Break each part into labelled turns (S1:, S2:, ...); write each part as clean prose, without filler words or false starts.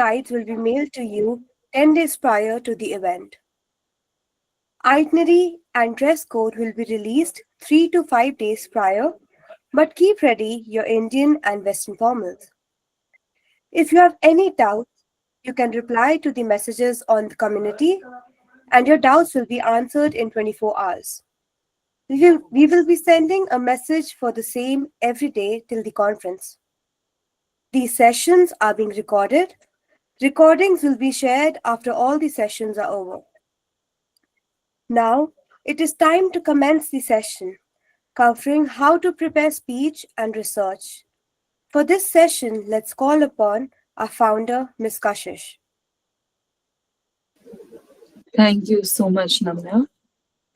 S1: guides will be mailed to you 10 days prior to the event. Itinerary and dress code will be released 3 to 5 days prior, but keep ready your Indian and Western formals. If you have any doubts, you can reply to the messages on the community and your doubts will be answered in 24 hours. We will be sending a message for the same every day till the conference. These sessions are being recorded. Recordings will be shared after all the sessions are over. Now, it is time to commence the session, covering how to prepare speech and research. For this session, let's call upon our founder, Ms. Kashish.
S2: Thank you so much, Namya.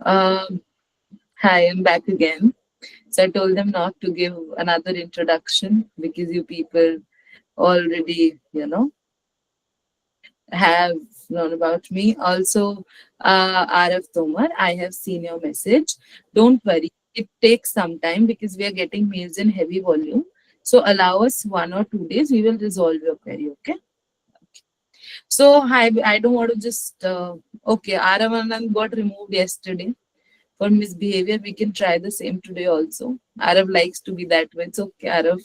S2: Um, Hi, I'm back again. So I told them not to give another introduction because you people already, have known about me. Also, RF Tomar, I have seen your message. Don't worry, it takes some time because we are getting mails in heavy volume. So allow us 1 or 2 days, we will resolve your query, okay? So I don't want to just, okay, Aravanand got removed yesterday for misbehavior. We can try the same today also. Arav likes to be that way. It's okay, Arav.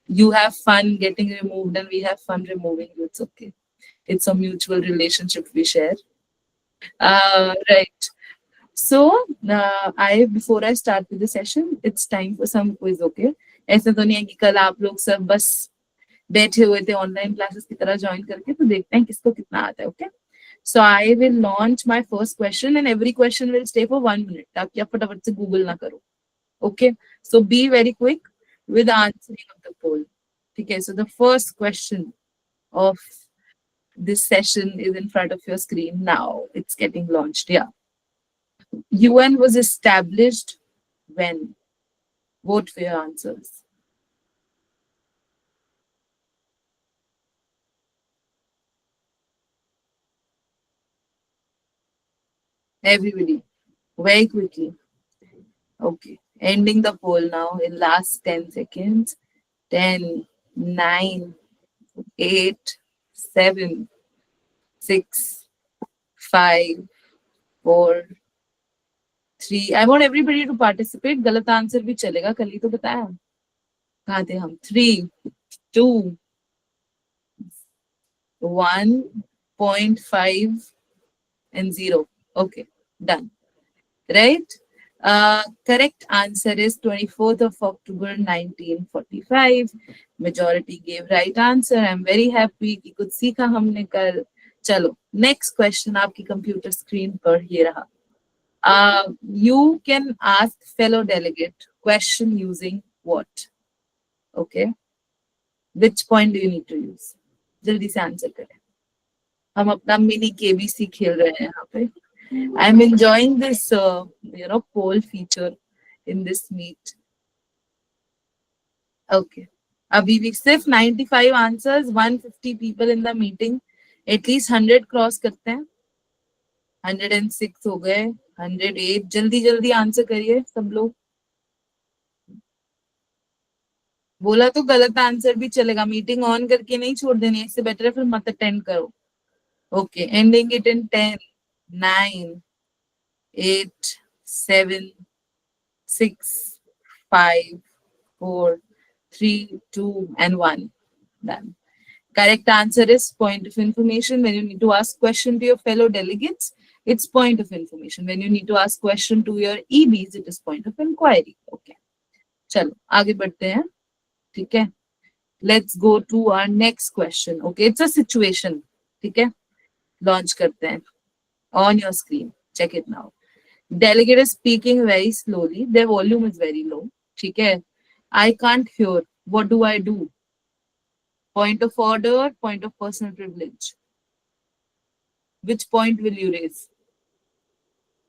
S2: You have fun getting removed and we have fun removing you. It's okay. It's a mutual relationship we share. Right. So, I before I start with the session, it's time for some quiz, okay? ऐसे तो नहीं है कि कल आप लोग सब बस बैठे हुए थे ऑनलाइन क्लासेस की तरह ज्वाइन करके तो देखते हैं किसको कितना आता है, okay? So I will launch my first question and every question will stay for 1 minute ताकि आप फटाफट से गूगल ना करो, okay? So be very quick with answering of the poll. ठीक है? So the first question of this session is in front of your screen now. It's getting launched. Yeah. UN was established when? Vote for your answers. Everybody, very quickly. Okay. Ending the poll now in last 10 seconds. 10, 9, 8, 7, 6, 5, 4, 3. I want everybody to participate. गलत answer भी चलेगा, कल ही तो बताया. कहाँ थे हम? 3, 2, 1.5 and 0. Okay, done. Right? Correct answer is 24th of October 1945. Majority gave right answer. I'm very happy कि कुछ सीखा हमने कल. चलो, next question आपकी computer screen पर ये रहा. You can ask fellow delegate question using what? Okay. Which point do you need to use? जल्दी से आंसर करें. हम अपना मिनी केबीसी खेल रहे हैं यहाँ पे. I'm enjoying this, poll feature in this meet. Okay. अभी भी सिर्फ 95 answers, 150 people in the meeting. At least 100 cross करते हैं. 106 हो गए, 108. जल्दी जल्दी आंसर करिए सब लोग. बोला तो गलत आंसर भी चलेगा. मीटिंग ऑन करके नहीं छोड़ देनी, इससे बेटर है फिर मत अटेंड करो. Okay, ending it in 10, 9, 8, 7, 6, 5, 4, 3, 2, and 1. Done. Correct answer is point of information. When you need to ask question to your fellow delegates, it's point of information. When you need to ask question to your EBs, it is point of inquiry. Okay. चलो आगे बढ़ते हैं. ठीक है. Let's go to our next question. Okay, it's a situation. ठीक है. Launch करते हैं. On your screen. Check it now. Delegate is speaking very slowly. Their volume is very low. ठीक है. I can't hear. What do I do? Point of order, point of personal privilege. Which point will you raise?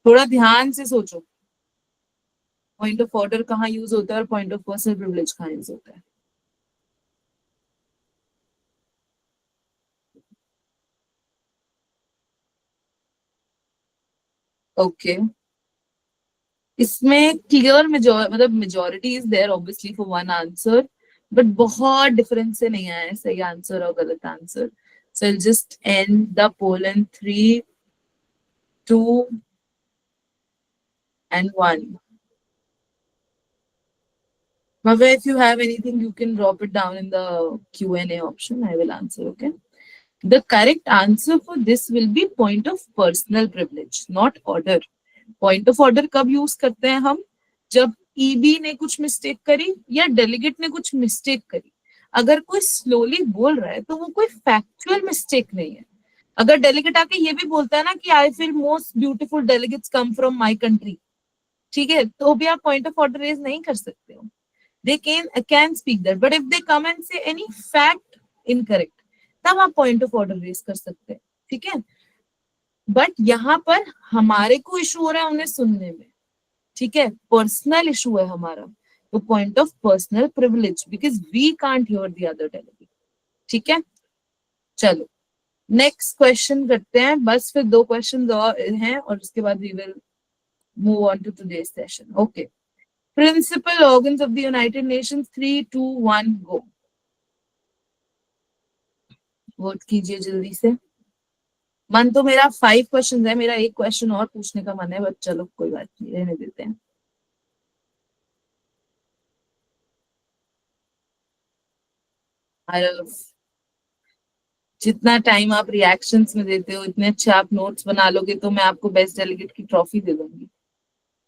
S2: थोड़ा ध्यान से सोचो. Point of order कहाँ use होता है और point of personal privilege कहाँ use होता है? Okay. इसमें क्लियर मतलब majority is there obviously for one answer, but बहुत डिफरेंस से नहीं आया है सही आंसर और गलत answer. So I'll just end the poll in 3, 2, and 1. However, if you have anything, you can drop it down in the Q&A option. I will answer, okay? The correct answer for this will be point of personal privilege, not order. Point of order कब use करते हैं हम? जब EB ने कुछ mistake करी या delegate ने कुछ मिस्टेक करी. अगर कोई स्लोली बोल रहा है तो वो कोई फैक्चुअल मिस्टेक नहीं है. अगर डेलीगेट आके ये भी बोलता है ना कि I feel most beautiful delegates come from my country, ठीक है, तो भी आप पॉइंट ऑफ ऑर्डर रेज नहीं कर सकते हो. They can speak that, but if they come and say any fact incorrect, तब आप पॉइंट ऑफ ऑर्डर रेज कर सकते हैं, ठीक है. बट यहाँ पर हमारे को इशू हो रहा है उन्हें सुनने में, ठीक है, पर्सनल इशू है हमारा, तो point of personal privilege, because we can't hear the other delegate, ठीक है. चलो नेक्स्ट क्वेश्चन करते हैं, बस फिर 2 क्वेश्चन और हैं और उसके बाद we will move on to today's session. Okay, Principal organs of the United Nations. 3, 2, 1, go. Vote कीजिए जल्दी से. मन तो मेरा 5 क्वेश्चन है, मेरा एक क्वेश्चन और पूछने का मन है, बट चलो कोई बात नहीं, रहने देते हैं. जितना टाइम आप रिएक्शंस में देते हो, इतने अच्छे आप नोट्स बना लोगे तो मैं आपको बेस्ट डेलीगेट की ट्रॉफी दे दूंगी,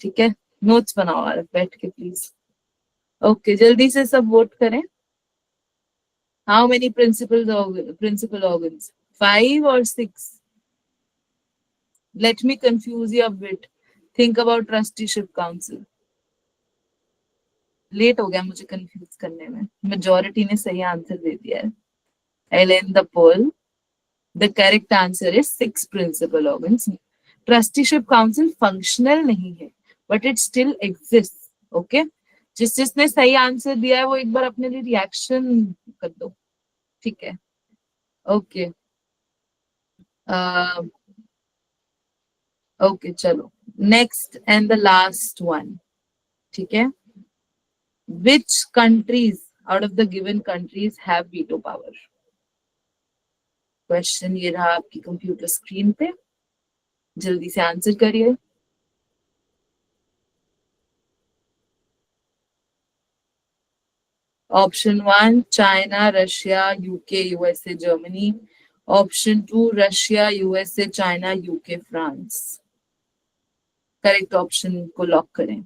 S2: ठीक है. नोट्स बनाओ और बैठ के प्लीज. ओके, जल्दी से सब वोट करें. How many principal organs? 5 or 6? Let me confuse you a bit. Think about trusteeship council. Late हो गया मुझे कंफ्यूज करने में. मेजॉरिटी ने सही आंसर दे दिया है. I'll end the poll. The correct answer is 6 principal organs. Trusteeship council functional नहीं है, but it still exists. Okay? जिसने सही आंसर दिया है वो एक बार अपने लिए रिएक्शन कर दो, ठीक है. ओके ओके, चलो next and the last one, ठीक है. Which countries out of the given countries have veto power? Question ये रहा आपकी कंप्यूटर स्क्रीन पे, जल्दी से आंसर करिए. Option 1, China, Russia, UK, USA, Germany. Option 2, Russia, USA, China, UK, France. Correct option को लॉक करें.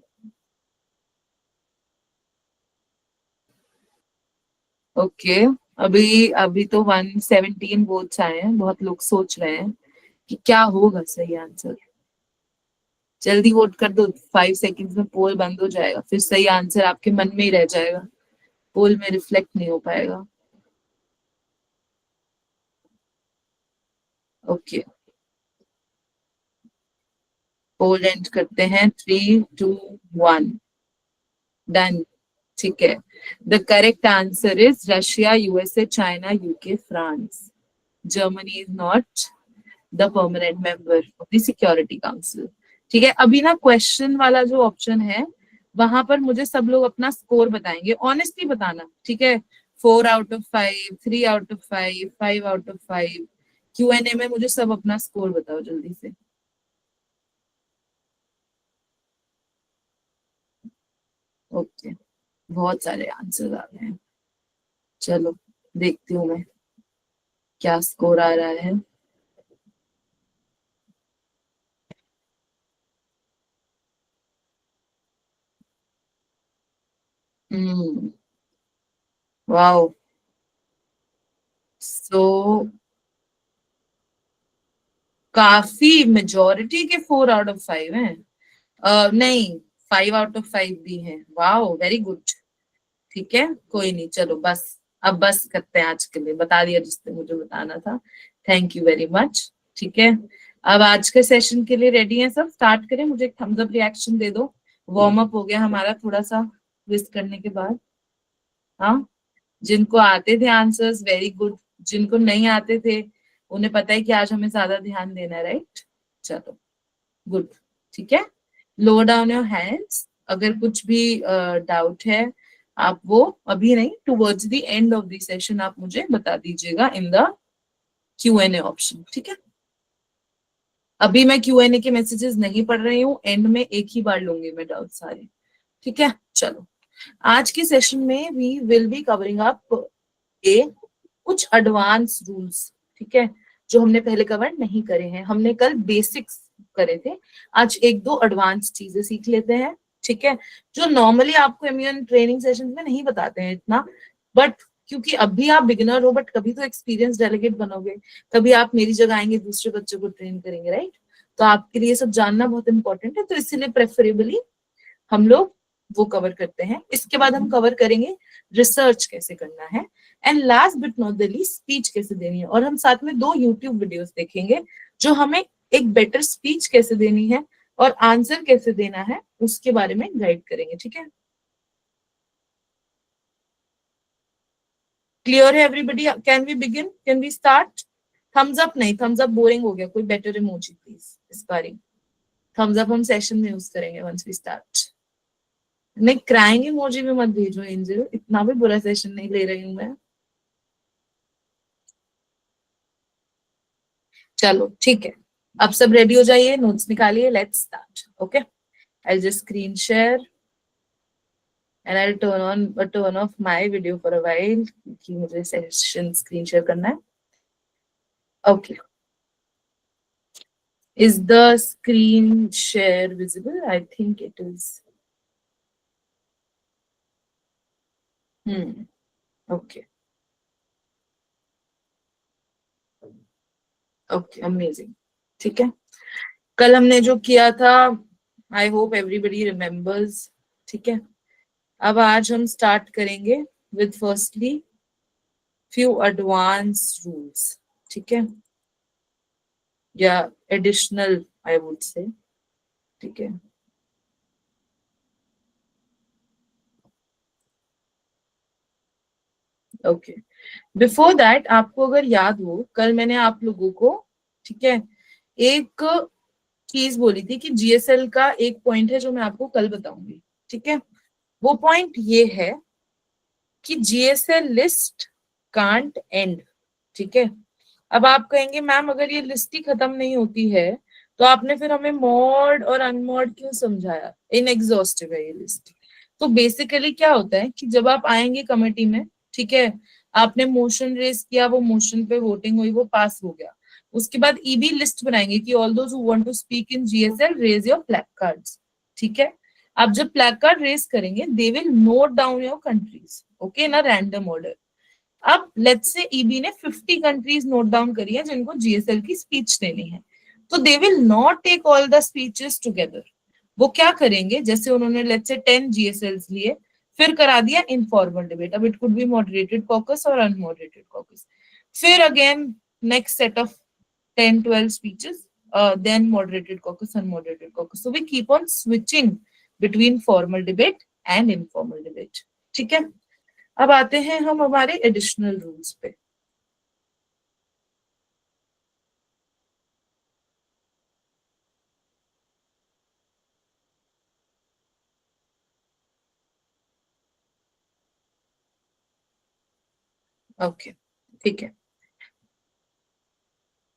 S2: ओके, अभी तो 117 वोट्स आए हैं. बहुत लोग सोच रहे हैं कि क्या होगा सही आंसर. जल्दी वोट कर दो, 5 सेकंड्स में पोल बंद हो जाएगा, फिर सही आंसर आपके मन में ही रह जाएगा, पोल में रिफ्लेक्ट नहीं हो पाएगा. ओके, पोल एंड करते हैं. 3, 2, 1, डन, ठीक है. The correct answer is Russia, USA, China, UK, France. Germany is not the permanent member of the security council, ठीक है. अभी ना क्वेश्चन वाला जो ऑप्शन है वहां पर मुझे सब लोग अपना स्कोर बताएंगे, ऑनेस्टली बताना, ठीक है. 4 out of 5, 3 out of 5, 5 out of 5. Q&A में मुझे सब अपना स्कोर बताओ जल्दी से. ओके, बहुत सारे आंसर आ रहे हैं. चलो देखती हूँ मैं क्या स्कोर आ रहा है. वाओ, सो काफी मेजॉरिटी के 4 आउट ऑफ 5 हैं. नहीं, 5 आउट ऑफ 5 भी हैं. वाओ, वेरी गुड, ठीक है. कोई नहीं, चलो बस, अब बस करते हैं आज के लिए. बता दिया जिसने मुझे बताना था. थैंक यू वेरी मच, ठीक है. अब आज के सेशन के लिए रेडी हैं सब, स्टार्ट करें. मुझे एक थम्स अप रिएक्शन दे दो. वार्म अप हो गया हमारा थोड़ा सा क्विज करने के बाद. हाँ, जिनको आते थे आंसर्स वेरी गुड, जिनको नहीं आते थे उन्हें पता है कि आज हमें ज्यादा ध्यान देना है, राइट. चलो गुड, ठीक है. लो डाउन योर हैंड्स. अगर कुछ भी डाउट है आप वो अभी नहीं, towards the end of the session आप मुझे बता दीजिएगा इन द Q&A ऑप्शन, ठीक है। अभी मैं Q&A के मैसेजेस नहीं पढ़ रही हूँ, एंड में एक ही बार लूंगी मैं डाउट सारे, ठीक है। चलो, आज के सेशन में we will be covering up a कुछ एडवांस रूल्स, ठीक है, जो हमने पहले कवर नहीं करे हैं। हमने कल बेसिक्स करे थे, आज एक दो एडवांस चीजें सीख लेते हैं, ठीक है, जो नॉर्मली आपको इम्यून ट्रेनिंग सेशन में नहीं बताते हैं इतना, बट क्योंकि अभी आप बिगिनर हो, बट कभी तो एक्सपीरियंस डेलीगेट बनोगे, कभी आप मेरी जगह आएंगे, दूसरे बच्चों को ट्रेन करेंगे, राइट। तो आपके लिए सब जानना बहुत इंपॉर्टेंट है, तो इसीलिए प्रेफरेबली हम लोग वो कवर करते हैं। इसके बाद हम कवर करेंगे रिसर्च कैसे करना है, and last but not the least speech कैसे देनी है। और हम साथ में 2 यूट्यूब वीडियोस देखेंगे जो हमें एक बेटर स्पीच कैसे देनी है और आंसर कैसे देना है उसके बारे में गाइड करेंगे, ठीक है। क्लियर है everybody? Can we begin? Can we start? Thumbs up नहीं, थम्स अप बोरिंग हो गया, कोई बेटर इमोजी प्लीज इस बार। थम्स अप हम सेशन में यूज करेंगे वंस वी स्टार्ट। नहीं, क्राइंग इमोजी भी मत भेजो एंजल, इतना भी बुरा सेशन नहीं ले रही हूं मैं। चलो ठीक है, अब सब रेडी हो जाइए, नोट्स निकालिए, let's start. Okay, I just screen share and I turn off my video for a while, क्योंकि मुझे सेशन स्क्रीन शेयर करना है। Okay, is the screen share visible? I think it is. Okay, okay, amazing, ठीक है। कल हमने जो किया था, आई होप एवरीबडी रिमेम्बर्स, ठीक है। अब आज हम स्टार्ट करेंगे with firstly few advance rules, ठीक है, या एडिशनल आई वुड से, ठीक है। ओके, बिफोर दैट आपको अगर याद हो, कल मैंने आप लोगों को, ठीक है, एक चीज बोली थी कि जीएसएल का एक पॉइंट है जो मैं आपको कल बताऊंगी, ठीक है। वो पॉइंट ये है कि जीएसएल लिस्ट कांट एंड, ठीक है। अब आप कहेंगे मैम अगर ये लिस्ट ही खत्म नहीं होती है तो आपने फिर हमें मॉड और अनमॉड क्यों समझाया, इनएग्जॉस्टिव है ये लिस्ट। तो बेसिकली क्या होता है कि जब आप आएंगे कमेटी में, ठीक है, आपने मोशन रेज किया, वो मोशन पे वोटिंग हुई, वो पास हो गया, उसके बाद ईबी लिस्ट बनाएंगे कि all those who want to speak in GSL raise your flag cards, ठीक है। आप जब फ्लैग कार्ड रेज करेंगे they will note down your countries, okay, in a random order. अब लेट्स से ईबी ने 50 countries note down करी है जिनको जीएसएल की स्पीच देनी है, तो they will not take all the speeches together. वो क्या करेंगे, जैसे उन्होंने लेट्स से 10 जीएसएल्स लिए, फिर करा दिया इनफॉर्मल डिबेट, अब it could be moderated caucus और अनमॉडरेटेड कॉकस, फिर again next set of 10-12 speeches, then moderated caucus, unmoderated caucus. So we keep on switching between formal debate and informal debate, ठीक है। अब आते हैं हम हमारे एडिशनल रूल्स पे। ओके, ठीक है,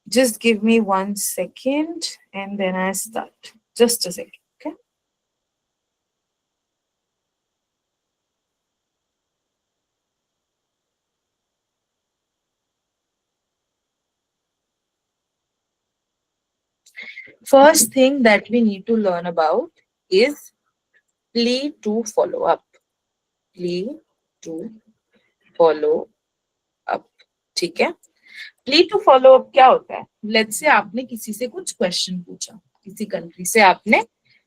S2: just give me 1 second and then I start, just a second, okay। First thing that we need to learn about is plea to follow up, plea to follow up, ठीक है। Plea to follow up क्या होता है, let's say आपने किसी से कुछ question पूछा, किसी कंट्री से आपने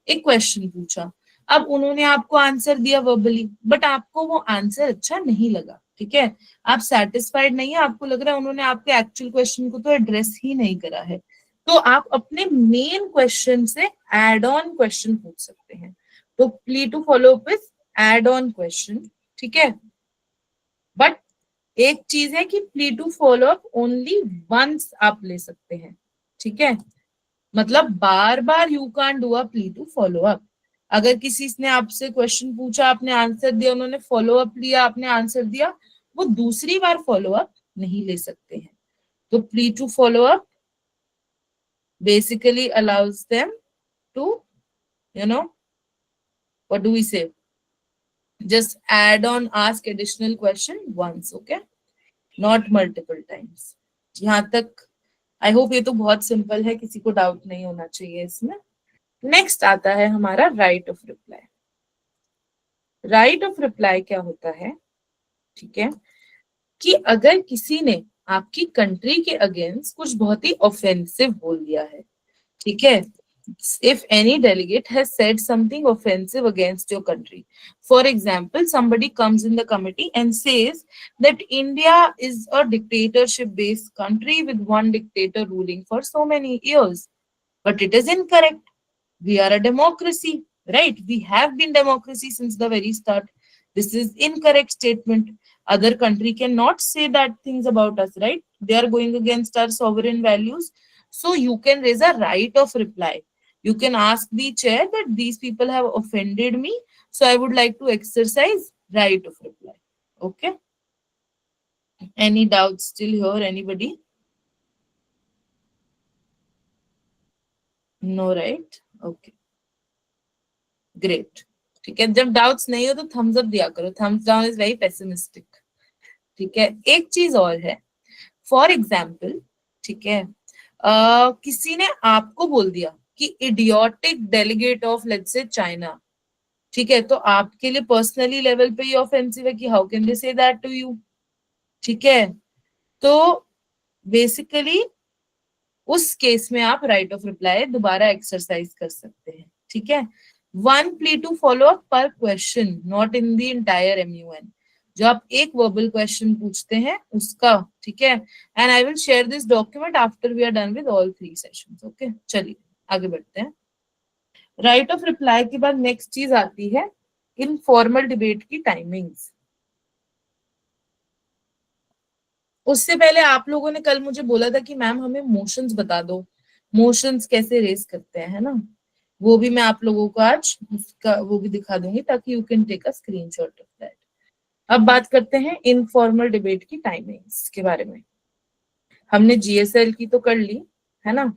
S2: एक क्वेश्चन पूछा, अब उन्होंने आपको आंसर दिया वर्बली, बट आपको वो आंसर अच्छा नहीं लगा, ठीक है, आप सेटिस्फाइड नहीं है, आपको लग रहा है उन्होंने आपके एक्चुअल क्वेश्चन को तो एड्रेस ही नहीं करा है, तो आप अपने मेन क्वेश्चन से एड ऑन क्वेश्चन पूछ सकते हैं। तो plea to follow up is add on question, ठीक है। बट एक चीज है कि plea to follow up only once आप ले सकते हैं, ठीक है, मतलब बार बार you can do a plea to follow up. अगर किसी ने आपसे क्वेश्चन पूछा, आपने आंसर दिया, उन्होंने फॉलो अप लिया, आपने आंसर दिया, वो दूसरी बार फॉलो अप नहीं ले सकते हैं। तो plea to follow up basically allows them to, what do we say? Just add on, ask additional question once, okay? Not multiple times. यहाँ तक आई होप ये तो बहुत सिंपल है, किसी को डाउट नहीं होना चाहिए इसमें. नेक्स्ट आता है हमारा right of reply. Right of reply क्या होता है, ठीक है, कि अगर किसी ने आपकी कंट्री के अगेंस्ट कुछ बहुत ही ऑफेंसिव बोल दिया है, ठीक है, if any delegate has said something offensive against your country. For example, somebody comes in the committee and says that India is a dictatorship based country with one dictator ruling for so many years. But it is incorrect. We are a democracy, right? We have been democracy since the very start. This is incorrect statement. Other country cannot say that things about us, right? They are going against our sovereign values. So you can raise a right of reply. You can ask the chair that these people have offended me, so I would like to exercise right of reply. Okay? Any doubts still here, anybody? No, right? Okay. Great. ठीक है, जब doubts नहीं हो तो Thums up दिया करो. Thumbs down is very pessimistic. ठीक है, एक चीज और है. फॉर एग्जाम्पल, ठीक है, किसी ने आपको बोल दिया कि idiotic delegate of let's say China, ठीक है, तो आपके लिए पर्सनली लेवल पे ये ऑफेंसिव है कि how can they say that to you. ठीक है, तो बेसिकली उस केस में आप राइट ऑफ रिप्लाई दोबारा एक्सरसाइज कर सकते हैं. ठीक है, one plea to follow up पर question, not in the entire MUN. जो आप एक वर्बल क्वेश्चन पूछते हैं उसका. ठीक है, and I will share this document after we are done with all 3 sessions. Okay, चलिए आगे बढ़ते हैं. राइट ऑफ रिप्लाई के बाद नेक्स्ट चीज आती है इनफॉर्मल डिबेट की टाइमिंग्स. उससे पहले आप लोगों ने कल मुझे बोला था कि मैम हमें मोशंस बता दो, मोशंस कैसे रेस करते हैं, है ना. वो भी मैं आप लोगों को आज उसका वो भी दिखा दूंगी ताकि you can take a screenshot of that. अब बात करते हैं इनफॉर्मल डिबेट की टाइमिंग्स के बारे में. हमने जीएसएल की तो कर ली, है ना,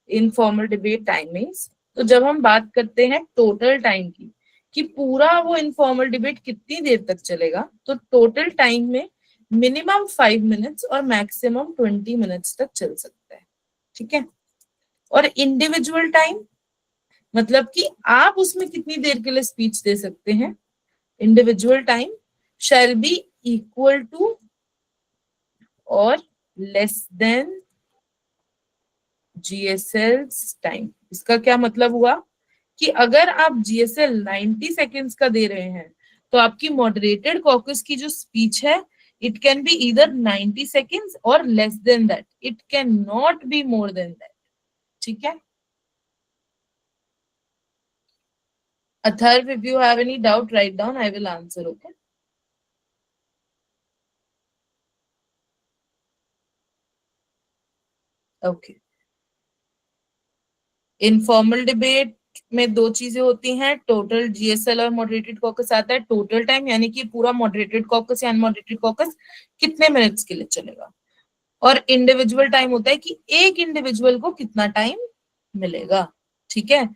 S2: इनफॉर्मल डिबेट टाइमिंग्स. तो जब हम बात करते हैं टोटल टाइम की कि पूरा वो इनफॉर्मल डिबेट कितनी देर तक चलेगा, तो टोटल टाइम में मिनिमम 5 मिनट्स और मैक्सिमम 20 मिनट्स तक चल सकता है. ठीक है, और इंडिविजुअल टाइम मतलब कि आप उसमें कितनी देर के लिए स्पीच दे सकते हैं. Individual time shall be equal to और लेस देन जीएसएल्स टाइम. इसका क्या मतलब हुआ कि अगर आप जीएसएल 90 सेकेंड्स का दे रहे हैं तो आपकी मॉडरेटेड कॉकस की जो स्पीच है it can be either 90 seconds और less than that, it can not be more than that. ठीक है, Atharv, if you have any doubt, write down. I will answer. Okay. Okay. Informal debate में 2 चीजें होती हैं, total GSL और moderated caucus आता है. टोटल टाइम यानी कि पूरा मॉडरेटेड कॉकस या अनमॉडरेटेड कॉकस कितने मिनट्स के लिए चलेगा, और इंडिविजुअल टाइम होता है कि एक इंडिविजुअल को कितना टाइम मिलेगा. ठीक है,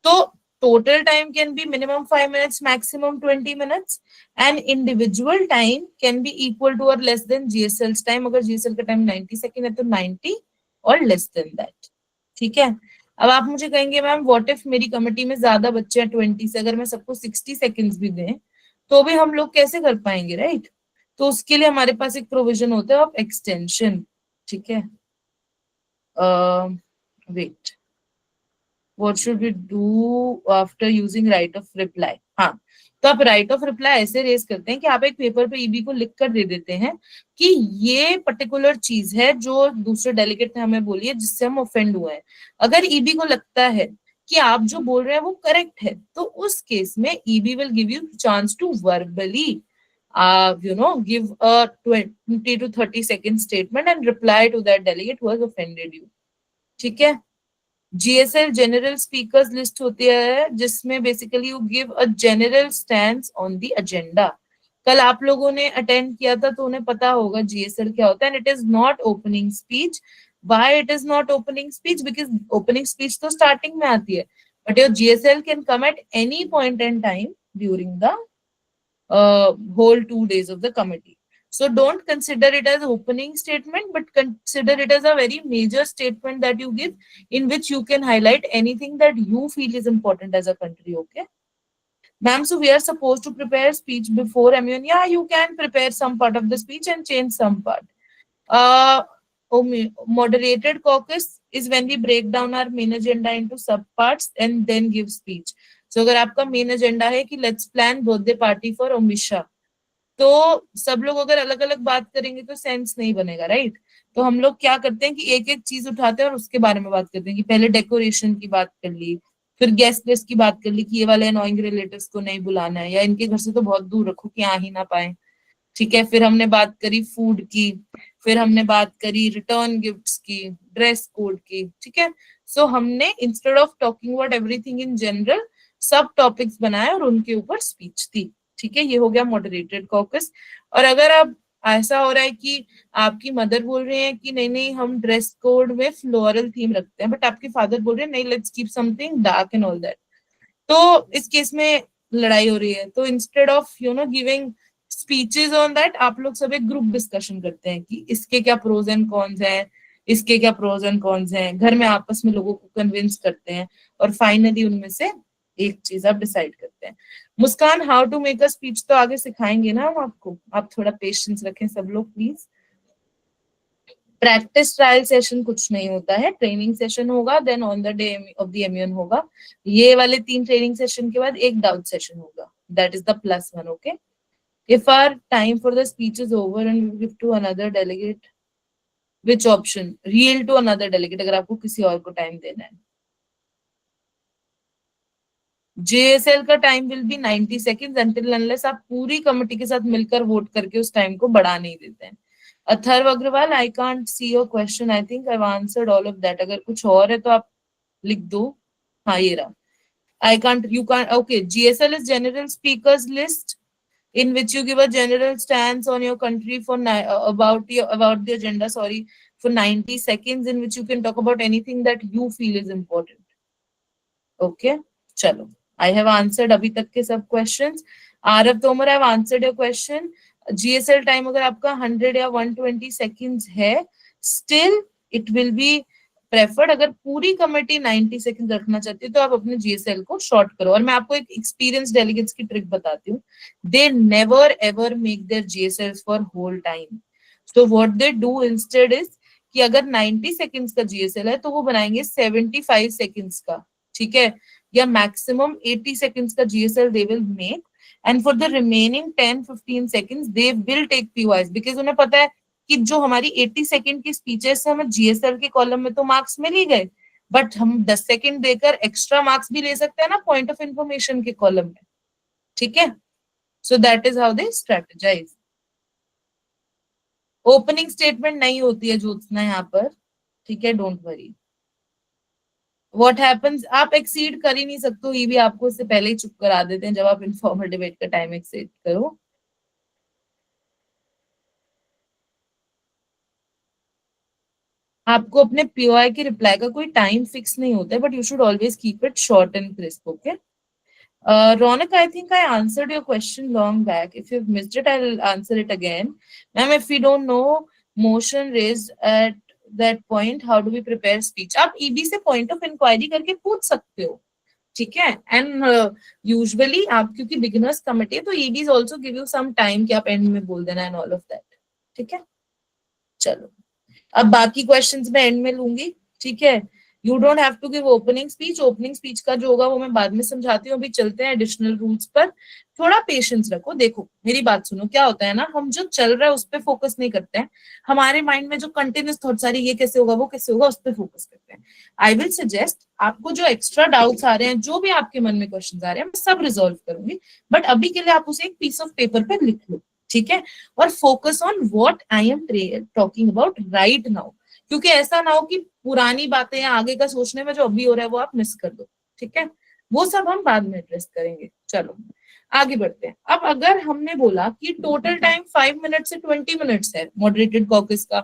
S2: तो total time can be minimum 5 minutes, maximum 20 minutes, and individual time can be equal to or less than GSL's time. अगर GSL का टाइम 90 सेकेंड है तो 90 और less than that. ठीक है, अब आप मुझे कहेंगे मैम व्हाट इफ मेरी कमेटी में ज्यादा बच्चे हैं 20 से, अगर मैं सबको 60 सेकेंड्स भी दें तो भी हम लोग कैसे कर पाएंगे, राइट. तो उसके लिए हमारे पास एक प्रोविजन होता है ऑफ एक्सटेंशन. ठीक है, wait, what should we do after using right of reply. हाँ, तो आप राइट ऑफ रिप्लाई ऐसे रेज करते हैं कि आप एक पेपर पे ईबी को लिख कर दे देते हैं कि ये पर्टिकुलर चीज है जो दूसरे डेलीगेट ने हमें बोली है जिससे हम ऑफेंड हुए हैं. अगर ईबी को लगता है कि आप जो बोल रहे हैं वो करेक्ट है तो उस केस में EB will give you chance to verbally give a 20 to 30 second statement and reply to that delegate who has offended you. ठीक है, जीएसएल जनरल स्पीकर्स लिस्ट होती है जिसमें basically you give a general stance on the agenda. कल आप लोगों ने attend किया था तो उन्हें पता होगा जीएसएल क्या होता है, and it is not opening speech. Why it is not opening speech? Because opening speech तो स्टार्टिंग में आती है, but your GSL can come at any point in time during the whole 2 days of the committee. So don't consider it as opening statement, but consider it as a very major statement that you give, in which you can highlight anything that you feel is important as a country. Okay, ma'am, so we are supposed to prepare speech before MUN. Yeah, you can prepare some part of the speech and change some part. uh Moderated caucus is when we break down our main agenda into sub parts and then give speech. So अगर आपका main agenda है कि let's plan birthday party for Amit, तो सब लोग अगर अलग अलग बात करेंगे तो सेंस नहीं बनेगा, राइट? तो हम लोग क्या करते हैं कि एक एक चीज उठाते हैं और उसके बारे में बात करते हैं, कि पहले डेकोरेशन की बात कर ली, फिर गेस्ट लिस्ट की बात कर ली कि ये वाले अनोइंग रिलेटिव्स को नहीं बुलाना है, या इनके घर से तो बहुत दूर रखो कि आ ही ना पाए, ठीक है? फिर हमने बात करी फूड की, फिर हमने बात करी रिटर्न गिफ्ट्स की, ड्रेस कोड की, ठीक है? सो हमने instead of talking about everything in general सब टॉपिक्स बनाए और उनके ऊपर स्पीच दी, ठीक है? ये हो गया मॉडरेटेड कॉकस. और अगर अब ऐसा हो रहा है कि आपकी मदर बोल रहे हैं कि नहीं नहीं हम ड्रेस कोड में फ्लोरल थीम रखते हैं, बट आपके फादर बोल रहे हैं नहीं let's keep something dark and all that, तो इस केस में लड़ाई हो रही है. तो instead of giving speeches on that, आप लोग सब एक ग्रुप डिस्कशन करते हैं कि इसके क्या प्रोज एंड कॉन्स हैं, इसके क्या प्रोज एंड कॉन्स हैं, घर में आपस में लोगों को कन्विंस करते हैं, और फाइनली उनमें से एक चीज आप डिसाइड करते हैं. Muskan, how to make a speech तो आगे सिखाएंगे ना हम आपको, आप थोड़ा पेशेंस रखें सब लोग प्लीज. प्रैक्टिस ट्रायल सेशन कुछ नहीं होता है, ट्रेनिंग सेशन होगा, then on the day of the MUN होगा. ये वाले 3 ट्रेनिंग सेशन के बाद एक डाउट सेशन होगा, that is the +1. Okay, if our time for the speech is over and we give to another delegate, which option? Yield to another delegate, अगर आपको किसी और को टाइम देना है. JSL का time will be 90 seconds until unless आप पूरी कमेटी के साथ मिलकर वोट करके उस टाइम को बढ़ा नहीं देते हैं. Atharv Agarwal, I can't see your question, I think I have answered all of that. अगर कुछ और है तो आप लिख दो. हाँ ये रहा. I can't, you can't, okay. GSL is general speakers list, in which you give a general stance on your country for about the agenda, sorry, for 90 seconds, in which you can talk about anything that you feel is important. Okay, chalo. I have answered अभी तक के सब questions. Aarav Tomar, I have answered your question. GSL time अगर आपका 100 या 120 seconds है, still it will be preferred. अगर पूरी कमेटी 90 सेकंड रखना चाहती है तो आप अपने जीएसएल को शॉर्ट करो. और मैं आपको एक एक्सपीरियंस डेलीगेट्स की ट्रिक बताती हूँ. They never ever make their GSL for whole time. So what they do instead is कि अगर 90 सेकंड्स का जीएसएल है तो वो बनाएंगे 75 सेकंड्स का, ठीक है? या मैक्सिमम 80 सेकंड्स का GSL they will make, and for the remaining 10-15 seconds they will take POIs, because उन्हें पता है कि जो हमारी 80 सेकंड की स्पीचेस हमें जीएसएल के कॉलम में तो मार्क्स मिल ही गए, बट हम 10 सेकंड देकर एक्स्ट्रा मार्क्स भी ले सकते हैं ना पॉइंट ऑफ इंफॉर्मेशन के कॉलम में, ठीक है? So that is how they strategise. Opening statement नहीं होती है ज्योत्सना यहाँ पर, ठीक है? Don't worry. व्हाट हैपेंस, आप एक्सीड कर ही नहीं सकते हो, ये भी आपको इससे पहले ही चुप करा देते हैं जब आप इनफॉर्मल डिबेट का टाइम एक्सीड करो. आपको अपने पीओआई के रिप्लाई का कोई टाइम फिक्स नहीं होता है, but you should always keep it short and crisp. Okay, Ronak, I think I answered your question long back. If you've missed it, I'll answer it again. Ma'am, if we don't know motion raised at that point, how do we prepare speech? आप EB से point of inquiry करके पूछ सकते हो, ठीक है? And usually आप क्योंकि बिगिनर्स कमिटी है तो EBs also give you some time कि आप एंड में बोल देना एंड ऑल ऑफ दैट, ठीक है? चलो, अब बाकी क्वेश्चंस मैं एंड में लूंगी, ठीक है? You don't have to give opening speech. Opening speech का जो होगा वो मैं बाद में समझाती हूँ. अभी चलते हैं एडिशनल रूल्स पर. थोड़ा पेशेंस रखो. देखो मेरी बात सुनो, क्या होता है ना, हम जो चल रहा है उस पर फोकस नहीं करते हैं. हमारे माइंड में जो कंटिन्यूस थॉट्स आ रही है, ये कैसे होगा वो कैसे होगा, उस पर फोकस करते हैं. आई विल सजेस्ट आपको जो एक्स्ट्रा डाउट्स आ रहे हैं, जो भी आपके मन में क्वेश्चन आ रहे हैं, मैं सब रिजॉल्व करूंगी, बट अभी के लिए आप उसे एक पीस ऑफ पेपर पर लिख लो, ठीक है? और focus on what I am talking about right now, क्योंकि ऐसा ना हो कि पुरानी बातें या आगे का सोचने में जो अभी हो रहा है वो आप मिस कर दो, ठीक है? वो सब हम बाद में एड्रेस करेंगे. चलो, आगे बढ़ते हैं। अब अगर हमने बोला कि टोटल टाइम 5 मिनट से 20 मिनट्स है मॉडरेटेड कॉकस का,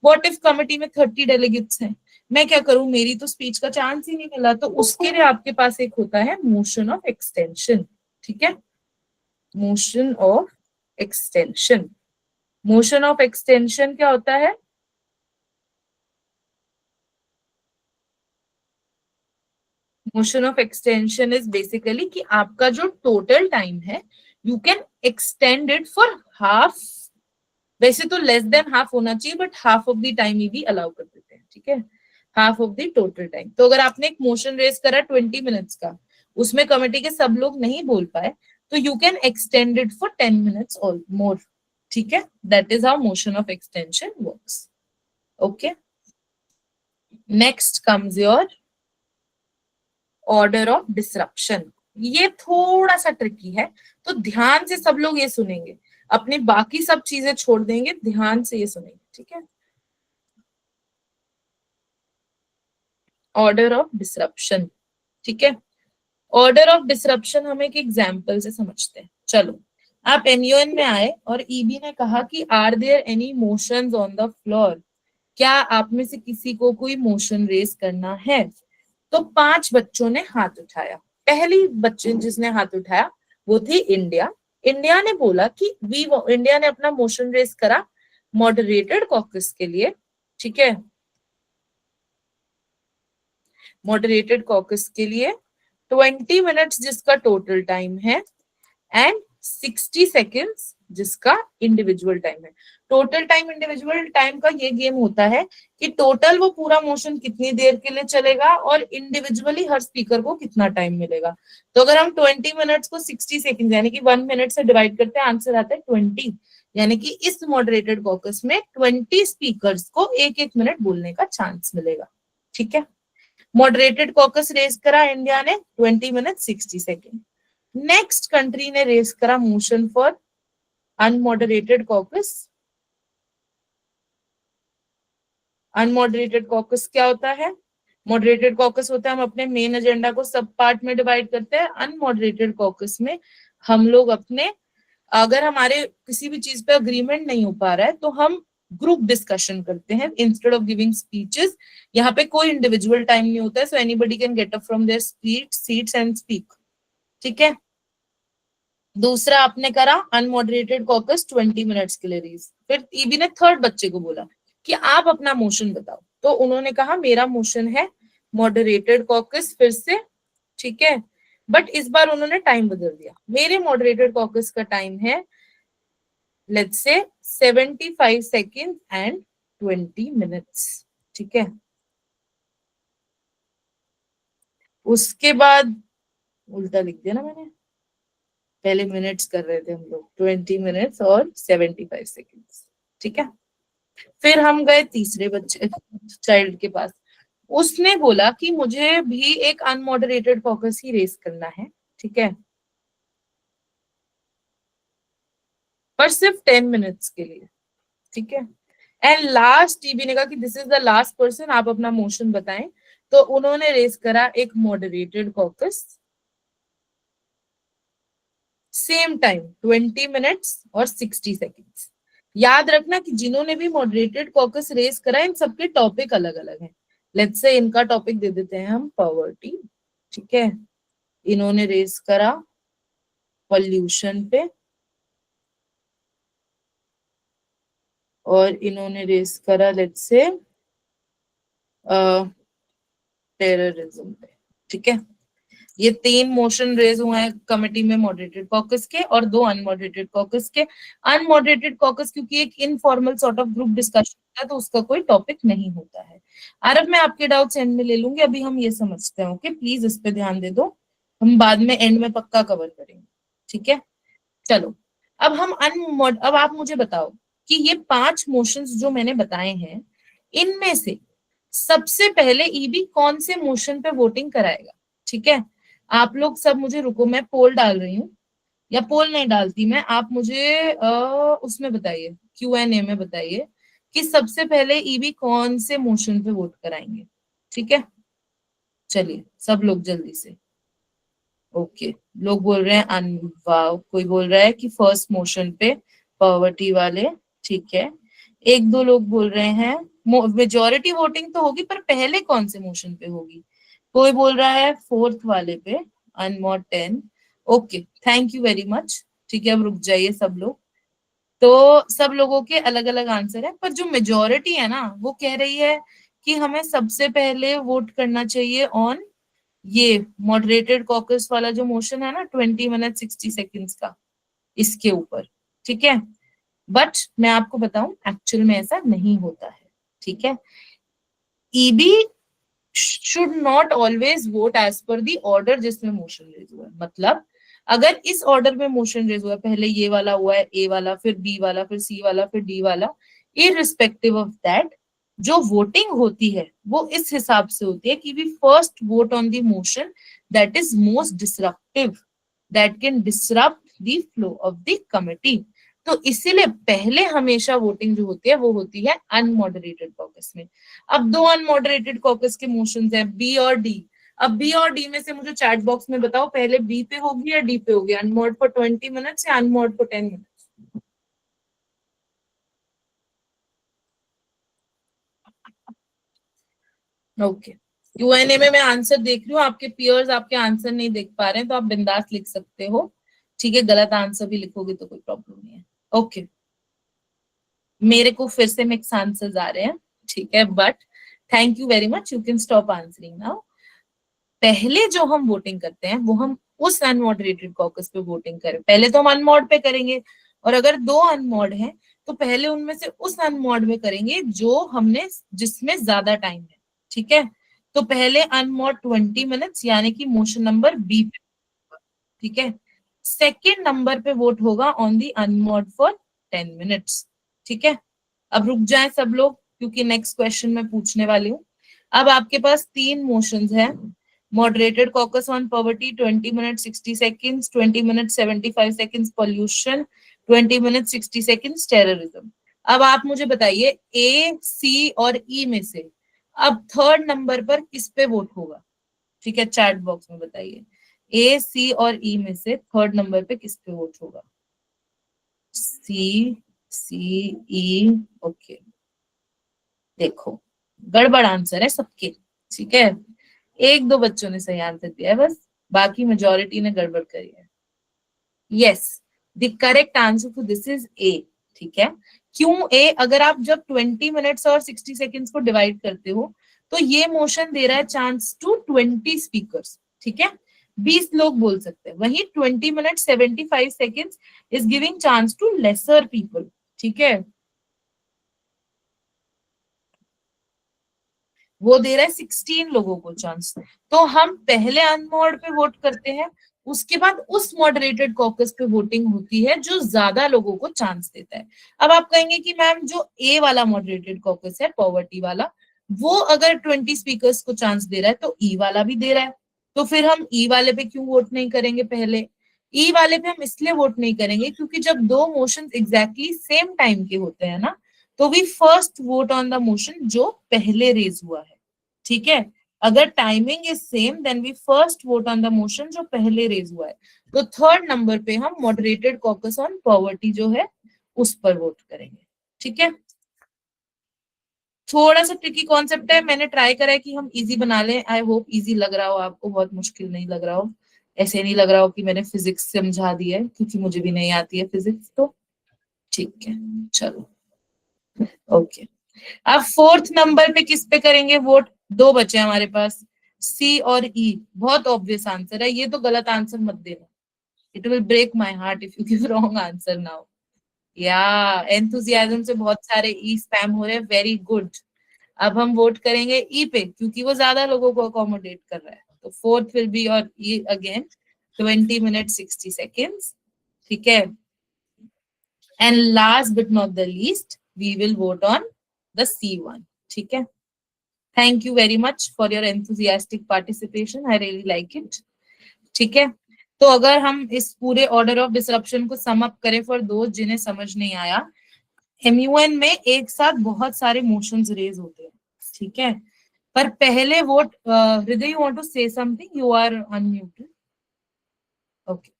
S2: व्हाट इफ कमिटी में 30 डेलीगेट्स हैं, मैं क्या करूं, मेरी तो स्पीच का चांस ही नहीं मिला। तो उसके लिए आपके पास एक होता है मोशन ऑफ एक्सटेंशन। ठीक है, motion of extension. Motion of extension क्या होता है? Motion of extension is basically कि आपका जो टोटल टाइम है you can extend it for half. वैसे तो लेस देन हाफ होना चाहिए, but half of the time ही भी अलाउ कर देते हैं। ठीक है, half of the total time. तो अगर आपने एक मोशन रेस करा 20 मिनट्स का, उसमें कमेटी के सब लोग नहीं बोल पाए, तो you can extend it for 10 minutes और मोर। ठीक है, that is how motion of extension works. Okay, next comes your order of disruption. ये थोड़ा सा ट्रिकी है, तो ध्यान से सब लोग ये सुनेंगे, अपनी बाकी सब चीजें छोड़ देंगे, ध्यान से ये सुनेंगे। ठीक है, ऑर्डर ऑफ डिसरप्शन। ठीक है, ऑर्डर ऑफ डिसरप्शन हम एक एग्जाम्पल से समझते हैं। चलो, आप एनयूएन में आए और ईबी ने कहा कि are there any motions on the floor, क्या आप में से किसी को कोई मोशन रेस करना है? तो 5 बच्चों ने हाथ उठाया। पहली बच्चे जिसने हाथ उठाया वो थी इंडिया। इंडिया ने बोला कि इंडिया ने अपना मोशन रेस करा मॉडरेटेड कॉकस के लिए। ठीक है, मॉडरेटेड कॉकस के लिए 20 मिनट्स जिसका टोटल टाइम है एंड 60 सेकेंड्स जिसका इंडिविजुअल टाइम है। टोटल टाइम इंडिविजुअल टाइम का ये गेम होता है कि टोटल वो पूरा मोशन कितनी देर के लिए चलेगा और इंडिविजुअली हर स्पीकर को कितना टाइम मिलेगा। तो अगर हम 20 मिनट्स को 60 सेकेंड यानी कि 1 मिनट से डिवाइड करते हैं, आंसर आता है 20। यानी कि इस मॉडरेटेड कॉकस में 20 स्पीकर्स को एक एक मिनट बोलने का चांस मिलेगा। ठीक है, मॉडरेटेड कॉकस रेस करा इंडिया ने 20 मिनट 60 सेकेंड। नेक्स्ट कंट्री ने रेस करा motion for अनमॉडरेटेड caucus. Unmoderated caucus क्या होता है? मॉडरेटेड कॉकस होता है हम अपने मेन एजेंडा को सब पार्ट में डिवाइड करते हैं। अनमॉडरेटेड कॉकस में हम लोग अपने, अगर हमारे किसी भी चीज पे अग्रीमेंट नहीं हो पा रहा है तो हम ग्रुप डिस्कशन करते हैं इंस्टेड ऑफ गिविंग स्पीचेस। यहाँ पे कोई इंडिविजुअल टाइम नहीं होता है, so anybody can get up from there seats and speak. ठीक है, दूसरा आपने करा अनमॉडरेटेड कॉकस 20 मिनट्स के लिए रेस। फिर ईबी ने थर्ड बच्चे को बोला कि आप अपना मोशन बताओ, तो उन्होंने कहा मेरा मोशन है मॉडरेटेड कॉकस फिर से। ठीक है, बट इस बार उन्होंने टाइम बदल दिया। मेरे मॉडरेटेड कॉकस का टाइम है let's say 75 second and 20 minutes. ठीक है, उसके बाद उल्टा लिख दिया ना मैंने, पहले मिनट्स कर रहे थे हम लोग, 20 मिनट्स और 75 सेकेंड्स। ठीक है, फिर हम गए तीसरे बच्चे चाइल्ड के पास। उसने बोला कि मुझे भी एक अनमॉडरेटेड कॉकस ही रेस करना है। ठीक है, पर सिर्फ 10 मिनट्स के लिए। ठीक है, एंड लास्ट टीबी ने कहा कि this is the last person, आप अपना मोशन बताएं। तो उन्होंने रेस करा एक moderated caucus, same time 20 minutes और 60 सेकेंड्स। याद रखना कि जिन्होंने भी मॉडरेटेड कॉकस रेस करा इन सबके टॉपिक अलग अलग हैं। लेट्स से इनका टॉपिक दे देते हैं हम पॉवर्टी। ठीक है, इन्होंने रेस करा पॉल्यूशन पे और इन्होंने रेस करा लेट्स से टेररिज्म पे। ठीक है, ये 3 मोशन रेज हुए हैं कमेटी में मॉडरेटेड कॉकस के और 2 अनमॉडरेटेड कॉकस के। अनमॉडरेटेड कॉकस क्योंकि एक informal sort of group discussion होता है तो उसका कोई टॉपिक नहीं होता है। आरब मैं आपके डाउट्स एंड में ले लूंगी, अभी हम ये समझते हैं। ओके, प्लीज इस पे ध्यान दे दो, हम बाद में एंड में पक्का कवर करेंगे। ठीक है, चलो अब हम अब आप मुझे बताओ कि ये 5 मोशंस जो मैंने बताए हैं इनमें से सबसे पहले ईबी कौन से मोशन पे वोटिंग कराएगा? ठीक है, आप लोग सब मुझे, रुको मैं पोल डाल रही हूँ, या पोल नहीं डालती मैं, आप मुझे उसमें बताइए, Q&A में बताइए कि सबसे पहले ईबी कौन से मोशन पे वोट कराएंगे। ठीक है, चलिए सब लोग जल्दी से। ओके, लोग बोल रहे हैं वाव, कोई बोल रहा है कि फर्स्ट मोशन पे पॉवर्टी वाले, ठीक है। एक दो लोग बोल रहे हैं मेजोरिटी वोटिंग तो होगी पर पहले कौन से मोशन पे होगी। कोई बोल रहा है फोर्थ वाले पे, Anmod 10। Okay, thank you very much. ठीक है, अब रुक जाइए सब लोग। तो सब लोगों के अलग अलग आंसर है, पर जो मेजोरिटी है ना वो कह रही है कि हमें सबसे पहले वोट करना चाहिए ऑन ये मॉडरेटेड कॉकस वाला जो मोशन है ना, 20 मिनट 60 सेकेंड्स का, इसके ऊपर। ठीक है, बट मैं आपको बताऊं एक्चुअल में ऐसा नहीं होता है। ठीक है, EB should not always vote as per the order जिसमें मोशन रेज हुआ है। मतलब अगर इस ऑर्डर में मोशन रेज हुआ है, पहले ये वाला हुआ है, ए वाला, फिर बी वाला, फिर सी वाला, फिर डी वाला, इररिस्पेक्टिव ऑफ दैट, जो वोटिंग होती है वो इस हिसाब से होती है कि we first vote on the motion that is most disruptive, that can disrupt the flow of the committee. तो इसीलिए पहले हमेशा वोटिंग जो होती है वो होती है अनमॉडरेटेड कॉकस में। अब दो अनमॉडरेटेड कॉकस के मोशंस हैं, बी और डी। अब बी और डी में से मुझे चैट बॉक्स में बताओ, पहले बी पे होगी या डी पे होगी, अनमॉड फॉर 20 मिनट्स या अनमॉड फॉर 10 मिनट्स। ओके, Q&A में मैं आंसर देख रही हूँ, आपके पियर्स आपके आंसर नहीं देख पा रहे हैं तो आप बिंदास लिख सकते हो। ठीक है, गलत आंसर भी लिखोगे तो कोई प्रॉब्लम नहीं है। ओके, मेरे को फिर से मिक्स आंसर्स आ रहे हैं। ठीक है, but thank you very much, you can stop answering now. पहले जो हम वोटिंग करते हैं वो हम उस अनमॉडरेटेड कॉकस पे वोटिंग करें, पहले तो हम अनमॉड पे करेंगे, और अगर दो अनमॉड हैं तो पहले उनमें से उस अनमॉड में करेंगे जो हमने जिसमें ज्यादा टाइम है। ठीक है, तो पहले अनमॉड 20 मिनट्स यानी कि मोशन नंबर बी पे। ठीक है, सेकेंड नंबर पे वोट होगा ऑन दी अनमॉड फॉर 10 मिनट्स। ठीक है, अब रुक जाए सब लोग क्योंकि नेक्स्ट क्वेश्चन मैं पूछने वाली हूँ। अब आपके पास तीन मोशंस हैं, moderated caucus on poverty 20 minutes 60 seconds, 20 minutes 75 seconds pollution, 20 minutes 60 seconds terrorism। अब आप मुझे बताइए ए, सी और ई में से अब थर्ड नंबर पर किस पे वोट होगा। ठीक है, चैट बॉक्स में बताइए ए, सी और ई में से थर्ड नंबर पे किस पे वोट होगा। सी, सी, ई। ओके, देखो गड़बड़ आंसर है सबके। ठीक है, एक दो बच्चों ने सही आंसर दिया है बस, बाकी मेजोरिटी ने गड़बड़ करी है। Yes, the correct answer for this is a. ठीक है, क्यों ए? अगर आप जब 20 मिनट्स और 60 सेकेंड्स को डिवाइड करते हो तो ये मोशन दे रहा है चांस टू 20 स्पीकर्स। ठीक है, 20 लोग बोल सकते हैं, वही 20 minute 75 seconds is giving chance to lesser people. ठीक है, वो दे रहा है 16 लोगों को चांस। तो हम पहले अनमॉड पे वोट करते हैं, उसके बाद उस मॉडरेटेड कॉकस पे वोटिंग होती है जो ज्यादा लोगों को चांस देता है। अब आप कहेंगे कि मैम जो ए वाला मॉडरेटेड कॉकस है पॉवर्टी वाला, वो अगर 20 स्पीकर्स को चांस दे रहा है तो ई वाला भी दे रहा है, तो फिर हम ई वाले पे क्यों वोट नहीं करेंगे पहले। ई वाले पे हम इसलिए वोट नहीं करेंगे क्योंकि जब दो मोशन एग्जैक्टली सेम टाइम के होते हैं ना, तो we first vote on the motion जो पहले रेज हुआ है। ठीक है, अगर timing is same then we first vote on the motion जो पहले रेज हुआ है। तो थर्ड नंबर पे हम मॉडरेटेड कॉकस ऑन पॉवर्टी जो है उस पर वोट करेंगे। ठीक है, थोड़ा सा ट्रिकी कॉन्सेप्ट है, मैंने ट्राई करा है कि हम इजी बना लें। आई होप इजी लग रहा हो आपको, बहुत मुश्किल नहीं लग रहा हो, ऐसे नहीं लग रहा हो कि मैंने फिजिक्स समझा दी है, क्योंकि मुझे भी नहीं आती है फिजिक्स। तो ठीक है, चलो ओके। अब फोर्थ नंबर पे किस पे करेंगे वोट? दो बचे हमारे पास, सी और ई। बहुत ऑब्वियस आंसर है, ये तो गलत आंसर मत देना, it will break my heart if you give wrong answer now. या एंथुजियाज्म से बहुत सारे ई स्पैम हो रहे हैं, वेरी गुड। अब हम वोट करेंगे ई पे क्योंकि वो ज्यादा लोगों को अकोमोडेट कर रहा है। तो फोर्थ विल बी और ई अगेन 20 मिनट 60 सेकेंड्स। ठीक है, and last but not the least we will vote on the C one. ठीक है, thank you very much for your enthusiastic participation, I really like it. ठीक है, तो अगर हम इस पूरे ऑर्डर ऑफ डिसरप्शन को सम अप करें फॉर दोस्त जिन्हें समझ नहीं आया, एमयूएन में एक साथ बहुत सारे मोशंस रेज होते हैं। ठीक है, पर पहले vote, Hriday you want to say something, you are unmuted. Okay,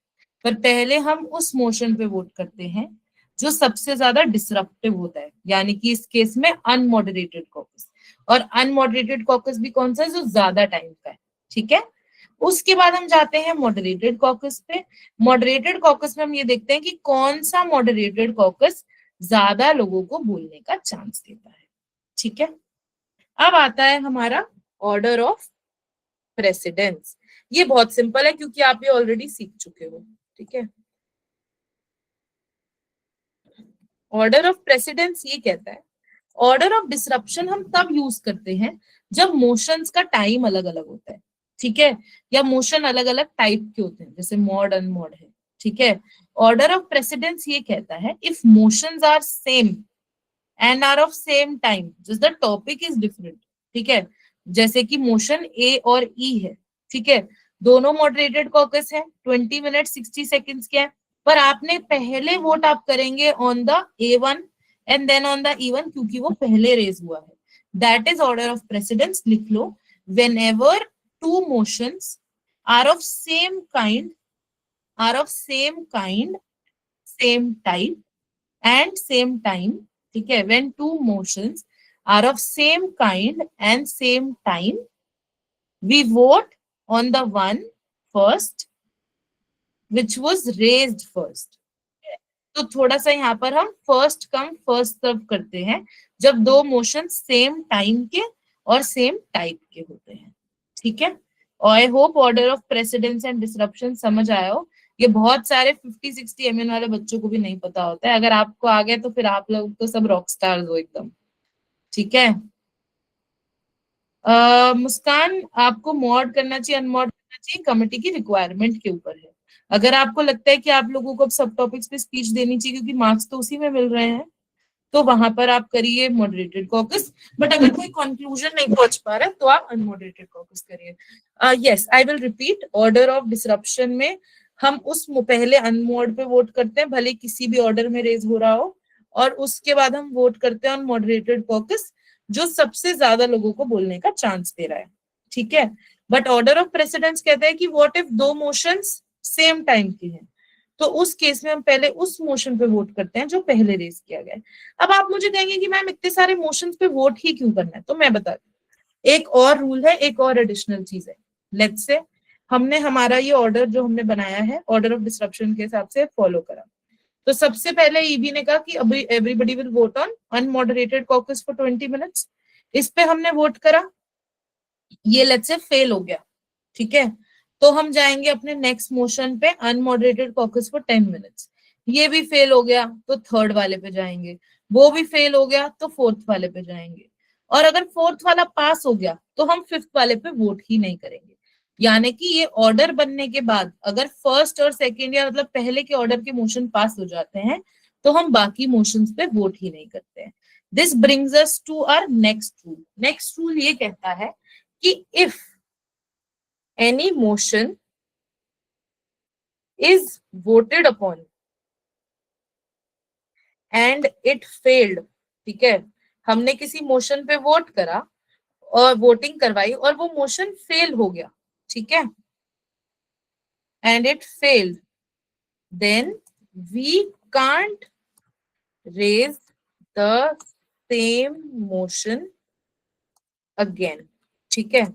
S2: पर पहले हम उस मोशन पे वोट करते हैं जो सबसे ज्यादा डिसरप्टिव होता है, यानी कि इस केस में अनमॉडरेटेड कॉकस। और अनमॉडरेटेड कॉकस भी कौन सा है, जो ज्यादा टाइम का है, ठीक है। उसके बाद हम जाते हैं मॉडरेटेड कॉकस पे। मॉडरेटेड कॉकस में हम ये देखते हैं कि कौन सा मॉडरेटेड कॉकस ज्यादा लोगों को बोलने का चांस देता है, ठीक है। अब आता है हमारा ऑर्डर ऑफ प्रेसिडेंस। ये बहुत सिंपल है क्योंकि आप ये ऑलरेडी सीख चुके हो, ठीक है। ऑर्डर ऑफ प्रेसिडेंस ये कहता है, ऑर्डर ऑफ डिसरप्शन हम तब यूज करते हैं जब मोशंस का टाइम अलग अलग होता है, ठीक है, या मोशन अलग अलग टाइप के होते हैं, जैसे मॉड अनमॉड है, ठीक है। ऑर्डर ऑफ प्रेसिडेंस ये कहता है if motions are same and are of same time just the topic is different, ठीक है। जैसे कि मोशन ए और ई है, ठीक है, दोनों मॉडरेटेड कॉकस है, 20 मिनट 60 सेकेंड्स के है, पर आपने पहले वोट आप करेंगे on the A1 and then on the E1 क्योंकि वो पहले रेज हुआ है। That is order of precedence, लिख लो। whenever two motions are of same kind, same type and same time, ठीक है, when two motions are of same kind and same time, we vote on the one first which was raised first. तो थोड़ा सा यहाँ पर हम first come first serve करते हैं जब दो मोशन सेम टाइम के और सेम टाइप के होते हैं, ठीक है। I hope order of precedence and disruption समझ आया हो। ये बहुत सारे 50-60 MN वाले बच्चों को भी नहीं पता होता है, अगर आपको आ गया तो फिर आप लोग तो सब रॉक स्टार्स हो एकदम, ठीक है। मुस्कान, आपको मॉड करना चाहिए अनमॉड करना चाहिए, कमेटी की रिक्वायरमेंट के ऊपर है। अगर आपको लगता है कि आप लोगों को अब सब टॉपिक्स पे स्पीच देनी चाहिए क्योंकि मार्क्स तो उसी में मिल रहे हैं, तो वहां पर आप करिए मॉडरेटेड कॉकस। बट अगर कोई कंक्लूजन नहीं पहुंच पा रहा है तो आप अनमॉडरेटेड कॉकस करिए। Yes, I will repeat, order of disruption में हम उस पहले अनमॉड पे वोट करते हैं भले किसी भी ऑर्डर में रेज हो रहा हो, और उसके बाद हम वोट करते हैं ऑन मॉडरेटेड कॉकस जो सबसे ज्यादा लोगों को बोलने का चांस दे रहा है, ठीक है। बट ऑर्डर ऑफ प्रेसिडेंस कहता है कि व्हाट इफ दो मोशंस सेम टाइम की हैं, तो उस केस में हम पहले उस मोशन पे वोट करते हैं जो पहले रेज किया गया है। अब आप मुझे कहेंगे कि मैम इतने सारे मोशंस पे वोट ही क्यों करना है, तो मैं बता दूं, एक और रूल है, एक और एडिशनल चीज है। लेट्स से हमने हमारा ये ऑर्डर जो हमने बनाया है ऑर्डर ऑफ डिसरप्शन के हिसाब से फॉलो करा, तो सबसे पहले ईबी ने कहा कि अभी everybody will vote on unmoderated caucus for 20 minutes. इस पे हमने वोट करा, ये लेट्स से फेल हो गया, ठीक है, तो हम जाएंगे अपने नेक्स्ट मोशन पे अनमॉडरेटेड कॉकस फॉर 10 मिनट्स। ये भी फेल हो गया तो थर्ड वाले पे जाएंगे, वो भी फेल हो गया तो फोर्थ वाले पे जाएंगे, और अगर फोर्थ वाला पास हो गया तो हम फिफ्थ वाले पे वोट ही नहीं करेंगे। यानी कि ये ऑर्डर बनने के बाद अगर फर्स्ट और सेकेंड या मतलब पहले के ऑर्डर के मोशन पास हो जाते हैं तो हम बाकी मोशंस पे वोट ही नहीं करते हैं। This brings us to our next rule. Next rule ये कहता है कि if any motion is voted upon and it failed, ठीक है, हमने किसी मोशन पे वोट करा और वोटिंग करवाई और वो मोशन फेल हो गया, ठीक है, and it failed, then we can't raise the same motion again, ठीक है।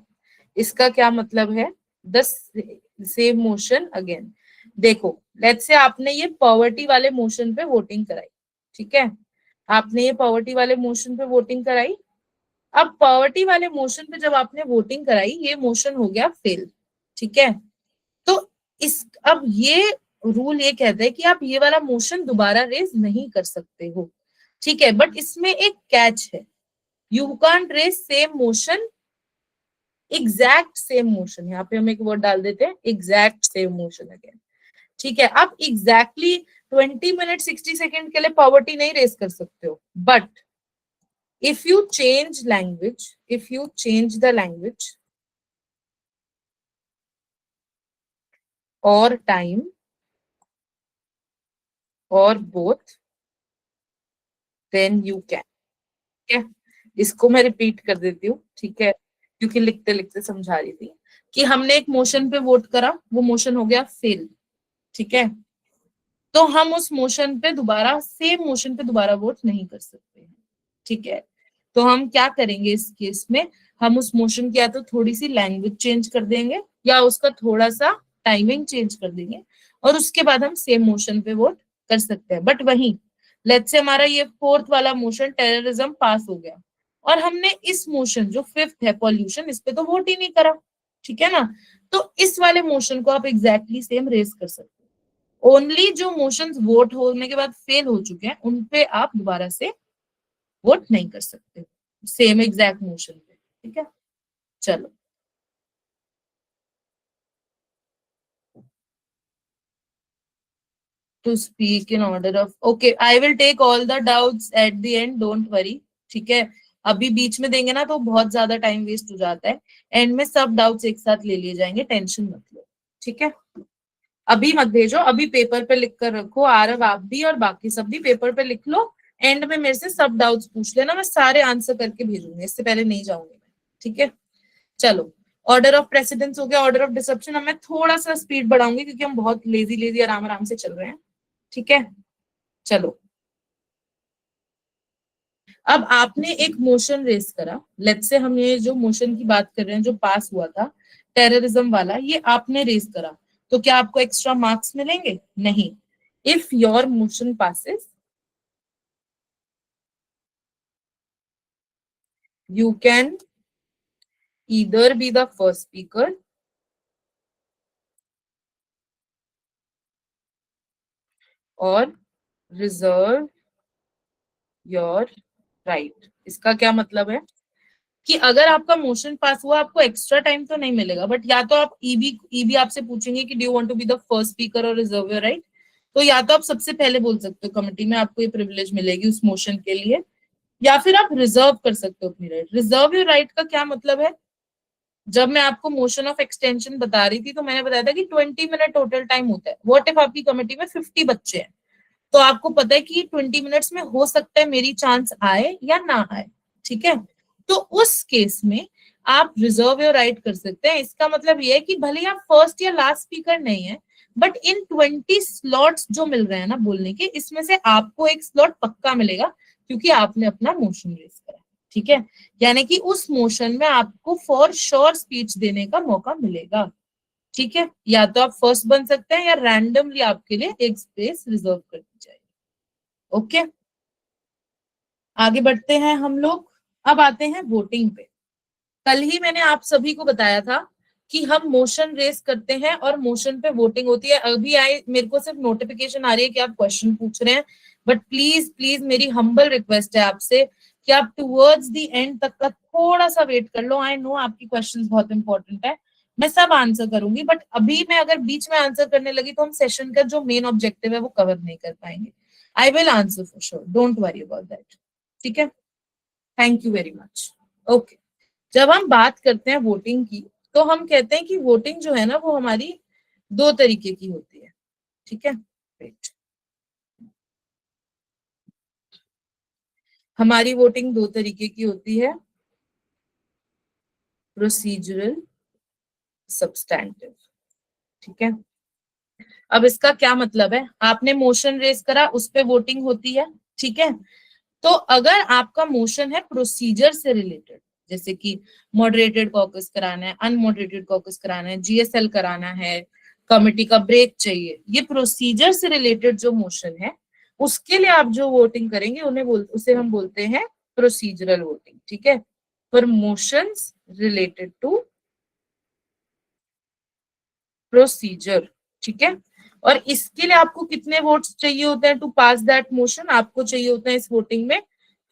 S2: इसका क्या मतलब है, द सेम मोशन अगेन। देखो लेट्स से आपने ये पॉवर्टी वाले मोशन पे वोटिंग कराई, ठीक है, आपने ये पॉवर्टी वाले मोशन पे वोटिंग कराई। अब पॉवर्टी वाले मोशन पे जब आपने वोटिंग कराई ये मोशन हो गया फेल, ठीक है, तो इस अब ये रूल ये कहता है कि आप ये वाला मोशन दोबारा रेज नहीं कर सकते हो, ठीक है, बट इसमें एक कैच है, you can't raise same motion, exact same motion, यहाँ पे हम एक वर्ड डाल देते हैं एग्जैक्ट सेम मोशन अगेन, ठीक है। आप एग्जैक्टली 20 मिनट 60 सेकेंड के लिए पॉवर्टी नहीं रेस कर सकते हो, but if you change the language और टाइम और बोथ देन यू कैन, ठीक है। इसको मैं रिपीट कर देती हूँ, ठीक है, क्योंकि लिखते लिखते समझा रही थी कि हमने एक मोशन पे वोट करा, वो मोशन हो गया फेल, ठीक है, तो हम उस मोशन पे दोबारा, सेम मोशन पे दोबारा वोट नहीं कर सकते हैं। ठीक है, तो हम क्या करेंगे इस केस में, हम उस मोशन की या तो थोड़ी सी लैंग्वेज चेंज कर देंगे या उसका थोड़ा सा टाइमिंग चेंज कर देंगे, और उसके बाद हम सेम मोशन पे वोट कर सकते हैं। बट वही, लेट्स से हमारा ये फोर्थ वाला मोशन टेररिज्म पास हो गया, और हमने इस मोशन जो फिफ्थ है पॉल्यूशन, इस पे तो वोट ही नहीं करा, ठीक है ना, तो इस वाले मोशन को आप एग्जैक्टली सेम रेस कर सकते हो। ओनली जो मोशंस वोट होने के बाद फेल हो चुके हैं उन पे आप दोबारा से वोट नहीं कर सकते सेम एग्जैक्ट मोशन पे। ठीक है, चलो, to speak in order of, okay, I will take all the doubts at the end, don't worry. ठीक है, अभी बीच में देंगे ना तो बहुत ज्यादा टाइम वेस्ट हो जाता है, एंड में सब डाउट्स एक साथ ले लिए जाएंगे, टेंशन मत लो। ठीक है, अभी मत भेजो, अभी पेपर पे लिख कर रखो, आरव आप भी और बाकी सब भी पेपर पे लिख लो, एंड में मेरे से सब डाउट्स पूछ लेना, मैं सारे आंसर करके भेजूंगी, इससे पहले नहीं जाऊंगी मैं। ठीक है, चलो, ऑर्डर ऑफ प्रेसिडेंस हो गया, ऑर्डर ऑफ डिसरप्शन, अब मैं थोड़ा सा स्पीड बढ़ाऊंगी क्योंकि हम बहुत लेजी लेजी आराम आराम से चल रहे हैं। ठीक है, चलो, अब आपने एक मोशन रेस करा, लेट्स से हम ये जो मोशन की बात कर रहे हैं जो पास हुआ था टेररिज्म वाला, ये आपने रेस करा, तो क्या आपको एक्स्ट्रा मार्क्स मिलेंगे? नहीं। If your motion passes, you can either be the first speaker or reserve your right। इसका क्या मतलब है कि अगर आपका मोशन पास हुआ आपको एक्स्ट्रा टाइम तो नहीं मिलेगा, बट या तो आप ईबी आपसे पूछेंगे कि do you want to be the first speaker और रिजर्व योर राइट, तो या तो आप सबसे पहले बोल सकते हो कमिटी में, आपको ये प्रिविलेज मिलेगी उस मोशन के लिए, या फिर आप रिजर्व कर सकते हो अपनी राइट। रिजर्व योर राइट का क्या मतलब है, जब मैं आपको मोशन ऑफ एक्सटेंशन बता रही थी तो मैंने बताया था कि 20 मिनट टोटल टाइम होता है। व्हाट इफ आपकी कमेटी में 50 बच्चे हैं, तो आपको पता है कि 20 मिनट्स में हो सकता है मेरी चांस आए या ना आए। ठीक है, तो उस केस में आप रिजर्व योर राइट कर सकते हैं। इसका मतलब ये है कि भले ही आप फर्स्ट या लास्ट स्पीकर नहीं है, बट इन 20 स्लॉट्स जो मिल रहे हैं ना बोलने के, इसमें से आपको एक स्लॉट पक्का मिलेगा क्योंकि आपने अपना मोशन रेस करा। ठीक है, यानी कि उस मोशन में आपको फॉर श्योर स्पीच देने का मौका मिलेगा। ठीक है, या तो आप फर्स्ट बन सकते हैं या रैंडमली आपके लिए एक स्पेस रिजर्व कर दी जाएगी। ओके, आगे बढ़ते हैं हम लोग, अब आते हैं वोटिंग पे। कल ही मैंने आप सभी को बताया था कि हम मोशन रेस करते हैं और मोशन पे वोटिंग होती है। अभी आए मेरे को सिर्फ नोटिफिकेशन आ रही है कि आप क्वेश्चन पूछ रहे हैं, बट प्लीज प्लीज मेरी हम्बल रिक्वेस्ट है आपसे कि आप टुवर्ड्स द एंड तक का थोड़ा सा वेट कर लो। आई नो आपकी क्वेश्चंस बहुत इंपॉर्टेंट है, मैं सब आंसर करूंगी, बट अभी मैं अगर बीच में आंसर करने लगी तो हम सेशन का जो मेन ऑब्जेक्टिव है वो कवर नहीं कर पाएंगे। I will answer for sure, don't worry about that. ठीक है, thank you very much. Okay, जब हम बात करते हैं वोटिंग की, तो हम कहते हैं कि वोटिंग जो है ना वो हमारी दो तरीके की होती है। ठीक है, Wait. हमारी वोटिंग दो तरीके की होती है, प्रोसीजरल, सब्सटैंटिव। ठीक है, अब इसका क्या मतलब है, आपने मोशन रेस करा, उस पे वोटिंग होती है। ठीक है, तो अगर आपका मोशन है प्रोसीजर से रिलेटेड, जैसे कि मॉडरेटेड कॉकस कराना है, अनमॉडरेटेड कॉकस कराना है, जीएसएल कराना है, कमिटी का ब्रेक चाहिए, ये प्रोसीजर से रिलेटेड जो मोशन है उसके लिए आप जो वोटिंग करेंगे उसे हम बोलते हैं प्रोसीजरल वोटिंग। ठीक है, for motions related to procedure. ठीक है, और इसके लिए आपको कितने वोट्स चाहिए होते हैं टू पास दैट मोशन, आपको चाहिए होता है इस वोटिंग में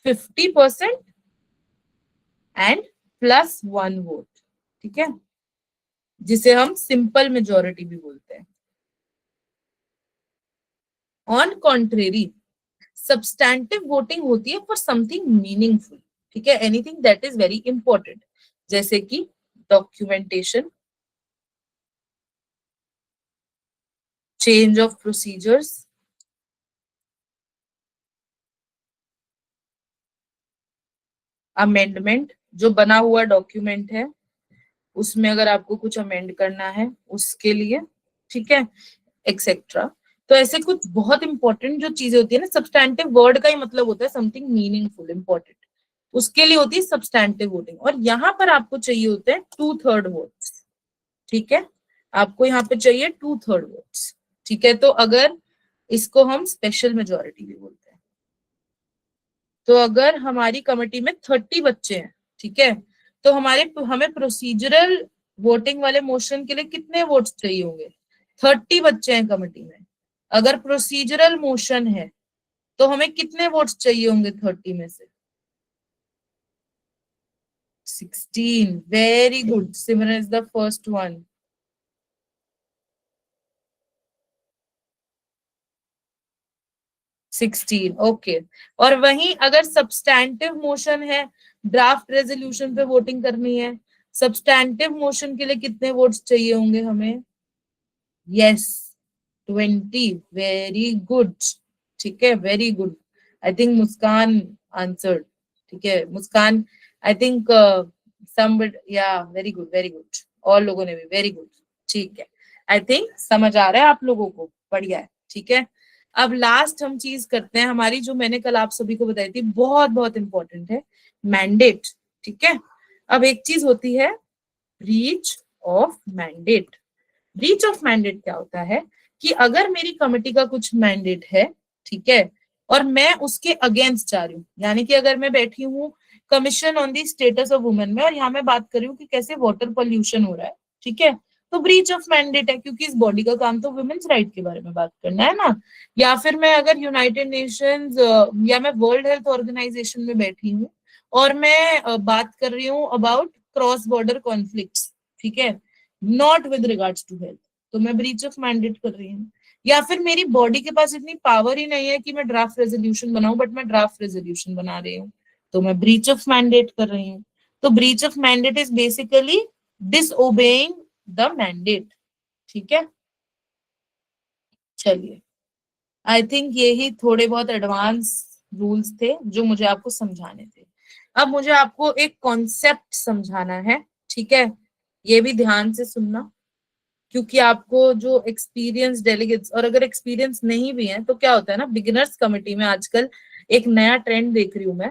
S2: 50% एंड +1 वोट। ठीक है, जिसे हम सिंपल मेजोरिटी भी बोलते हैं। ऑन कॉन्ट्रेरी, सब्सटैंटिव वोटिंग होती है फॉर समथिंग मीनिंगफुल। ठीक है, anything that is very important, जैसे कि documentation, change of procedures, amendment, जो बना हुआ डॉक्यूमेंट है उसमें अगर आपको कुछ अमेंड करना है उसके लिए। ठीक है, एक्सेट्रा। तो ऐसे कुछ बहुत इंपॉर्टेंट जो चीजें होती है ना, सब्सटैंटिव वर्ड का ही मतलब होता है समथिंग मीनिंगफुल, इंपॉर्टेंट, उसके लिए होती है सब्सटैंटिव वोटिंग। और यहाँ पर आपको चाहिए होते हैं 2/3 वोट्स। ठीक है, आपको यहाँ पे चाहिए 2/3 वोट्स। ठीक है, तो अगर इसको हम स्पेशल मेजोरिटी भी बोलते हैं, तो अगर हमारी कमेटी में 30 बच्चे हैं, ठीक है, तो हमें प्रोसीजरल वोटिंग वाले मोशन के लिए कितने वोट्स चाहिए होंगे? 30 बच्चे हैं कमेटी में, अगर प्रोसीजरल मोशन है तो हमें कितने वोट्स चाहिए होंगे 30 में से? 16। Very good, Simran is the first one. 16, okay. और वहीं अगर सब्सटैंटिव मोशन है, ड्राफ्ट रेजोल्यूशन पे वोटिंग करनी है, सब्सटैंटिव मोशन के लिए कितने वोट्स चाहिए होंगे हमें? यस, 20। वेरी गुड, ठीक है, very good. I think Muskan answered. ठीक है मुस्कान, आई थिंक सम, या वेरी गुड, वेरी गुड। और लोगों ने भी वेरी गुड। ठीक है, आई थिंक समझ आ रहा है आप लोगों को, बढ़िया है। ठीक है, अब लास्ट हम चीज करते हैं हमारी, जो मैंने कल आप सभी को बताई थी, बहुत बहुत इंपॉर्टेंट है, मैंडेट। ठीक है, अब एक चीज होती है breach of mandate. Breach of mandate क्या होता है कि अगर मेरी कमेटी का कुछ मैंडेट है, ठीक है, और मैं उसके अगेंस्ट जा रही हूँ, यानी कि अगर मैं बैठी हूँ commission on the status of women में, और यहाँ मैं बात कर रही हूँ कि कैसे वाटर पोल्यूशन हो रहा है, ठीक है, तो ब्रीच ऑफ मैंडेट है, क्योंकि इस बॉडी का काम तो वुमेन्स राइट के बारे में बात करना है ना। या फिर मैं अगर यूनाइटेड नेशंस या मैं वर्ल्ड हेल्थ ऑर्गेनाइजेशन में बैठी हूँ और मैं बात कर रही हूँ अबाउट क्रॉस बॉर्डर कॉन्फ्लिक्ट्स, ठीक है, not with regards to health, तो मैं ब्रीच ऑफ मैंडेट कर रही हूँ। या फिर मेरी बॉडी के पास इतनी पावर ही नहीं है कि मैं ड्राफ्ट रेजोल्यूशन बनाऊं, बट मैं ड्राफ्ट रेजोल्यूशन बना रही हूँ, तो मैं ब्रीच ऑफ मैंडेट कर रही हूँ। तो breach of mandate is basically disobeying the mandate. ठीक है, चलिए, आई थिंक ये ही थोड़े बहुत एडवांस रूल्स थे जो मुझे आपको समझाने थे। अब मुझे आपको एक कॉन्सेप्ट समझाना है, ठीक है, ये भी ध्यान से सुनना, क्योंकि आपको जो एक्सपीरियंस डेलीगेट्स, और अगर एक्सपीरियंस नहीं भी है तो क्या होता है ना, बिगिनर्स कमेटी में आजकल एक नया ट्रेंड देख रही हूँ मैं,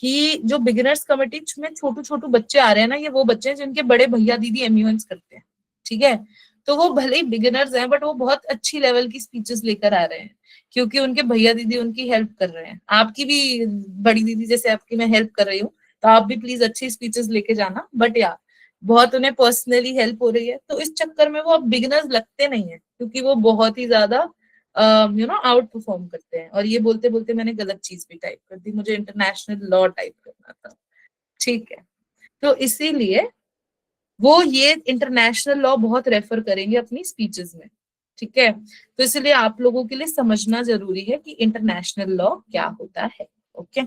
S2: कि जो बिगिनर्स कमेटी में छोटू छोटू बच्चे आ रहे हैं ना, ये वो बच्चे हैं जिनके बड़े भैया दीदी एमयूएंस करते हैं। ठीक है, तो वो भले ही बिगिनर्स हैं, बट वो बहुत अच्छी लेवल की स्पीचेस लेकर आ रहे हैं, क्योंकि उनके भैया दीदी उनकी हेल्प कर रहे हैं। आपकी भी बड़ी दीदी जैसे आपकी मैं हेल्प कर रही हूँ, तो आप भी प्लीज अच्छी स्पीचेस लेके जाना। बट या बहुत उन्हें पर्सनली हेल्प हो रही है, तो इस चक्कर में वो अब बिगिनर्स लगते नहीं है, क्योंकि वो बहुत ही ज्यादा आउट परफॉर्म करते हैं। और ये बोलते बोलते मैंने गलत चीज भी टाइप कर दी, मुझे इंटरनेशनल लॉ टाइप करना था। ठीक है, तो इसीलिए वो ये इंटरनेशनल लॉ बहुत रेफर करेंगे अपनी स्पीचेस में। ठीक है, तो इसलिए आप लोगों के लिए समझना जरूरी है कि इंटरनेशनल लॉ क्या होता है। ओके,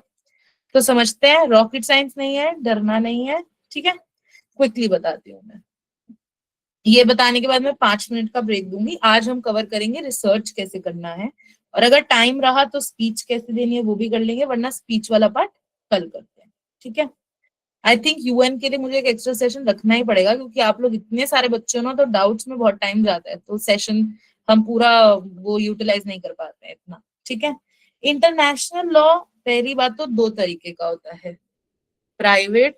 S2: तो समझते हैं, रॉकेट साइंस नहीं है, डरना नहीं है। ठीक है, क्विकली बताती हूँ मैं। ये बताने के बाद मैं 5 मिनट का ब्रेक दूंगी। आज हम कवर करेंगे रिसर्च कैसे करना है, और अगर टाइम रहा तो स्पीच कैसे देनी है वो भी कर लेंगे, वरना स्पीच वाला पार्ट कल करते हैं। ठीक है, आई थिंक यूएन के लिए मुझे एक एक्स्ट्रा सेशन रखना ही पड़ेगा, क्योंकि आप लोग इतने सारे बच्चे हो ना, तो डाउट्स में बहुत टाइम जाता है, तो सेशन हम पूरा वो यूटिलाइज नहीं कर पाते हैं इतना। ठीक है, इंटरनेशनल लॉ पहली बात तो 2 तरीके का होता है, प्राइवेट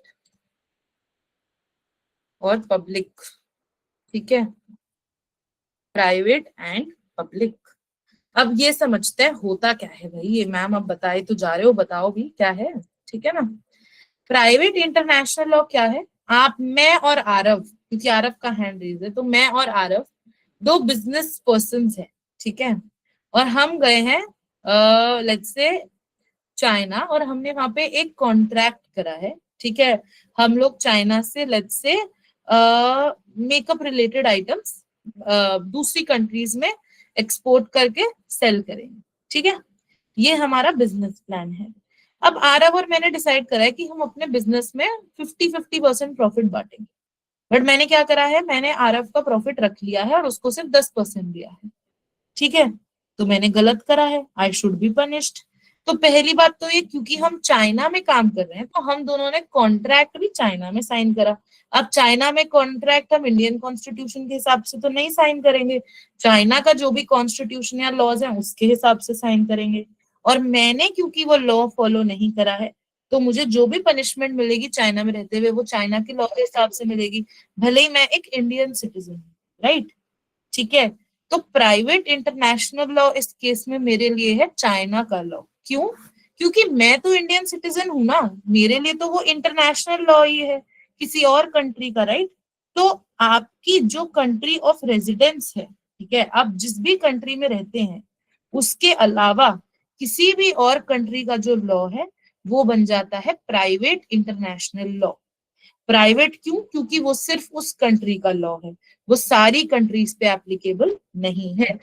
S2: और पब्लिक। ठीक है, प्राइवेट एंड पब्लिक। अब ये समझते हैं होता क्या है भाई, ये मैम अब बताए तो जा रहे हो, बताओ भी क्या है। ठीक है ना, प्राइवेट इंटरनेशनल लॉ क्या है? आप, मैं और आरव, क्योंकि आरव का हैंड रेज है, तो मैं और आरव 2 बिजनेस पर्सन हैं। ठीक है, और हम गए हैं लेट्स से चाइना, और हमने वहां पे एक कॉन्ट्रैक्ट करा है। ठीक है, हम लोग चाइना से let's say makeup related items दूसरी कंट्रीज में एक्सपोर्ट करके सेल करेंगे। ठीक है, ये हमारा बिजनेस प्लान है। अब आरव और मैंने डिसाइड करा है कि हम अपने बिजनेस में 50-50% प्रॉफिट बांटेंगे। बट मैंने क्या करा है, मैंने आरव का प्रॉफिट रख लिया है और उसको सिर्फ 10% दिया है। ठीक है, तो मैंने गलत करा है, आई शुड बी पनिश्ड। तो पहली बात तो ये, क्योंकि हम चाइना में काम कर रहे हैं तो हम दोनों ने कॉन्ट्रैक्ट भी चाइना में साइन करा। अब चाइना में कॉन्ट्रैक्ट हम इंडियन कॉन्स्टिट्यूशन के हिसाब से तो नहीं साइन करेंगे, चाइना का जो भी कॉन्स्टिट्यूशन या लॉज है उसके हिसाब से साइन करेंगे। और मैंने क्योंकि वो लॉ फॉलो नहीं करा है, तो मुझे जो भी पनिशमेंट मिलेगी चाइना में रहते हुए वो चाइना के लॉ के हिसाब से मिलेगी, भले ही मैं एक इंडियन सिटीजन हूँ, राइट। ठीक है, तो प्राइवेट इंटरनेशनल लॉ इस केस में मेरे लिए है चाइना का लॉ। क्यों? क्योंकि मैं तो इंडियन सिटीजन हूं ना, मेरे लिए तो वो इंटरनेशनल लॉ ही है, किसी और कंट्री का, राइट। तो आपकी जो कंट्री ऑफ रेजिडेंस है, ठीक है, आप जिस भी कंट्री में रहते हैं उसके अलावा किसी भी और कंट्री का जो लॉ है वो बन जाता है प्राइवेट इंटरनेशनल लॉ। प्राइवेट क्यों? क्योंकि वो सिर्फ उस कंट्री का लॉ है, वो सारी कंट्रीज पे एप्लीकेबल नहीं है।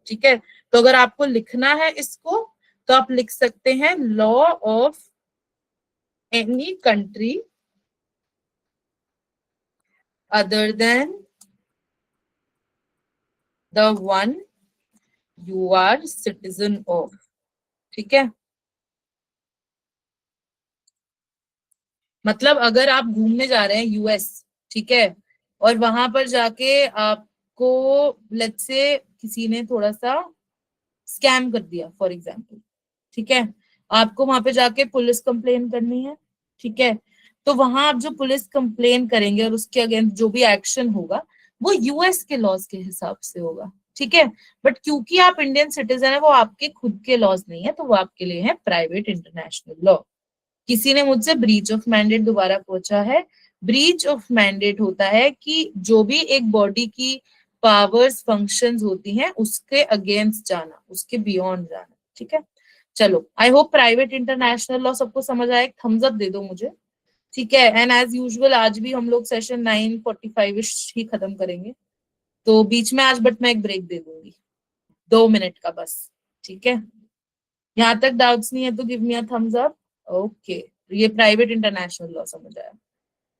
S2: ठीक है, तो अगर आपको लिखना है इसको तो आप लिख सकते हैं law of any country other than the one you are citizen of. ठीक है, मतलब अगर आप घूमने जा रहे हैं यूएस, ठीक है, और वहां पर जाके आपको लेट्स से किसी ने थोड़ा सा स्कैम कर दिया फॉर एग्जाम्पल, ठीक है, आपको वहां पे जाके पुलिस कंप्लेन करनी है। ठीक है, तो वहां आप जो पुलिस कंप्लेन करेंगे और उसके अगेंस्ट जो भी एक्शन होगा वो यूएस के लॉज के हिसाब से होगा। ठीक है, बट क्योंकि आप इंडियन सिटीजन है वो आपके खुद के लॉज नहीं है, तो वो आपके लिए है प्राइवेट इंटरनेशनल लॉ। किसी ने मुझसे ब्रीच ऑफ मैंडेट दोबारा पूछा है। ब्रीच ऑफ मैंडेट होता है कि जो भी एक बॉडी की पावर्स फंक्शंस होती हैं उसके अगेंस्ट जाना, उसके बियॉन्ड जाना। ठीक है, चलो I hope private international law सबको समझ आए, थम्स अप दे दो मुझे। ठीक है, एंड एज यूजुअल आज भी हम लोग सेशन 9:45 ही खत्म करेंगे, तो बीच में आज बट मैं एक ब्रेक दे दूंगी 2 मिनट का बस। ठीक है, यहाँ तक डाउट्स नहीं है तो give me a thumbs up. Okay, ये प्राइवेट इंटरनेशनल लॉ समझ आया।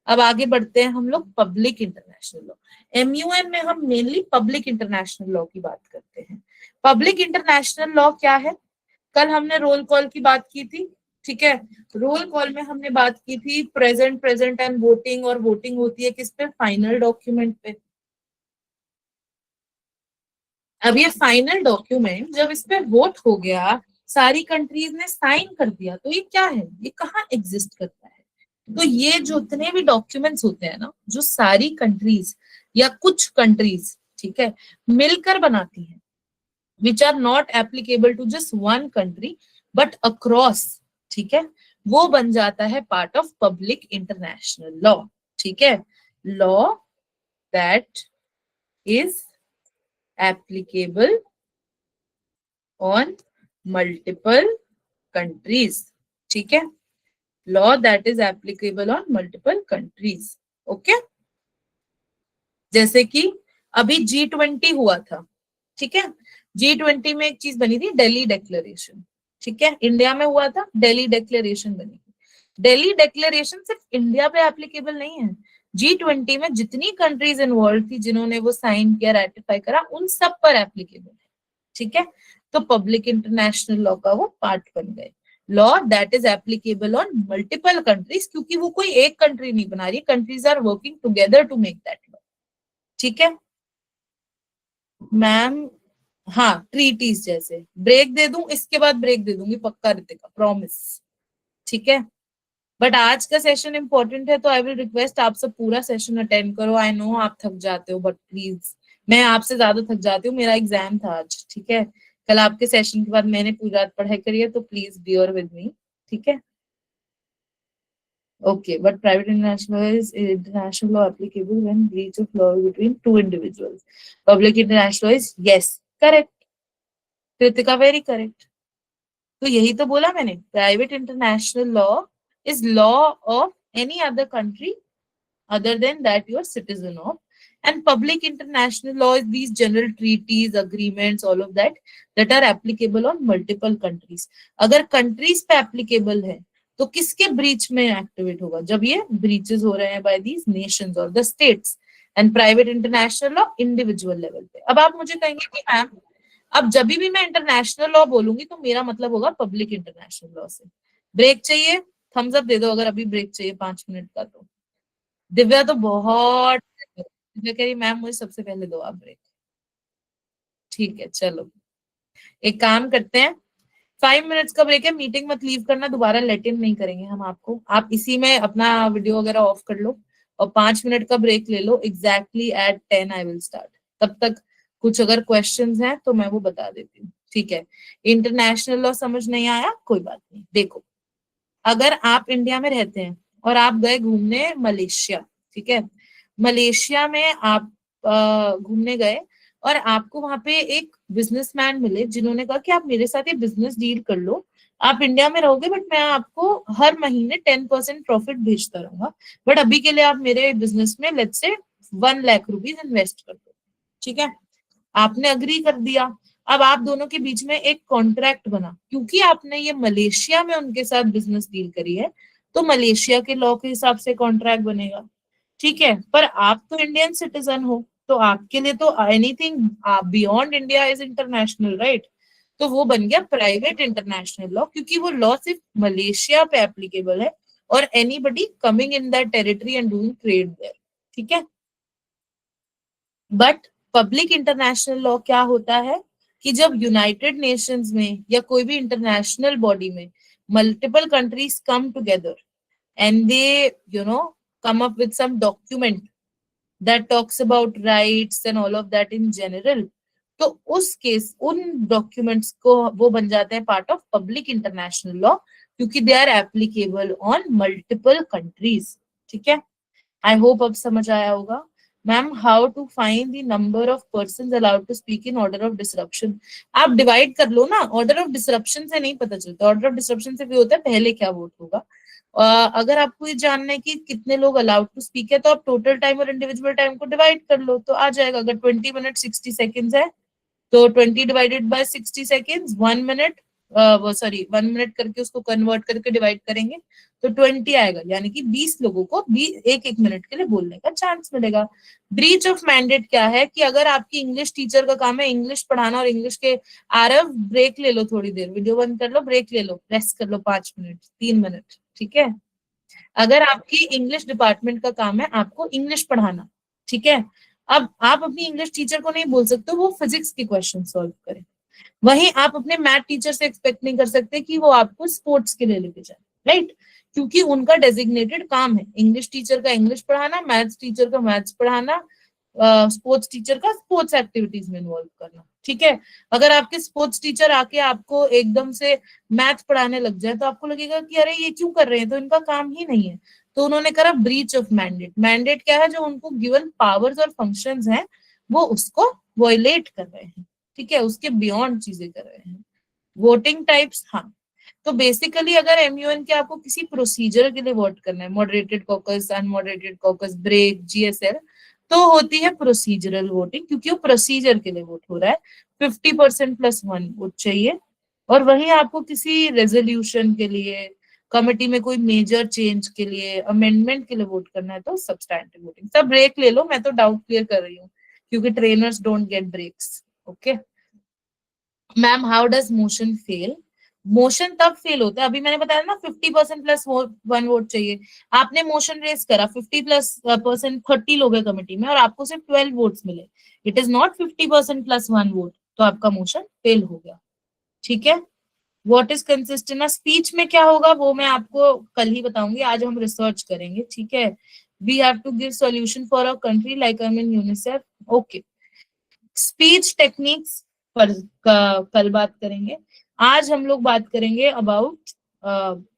S2: अब आगे बढ़ते हैं हम लोग पब्लिक इंटरनेशनल लॉ। एमयूएन में हम मेनली पब्लिक इंटरनेशनल लॉ की बात करते हैं। पब्लिक इंटरनेशनल लॉ क्या है? कल हमने रोल कॉल की बात की थी। ठीक है, रोल कॉल में हमने बात की थी प्रेजेंट, प्रेजेंट एंड वोटिंग, और वोटिंग होती है किस पे? फाइनल डॉक्यूमेंट पे। अब ये फाइनल डॉक्यूमेंट जब इस पे वोट हो गया, सारी कंट्रीज ने साइन कर दिया, तो ये क्या है? ये कहाँ एग्जिस्ट करता है? तो ये जो इतने भी डॉक्यूमेंट्स होते हैं ना, जो सारी कंट्रीज या कुछ कंट्रीज, ठीक है, मिलकर बनाती हैं, which are not applicable to just one country but across, ठीक है, वो बन जाता है part of public international law. ठीक है, law that is applicable on multiple countries। ठीक है, law that is applicable on multiple countries। Okay, जैसे कि अभी G20 हुआ था। ठीक है, G20 में एक चीज बनी थी, दिल्ली डिक्लेरेशन। ठीक है, इंडिया में हुआ था, दिल्ली डिक्लेरेशन बनी। दिल्ली डिक्लेरेशन सिर्फ इंडिया पे एप्लीकेबल नहीं है, G20 में जितनी कंट्रीज इन्वॉल्व थी जिन्होंने वो साइन किया, रेटिफाई करा, उन सब पर एप्लीकेबल है। ठीक है, तो पब्लिक इंटरनेशनल लॉ का वो पार्ट बन गए। Law that is applicable on multiple countries, क्योंकि वो कोई एक कंट्री नहीं बना रही, countries are working together to make that law. ठीक है मैम, हाँ, ट्रीटीज जैसे। ब्रेक दे दूं, इसके बाद ब्रेक दे दूंगी पक्का रितिका, प्रॉमिस। ठीक है, बट आज का सेशन इंपॉर्टेंट है तो आई विल रिक्वेस्ट आप सब पूरा सेशन अटेंड करो। आई नो आप थक जाते हो, बट प्लीज, मैं आपसे ज्यादा थक जाती हूँ, मेरा एग्जाम था आज। ठीक है, कल आपके सेशन के बाद मैंने पूरी रात पढ़ाई करी है, तो प्लीज बियर विद मी। ठीक है, okay, but private international law applicable when breach of law between two individuals। Public international law is yes, correct, Kritika, very correct. तो यही तो बोला मैंने, private international law is law of any other country other than that you are citizen of, and public international law is these general treaties, agreements, all of that are applicable on multiple countries। अगर countries पे applicable है तो किसके breach में activate होगा? जब ये breaches हो रहे हैं by these nations or the states। and private international law individual level पे। अब आप मुझे कहेंगे कि मैम अब जब भी मैं इंटरनेशनल लॉ बोलूंगी तो मेरा मतलब होगा पब्लिक इंटरनेशनल लॉ से। ब्रेक चाहिए? थम्स अप दे दो अगर अभी ब्रेक चाहिए 5 मिनट का तो। दिव्या तो बहुत, दिव्या कह रही मैम मुझे सबसे पहले दो आप ब्रेक। ठीक है चलो, एक काम करते हैं, 5 मिनट्स का ब्रेक है, मीटिंग मत लीव करना, दोबारा लेट इन नहीं करेंगे हम आपको, आप इसी में अपना वीडियो वगैरह ऑफ कर लो और 5 मिनट का ब्रेक ले लो। Exactly at 10 I will start. तब तक कुछ अगर क्वेश्चंस हैं तो मैं वो बता देती हूँ, ठीक है। इंटरनेशनल लॉ समझ नहीं आया कोई बात नहीं। देखो, अगर आप इंडिया में रहते हैं और आप गए घूमने मलेशिया, ठीक है, मलेशिया में आप घूमने गए और आपको वहां पे एक बिजनेसमैन मिले जिन्होंने कहा कि आप मेरे साथ ये बिजनेस डील कर लो, आप इंडिया में रहोगे बट मैं आपको हर महीने 10% प्रॉफिट भेजता रहूंगा, बट अभी के लिए आप मेरे बिजनेस में let's say 1 lakh rupees invest कर दो, ठीक है। आपने अग्री कर दिया। अब आप दोनों के बीच में एक कॉन्ट्रैक्ट बना, क्योंकि आपने ये मलेशिया में उनके साथ बिजनेस डील करी है तो मलेशिया के लॉ के हिसाब से कॉन्ट्रैक्ट बनेगा, ठीक है। पर आप तो इंडियन सिटीजन हो, तो आपके लिए तो anything beyond India is international, right. तो वो बन गया प्राइवेट इंटरनेशनल लॉ, क्योंकि वो लॉ सिर्फ मलेशिया पे एप्लीकेबल है और anybody coming in that territory and doing trade there, ठीक है। बट पब्लिक इंटरनेशनल लॉ क्या होता है कि जब यूनाइटेड नेशंस में या कोई भी इंटरनेशनल बॉडी में multiple countries come together and they you know come up with some document that talks about rights and all of that in general, तो उस केस उन डॉक्यूमेंट्स को वो बन जाते हैं part of public international law, क्योंकि they are applicable on multiple countries, ठीक है। आई होप अब समझ आया होगा। Ma'am how to find the number of person allowed to speak in order of disruption? आप डिवाइड कर लो ना, ऑर्डर ऑफ डिसरप्शन से नहीं पता चलता, ऑर्डर ऑफ डिसरप्शन से भी होता है पहले क्या वोट होगा। अगर आपको ये जानना है कि कितने लोग अलाउड टू स्पीक है तो आप टोटल टाइम और इंडिविजुअल टाइम को डिवाइड कर लो तो आ जाएगा। अगर 20 मिनट 60 सेकेंड्स है तो 20 डिवाइडेड बाय 60 सेकेंड्स 1 मिनट, वो सॉरी 1 मिनट करके उसको कन्वर्ट करके डिवाइड करेंगे तो 20 आएगा, यानी कि 20 लोगों को एक एक मिनट के लिए बोलने का चांस मिलेगा। ब्रीच ऑफ मैंडेट क्या है कि अगर आपकी इंग्लिश टीचर का काम है इंग्लिश पढ़ाना और इंग्लिश के आरव ब्रेक ले लो, थोड़ी देर वीडियो बंद कर लो, ब्रेक ले लो, रेस्ट कर लो 5 मिनट 3 मिनट, ठीक है। अगर आपकी इंग्लिश डिपार्टमेंट का काम है आपको इंग्लिश पढ़ाना, ठीक है, अब आप अपनी इंग्लिश टीचर को नहीं बोल सकते वो फिजिक्स के क्वेश्चन सॉल्व करे, वहीं आप अपने मैथ टीचर से एक्सपेक्ट नहीं कर सकते कि वो आपको स्पोर्ट्स के लिए लेके जाए, राइट, क्योंकि उनका डेजिग्नेटेड काम है इंग्लिश टीचर का इंग्लिश पढ़ाना, मैथ्स टीचर का मैथ्स पढ़ाना, स्पोर्ट्स टीचर का स्पोर्ट्स एक्टिविटीज में इन्वॉल्व करना, ठीक है। अगर आपके स्पोर्ट्स टीचर आके आपको एकदम से मैथ पढ़ाने लग जाए तो आपको लगेगा कि अरे ये क्यों कर रहे हैं, तो इनका काम ही नहीं है। तो उन्होंने करा ब्रीच ऑफ मैंडेट। मैंडेट क्या है, जो उनको गिवन पावर्स और फंक्शंस हैं वो उसको वॉयलेट कर रहे हैं, ठीक है, उसके बियॉन्ड चीजें कर रहे हैं। वोटिंग टाइप्स, हाँ, तो बेसिकली अगर एमयूएन के आपको किसी प्रोसीजर के लिए वोट करना है, moderated caucus, unmoderated caucus, break, GSL, तो होती है प्रोसीजरल वोटिंग, क्योंकि वो प्रोसीजर के लिए वोट हो रहा है, 50% +1 वोट चाहिए। और वहीं आपको किसी रेजोल्यूशन के लिए, कमेटी में कोई मेजर चेंज के लिए, अमेंडमेंट के लिए वोट करना है तो सब्सटैंटिव वोटिंग। सब ब्रेक ले लो, मैं तो डाउट क्लियर कर रही हूँ क्योंकि trainers don't get breaks, okay. Ma'am how does motion fail? Motion तब फेल होता है, अभी मैंने बताया ना 50%+1 वोट चाहिए, आपने मोशन रेस करा 50+% 30 लोग हैं कमेटी में और आपको सिर्फ 12 वोट्स मिले, इट इज नॉट 50%+1 वोट, तो आपका मोशन फेल हो गया, ठीक है। व्हाट इज कंसिस्टेंट स्पीच में क्या होगा वो मैं आपको कल ही बताऊंगी, आज हम रिसर्च करेंगे, ठीक है। We have to give solution for a country like I mean UNICEF, okay. Speech techniques पर कल बात करेंगे। आज हम लोग बात करेंगे अबाउट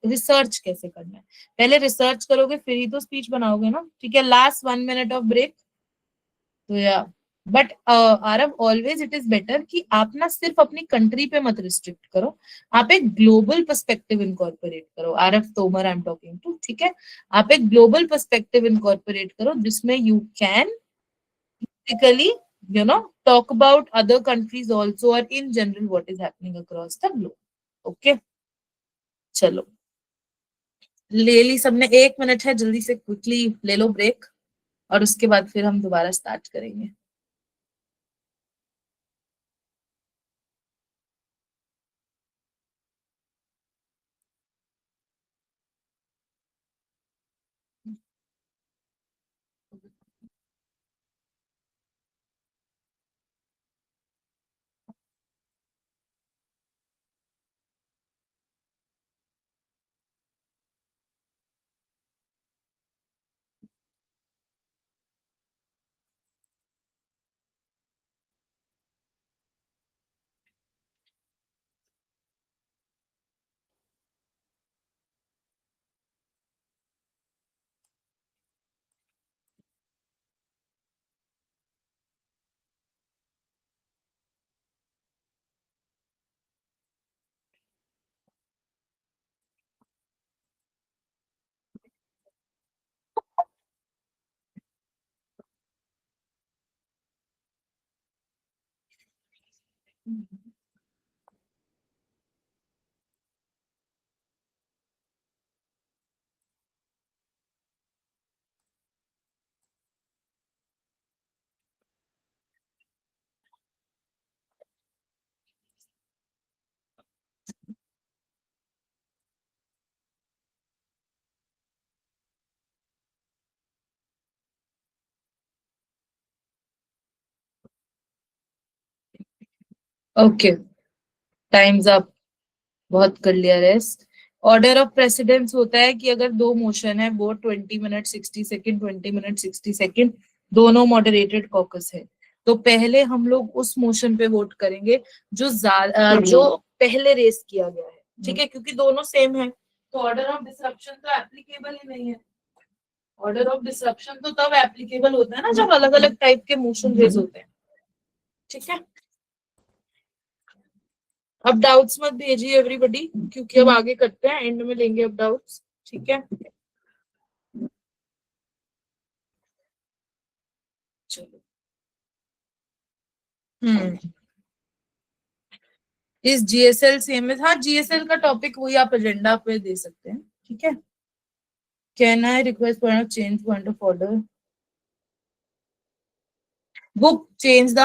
S2: रिसर्च कैसे करना है। पहले रिसर्च करोगे फिर ही तो स्पीच बनाओगे ना, ठीक है। लास्ट 1 मिनट ऑफ ब्रेक, तो या but Aarav always it is better कि आप ना सिर्फ अपनी कंट्री पे मत रिस्ट्रिक्ट करो, आप एक ग्लोबल पर्सपेक्टिव इनकॉर्पोरेट करो। Aarav Tomar I am talking to, ठीक है। आप एक ग्लोबल पर्सपेक्टिव इनकॉर्पोरेट करो जिसमें you can basically talk about other countries also or in general what is happening across the globe, okay। चलो, ले ली सबने, 1 मिनट है, जल्दी से क्विकली ले लो ब्रेक और उसके बाद फिर हम दोबारा स्टार्ट करेंगे। ओके, टाइम्स अप, बहुत कर लिया रेस्ट। ऑर्डर ऑफ प्रेसिडेंस होता है कि अगर दो मोशन है, वो 20 मिनट 60 सेकेंड, 20 मिनट 60 सेकेंड, दोनों मॉडरेटेड कॉकस है, तो पहले हम लोग उस मोशन पे वोट करेंगे जो पहले रेस किया गया है, ठीक है, क्योंकि दोनों सेम है, तो ऑर्डर ऑफ डिसरप्शन तो एप्लीकेबल ही नहीं है। ऑर्डर ऑफ डिसरप्शन तो तब एप्लीकेबल होता है ना जब अलग अलग टाइप के मोशन रेज होते हैं, ठीक है। अब डाउट्स मत भेजिए एवरीबॉडी, क्योंकि अब आगे करते हैं, एंड में लेंगे अब डाउट्स, ठीक है। चलो, इस जीएसएल सेम है, हाँ जीएसएल का टॉपिक वही आप एजेंडा पे दे सकते हैं, ठीक है। Can I request point of change point of order, वो चेंज द,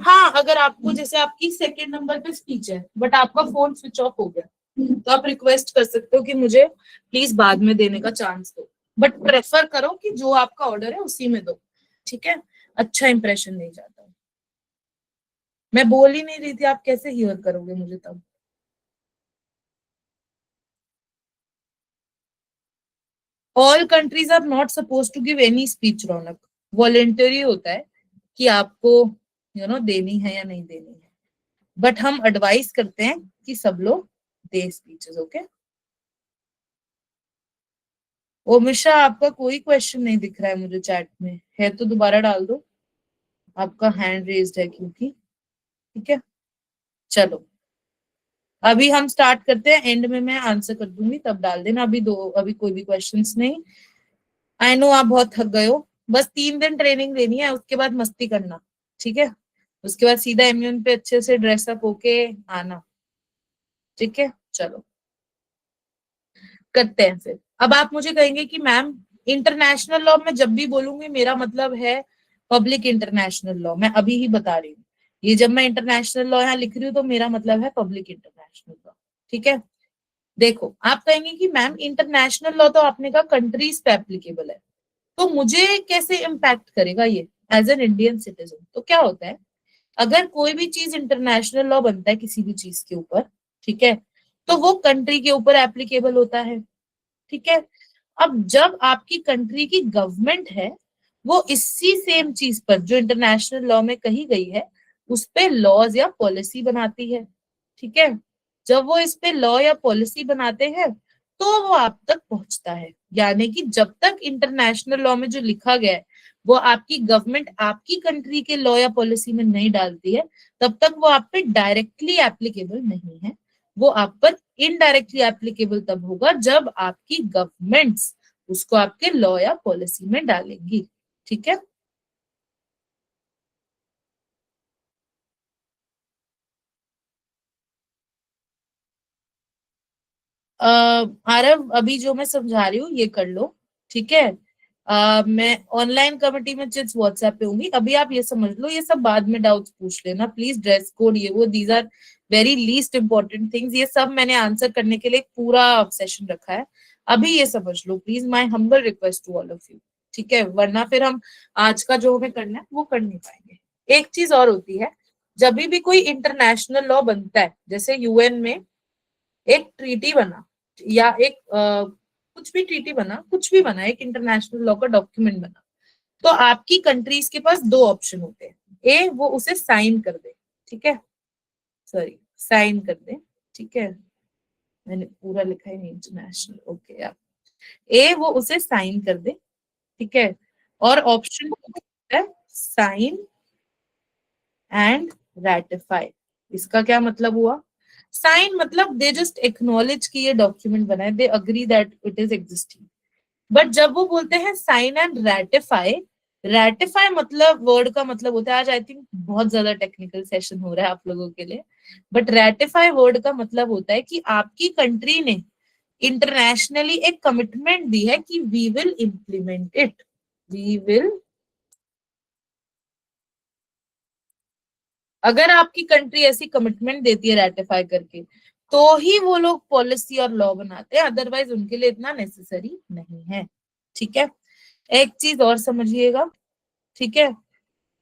S2: हाँ अगर आपको जैसे आपकी सेकंड नंबर पे स्पीच है बट आपका फोन स्विच ऑफ हो गया, तो आप रिक्वेस्ट कर सकते हो कि मुझे प्लीज बाद में देने का चांस दो, बट प्रेफर करो कि जो आपका ऑर्डर है उसी में दो, ठीक है, अच्छा इंप्रेशन नहीं जाता। मैं बोल ही नहीं रही थी, आप कैसे हियर करोगे मुझे तब। All countries are not suppose to give any speech, Raunak, voluntary होता है कि आपको देनी है या नहीं देनी है, बट हम एडवाइस करते हैं कि सब लोग दे स्पीचेस, ओके। ओमिशा, आपका कोई क्वेश्चन नहीं दिख रहा है मुझे चैट में, है तो दोबारा डाल दो, आपका हैंड रेज्ड है क्योंकि, ठीक है। चलो अभी हम स्टार्ट करते हैं, एंड में मैं आंसर कर दूंगी तब डाल देना, अभी कोई भी क्वेश्चंस नहीं। आई नो आप बहुत थक गए हो, बस 3 दिन ट्रेनिंग लेनी है, उसके बाद मस्ती करना, ठीक है, उसके बाद सीधा इम्यून पे अच्छे से ड्रेसअप होके आना, ठीक है। चलो करते हैं फिर। अब आप मुझे कहेंगे कि मैम इंटरनेशनल लॉ में जब भी बोलूंगी मेरा मतलब है पब्लिक इंटरनेशनल लॉ, मैं अभी ही बता रही हूँ, ये जब मैं इंटरनेशनल लॉ यहाँ लिख रही हूँ तो मेरा मतलब है पब्लिक इंटरनेशनल लॉ, ठीक है। देखो आप कहेंगे कि मैम इंटरनेशनल लॉ तो आपने कहा कंट्रीज पे एप्लीकेबल है, तो मुझे कैसे इम्पैक्ट करेगा ये एज एन इंडियन सिटीजन। तो क्या होता है, अगर कोई भी चीज इंटरनेशनल लॉ बनता है किसी भी चीज के ऊपर, ठीक है, तो वो कंट्री के ऊपर एप्लीकेबल होता है, ठीक है। अब जब आपकी कंट्री की गवर्नमेंट है, वो इसी सेम चीज पर जो इंटरनेशनल लॉ में कही गई है उस पे लॉज या पॉलिसी बनाती है, ठीक है। जब वो इस पे लॉ या पॉलिसी बनाते हैं तो वो आप तक पहुंचता है, यानी कि जब तक इंटरनेशनल लॉ में जो लिखा गया है वो आपकी गवर्नमेंट आपकी कंट्री के लॉ या पॉलिसी में नहीं डालती है, तब तक वो आप पे डायरेक्टली एप्लीकेबल नहीं है। वो आप पर इनडायरेक्टली एप्लीकेबल तब होगा जब आपकी गवर्नमेंट्स उसको आपके लॉ या पॉलिसी में डालेंगी, ठीक है। आरव अभी जो मैं समझा रही हूँ ये कर लो, ठीक है। मैं ऑनलाइन कमेटी में चिट्स व्हाट्सएप पे होंगी, अभी आप ये समझ लो, ये सब बाद में डाउट्स पूछ लेना प्लीज, ड्रेस कोड ये वो these are very least important things, ये सब मैंने आंसर करने के लिए एक पूरा सेशन रखा है, अभी ये समझ लो please, my humble request to all of you, ठीक है, वरना फिर हम आज का जो हमें करना है वो कर नहीं पाएंगे। एक चीज और होती है, जब भी कोई इंटरनेशनल लॉ बनता है, जैसे यूएन में एक ट्रीटी बना या एक कुछ भी ट्रीटी बना, कुछ भी बना, एक इंटरनेशनल लॉ का डॉक्यूमेंट बना, तो आपकी कंट्रीज के पास दो ऑप्शन होते हैं, ए वो उसे साइन कर दे, ठीक है, सॉरी साइन कर दे, ठीक है, मैंने पूरा लिखा है नहीं इंटरनेशनल, ओके यार, ए वो उसे साइन कर दे, ठीक है, और ऑप्शन है साइन एंड रैटिफाई। इसका क्या मतलब हुआ, साइन मतलब दे जस्ट एक्नॉलेज कि ये डॉक्यूमेंट बना है, they agree that it is existing, but जब वो बोलते हैं साइन एंड रैटिफाई, रेटिफाई मतलब वर्ड का मतलब होता है, आज आई थिंक बहुत ज्यादा टेक्निकल सेशन हो रहा है आप लोगों के लिए, बट रेटिफाई वर्ड का मतलब होता है कि आपकी कंट्री ने इंटरनेशनली एक कमिटमेंट दी है कि we will implement it, we will. अगर आपकी कंट्री ऐसी कमिटमेंट देती है रेटिफाई करके, तो ही वो लोग पॉलिसी और लॉ बनाते हैं, अदरवाइज उनके लिए इतना नेसेसरी नहीं है। ठीक है, एक चीज और समझिएगा, ठीक है,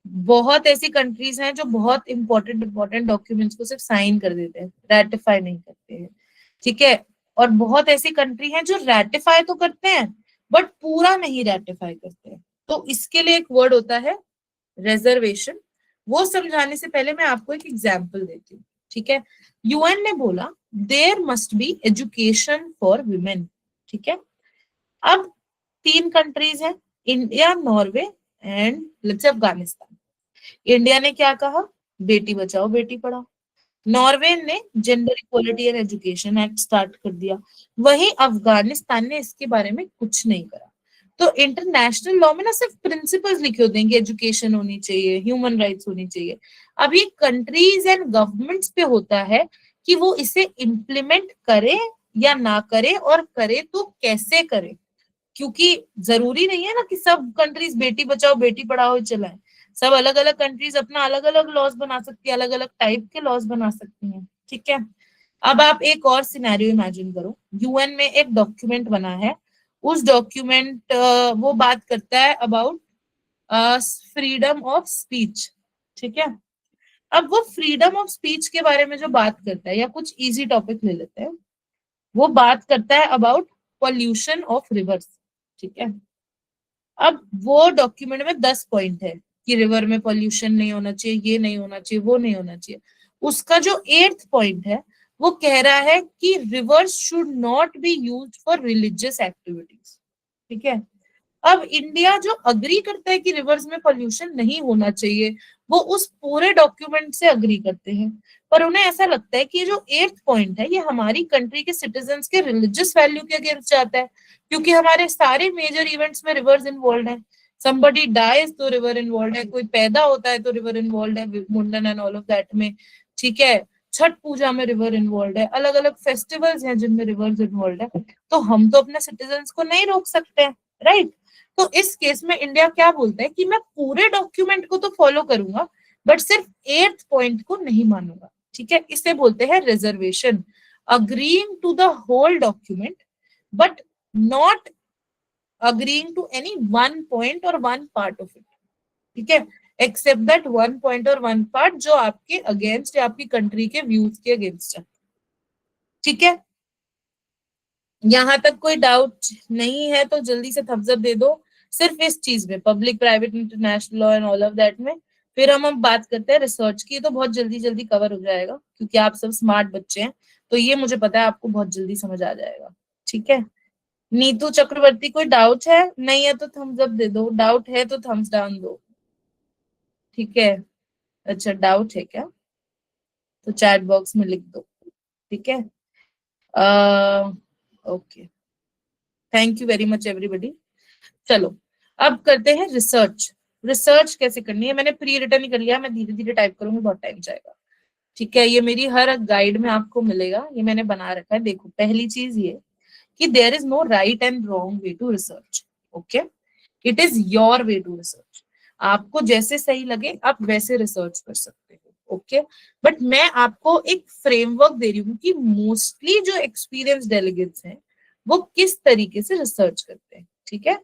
S2: बहुत ऐसी कंट्रीज हैं जो बहुत इंपॉर्टेंट इंपॉर्टेंट डॉक्यूमेंट्स को सिर्फ साइन कर देते हैं, रेटिफाई नहीं करते हैं। ठीक है, और बहुत ऐसी कंट्री हैं जो रेटिफाई तो करते हैं बट पूरा नहीं रेटिफाई करते हैं। तो इसके लिए एक वर्ड होता है रिजर्वेशन। वो समझाने से पहले मैं आपको एक एग्जाम्पल देती हूँ। ठीक है, यूएन ने बोला there must be education for women. ठीक है, अब 3 कंट्रीज हैं, India, Norway and let's say Afghanistan. India ने क्या कहा, बेटी बचाओ बेटी पढ़ाओ। नॉर्वे ने gender equality and education act start कर दिया। वहीं अफगानिस्तान ने इसके बारे में कुछ नहीं करा। तो इंटरनेशनल लॉ में ना सिर्फ प्रिंसिपल्स लिखे होते हैं कि एजुकेशन होनी चाहिए, ह्यूमन राइट्स होनी चाहिए। अब ये कंट्रीज एंड गवर्नमेंट्स पे होता है कि वो इसे इम्प्लीमेंट करे या ना करे, और करे तो कैसे करे। क्योंकि जरूरी नहीं है ना कि सब कंट्रीज बेटी बचाओ बेटी पढ़ाओ चलाएं। सब अलग अलग कंट्रीज अपना अलग अलग लॉज बना सकती है, अलग अलग टाइप के लॉज बना सकती हैं। ठीक है, अब आप एक और सिनेरियो इमेजिन करो, यूएन में एक डॉक्यूमेंट बना है, उस डॉक्यूमेंट वो बात करता है अबाउट फ्रीडम ऑफ स्पीच। ठीक है, अब वो फ्रीडम ऑफ स्पीच के बारे में जो बात करता है, या कुछ इजी टॉपिक ले लेते हैं, वो बात करता है अबाउट पॉल्यूशन ऑफ रिवर्स। ठीक है, अब वो डॉक्यूमेंट में 10 पॉइंट है कि रिवर में पॉल्यूशन नहीं होना चाहिए, ये नहीं होना चाहिए, वो नहीं होना चाहिए। उसका जो 8th पॉइंट है, वो कह रहा है कि reverse should not be used for religious activities. ठीक है, अब इंडिया जो अग्री करता है कि रिवर्स में पोल्यूशन नहीं होना चाहिए, वो उस पूरे डॉक्यूमेंट से अग्री करते हैं, पर उन्हें ऐसा लगता है कि ये जो 8th पॉइंट है, ये हमारी कंट्री के सिटीजन्स के रिलीजियस वैल्यू के अगेंस्ट जाता है, क्योंकि हमारे सारे मेजर इवेंट्स में रिवर्स इन्वॉल्व है। समबडी डाइज तो रिवर इन्वॉल्व है, कोई पैदा होता है तो रिवर इन्वॉल्व है, मुंडन एंड ऑल ऑफ दैट में। ठीक है, छठ पूजा में रिवर इन्वॉल्व है, अलग अलग फेस्टिवल्स हैं जिनमें रिवर्स इन्वॉल्व है। तो हम तो अपने सिटीजन्स को नहीं रोक सकते हैं, राइट। तो इस केस में इंडिया क्या बोलता है कि मैं पूरे डॉक्यूमेंट को तो फॉलो करूंगा, बट सिर्फ 8th पॉइंट को नहीं मानूंगा। ठीक है, इसे बोलते हैं reservation, agreeing to the whole document but not agreeing to any one point और वन पार्ट ऑफ इट। ठीक है, एक्सेप्ट दैट वन पॉइंट और वन पार्ट जो आपके अगेंस्ट या आपकी कंट्री के व्यूज के अगेंस्ट है। ठीक है, यहां तक कोई डाउट नहीं है तो जल्दी से थम्स अप दे दो, सिर्फ इस चीज में, public private international law and all of that में। फिर हम बात करते हैं रिसर्च की, तो बहुत जल्दी जल्दी कवर हो जाएगा क्योंकि आप सब स्मार्ट बच्चे हैं, तो ये मुझे पता है आपको बहुत जल्दी समझ आ जाएगा। ठीक है, नीतू चक्रवर्ती कोई डाउट है? नहीं है तो थम्स अप दे दो, डाउट है तो थम्स डाउन दो। ठीक है, अच्छा डाउट है क्या, तो चैट बॉक्स में लिख दो। ठीक है, okay, thank you very much everybody. चलो अब करते हैं रिसर्च। रिसर्च कैसे करनी है, मैंने प्री रिटर्न ही कर लिया, मैं धीरे धीरे टाइप करूंगी, बहुत टाइम जाएगा। ठीक है, ये मेरी हर गाइड में आपको मिलेगा, ये मैंने बना रखा है। देखो पहली चीज ये कि there is no right and wrong way to research. Okay, it is your way to research. आपको जैसे सही लगे आप वैसे रिसर्च कर सकते हो। ओके, बट मैं आपको एक फ्रेमवर्क दे रही हूँ कि मोस्टली जो एक्सपीरियंस डेलीगेट्स हैं वो किस तरीके से रिसर्च करते हैं। ठीक है,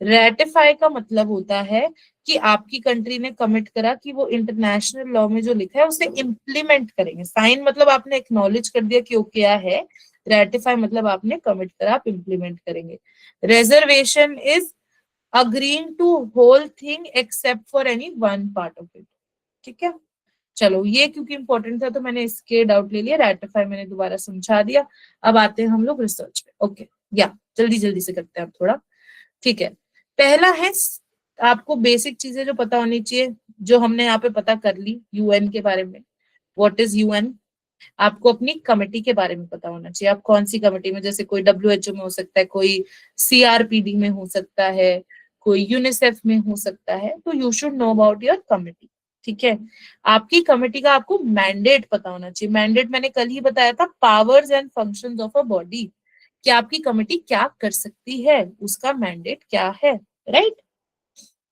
S2: रेटिफाई का मतलब होता है कि आपकी कंट्री ने कमिट करा कि वो इंटरनेशनल लॉ में जो लिखा है उसे इम्प्लीमेंट करेंगे। साइन मतलब आपने एक्नॉलेज कर दिया कि ओके है, रेटिफाई मतलब आपने कमिट करा आप इम्प्लीमेंट करेंगे। Reservation is agreeing to whole thing except for any one part of it. ठीक है, चलो ये क्योंकि इंपॉर्टेंट था तो मैंने इसके डाउट ले लिया, रेटिफाई मैंने दोबारा समझा दिया। अब आते हैं हम लोग रिसर्च पे। ओके, या जल्दी जल्दी से करते हैं थोड़ा। ठीक है, पहला है आपको बेसिक चीजें जो पता होनी चाहिए, जो हमने यहाँ पे पता कर ली यूएन के बारे में। What is UN? आपको अपनी कमेटी के बारे में पता होना चाहिए, आप कौन सी कमेटी में, जैसे कोई डब्ल्यूएचओ में हो सकता है, कोई सीआरपीडी में हो सकता है, कोई यूनिसेफ में हो सकता है, तो you should know about your committee. ठीक है, आपकी कमिटी का आपको मैंडेट पता होना चाहिए। मैंडेट मैंने कल ही बताया था, powers and functions of a body, कि आपकी कमिटी क्या कर सकती है, उसका मैंडेट क्या है, राइट।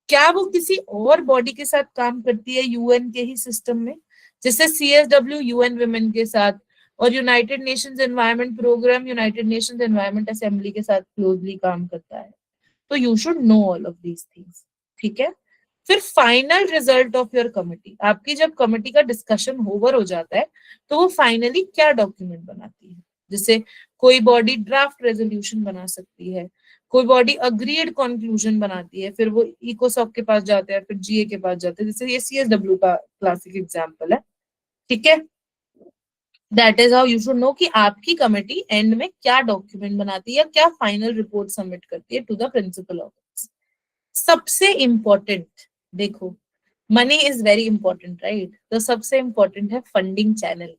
S2: क्या वो किसी और बॉडी के साथ काम करती है यूएन के ही सिस्टम में, जैसे CSW यूएन विमेन के साथ, और United Nations Environment Programme United Nations Environment Assembly के साथ क्लोजली काम करता है। तो you should know all of these things. ठीक है, फिर final result of your committee, आपकी जब कमिटी का डिस्कशन ओवर हो जाता है तो वो फाइनली क्या डॉक्यूमेंट बनाती है। जैसे कोई बॉडी ड्राफ्ट रेजोल्यूशन बना सकती है, कोई बॉडी अग्रीड कंक्लूजन बनाती है, फिर वो इकोसॉक के पास जाते हैं, फिर GA के पास जाते हैं, जैसे ये CSW का क्लासिक एग्जाम्पल है। ठीक है, that is how you should no कि आपकी कमिटी एंड में क्या डॉक्यूमेंट बनाती है, क्या फाइनल रिपोर्ट सबमिट करती है टू द प्रिंसिपल ऑफिस। सबसे इंपॉर्टेंट, देखो money is very important, right, तो सबसे इंपॉर्टेंट है फंडिंग चैनल,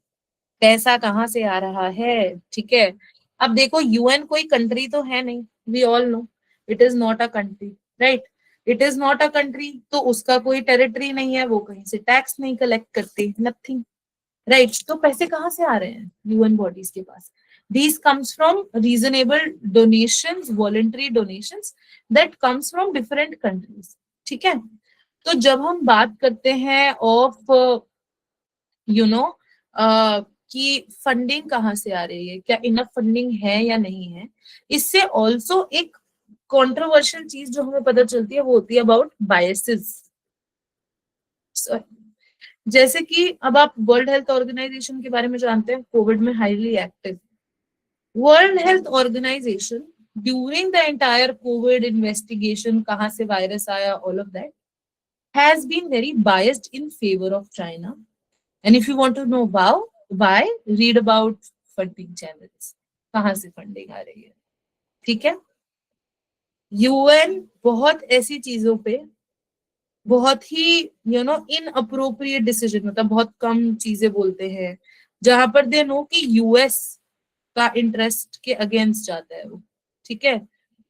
S2: पैसा कहाँ से आ रहा है। ठीक है, अब देखो यूएन कोई कंट्री तो है नहीं, we all know it is not a country, right, it is not a country, तो उसका कोई टेरिटरी नहीं है, वो कहीं से टैक्स नहीं कलेक्ट करती, नथिंग, राइट। तो पैसे कहाँ से आ रहे हैं यूएन बॉडीज के पास? These comes from reasonable donations, voluntary donations that comes from different countries. ठीक है, तो जब हम बात करते हैं ऑफ यू नो कि फंडिंग कहाँ से आ रही है, क्या इनफ फंडिंग है या नहीं है, इससे ऑल्सो एक कंट्रोवर्शियल चीज जो हमें पता चलती है वो होती है अबाउट बायसेस। जैसे कि अब आप वर्ल्ड हेल्थ ऑर्गेनाइजेशन के बारे में जानते हैं, कोविड में highly active. World Health Organization during the entire COVID investigation, कहाँ से वायरस आया, all of that, has been very biased in favour of China. And if you want to know why, read about funding channels, कहाँ से funding आ रही है। ठीक है, UN बहुत ऐसी चीजों पे बहुत ही इन अप्रोप्रिएट डिसीजन, मतलब बहुत कम चीजें बोलते हैं जहां पर दे नो कि यूएस का इंटरेस्ट के अगेंस्ट जाता है वो। ठीक है,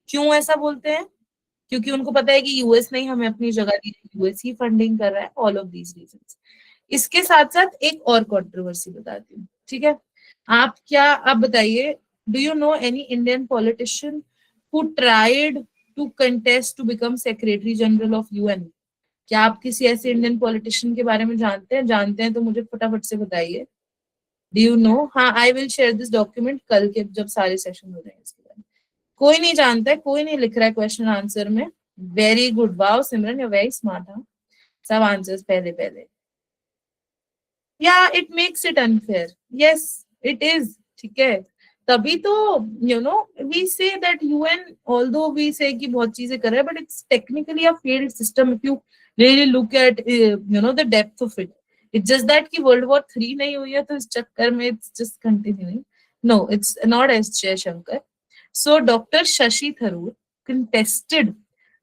S2: क्यों ऐसा बोलते हैं? क्योंकि उनको पता है कि यूएस नहीं हमें अपनी जगह दी, यूएस ही फंडिंग कर रहा है, ऑल ऑफ दीज रीजंस। इसके साथ साथ एक और कंट्रोवर्सी बताती हूँ। ठीक है, आप बताइए, do you know any Indian politician who tried to contest to become secretary general of UN? क्या आप किसी ऐसे इंडियन पॉलिटिशियन के बारे में जानते हैं तो मुझे फटाफट से बताइए। Do you know? हाँ, I will share this document कल के जब सारे सेशन हो जाएंगे इसके बारे में। कोई नहीं जानता है, कोई नहीं लिख रहा है क्वेश्चन आंसर में। Very good, wow Simran, you very smart. हाँ, सब आंसर्स पहले पहले। या it makes it unfair, yes it is. ठीक है, तभी तो we say that UN, although we से कि बहुत चीजें कर रहा है, but it's technically a failed system if you really look at the depth of it. It's just that कि वर्ल्ड वॉर 3 नहीं हुई है तो इस चक्कर में it's just continuing. No, it's not S Jaishankar. So doctor Shashi Tharoor contested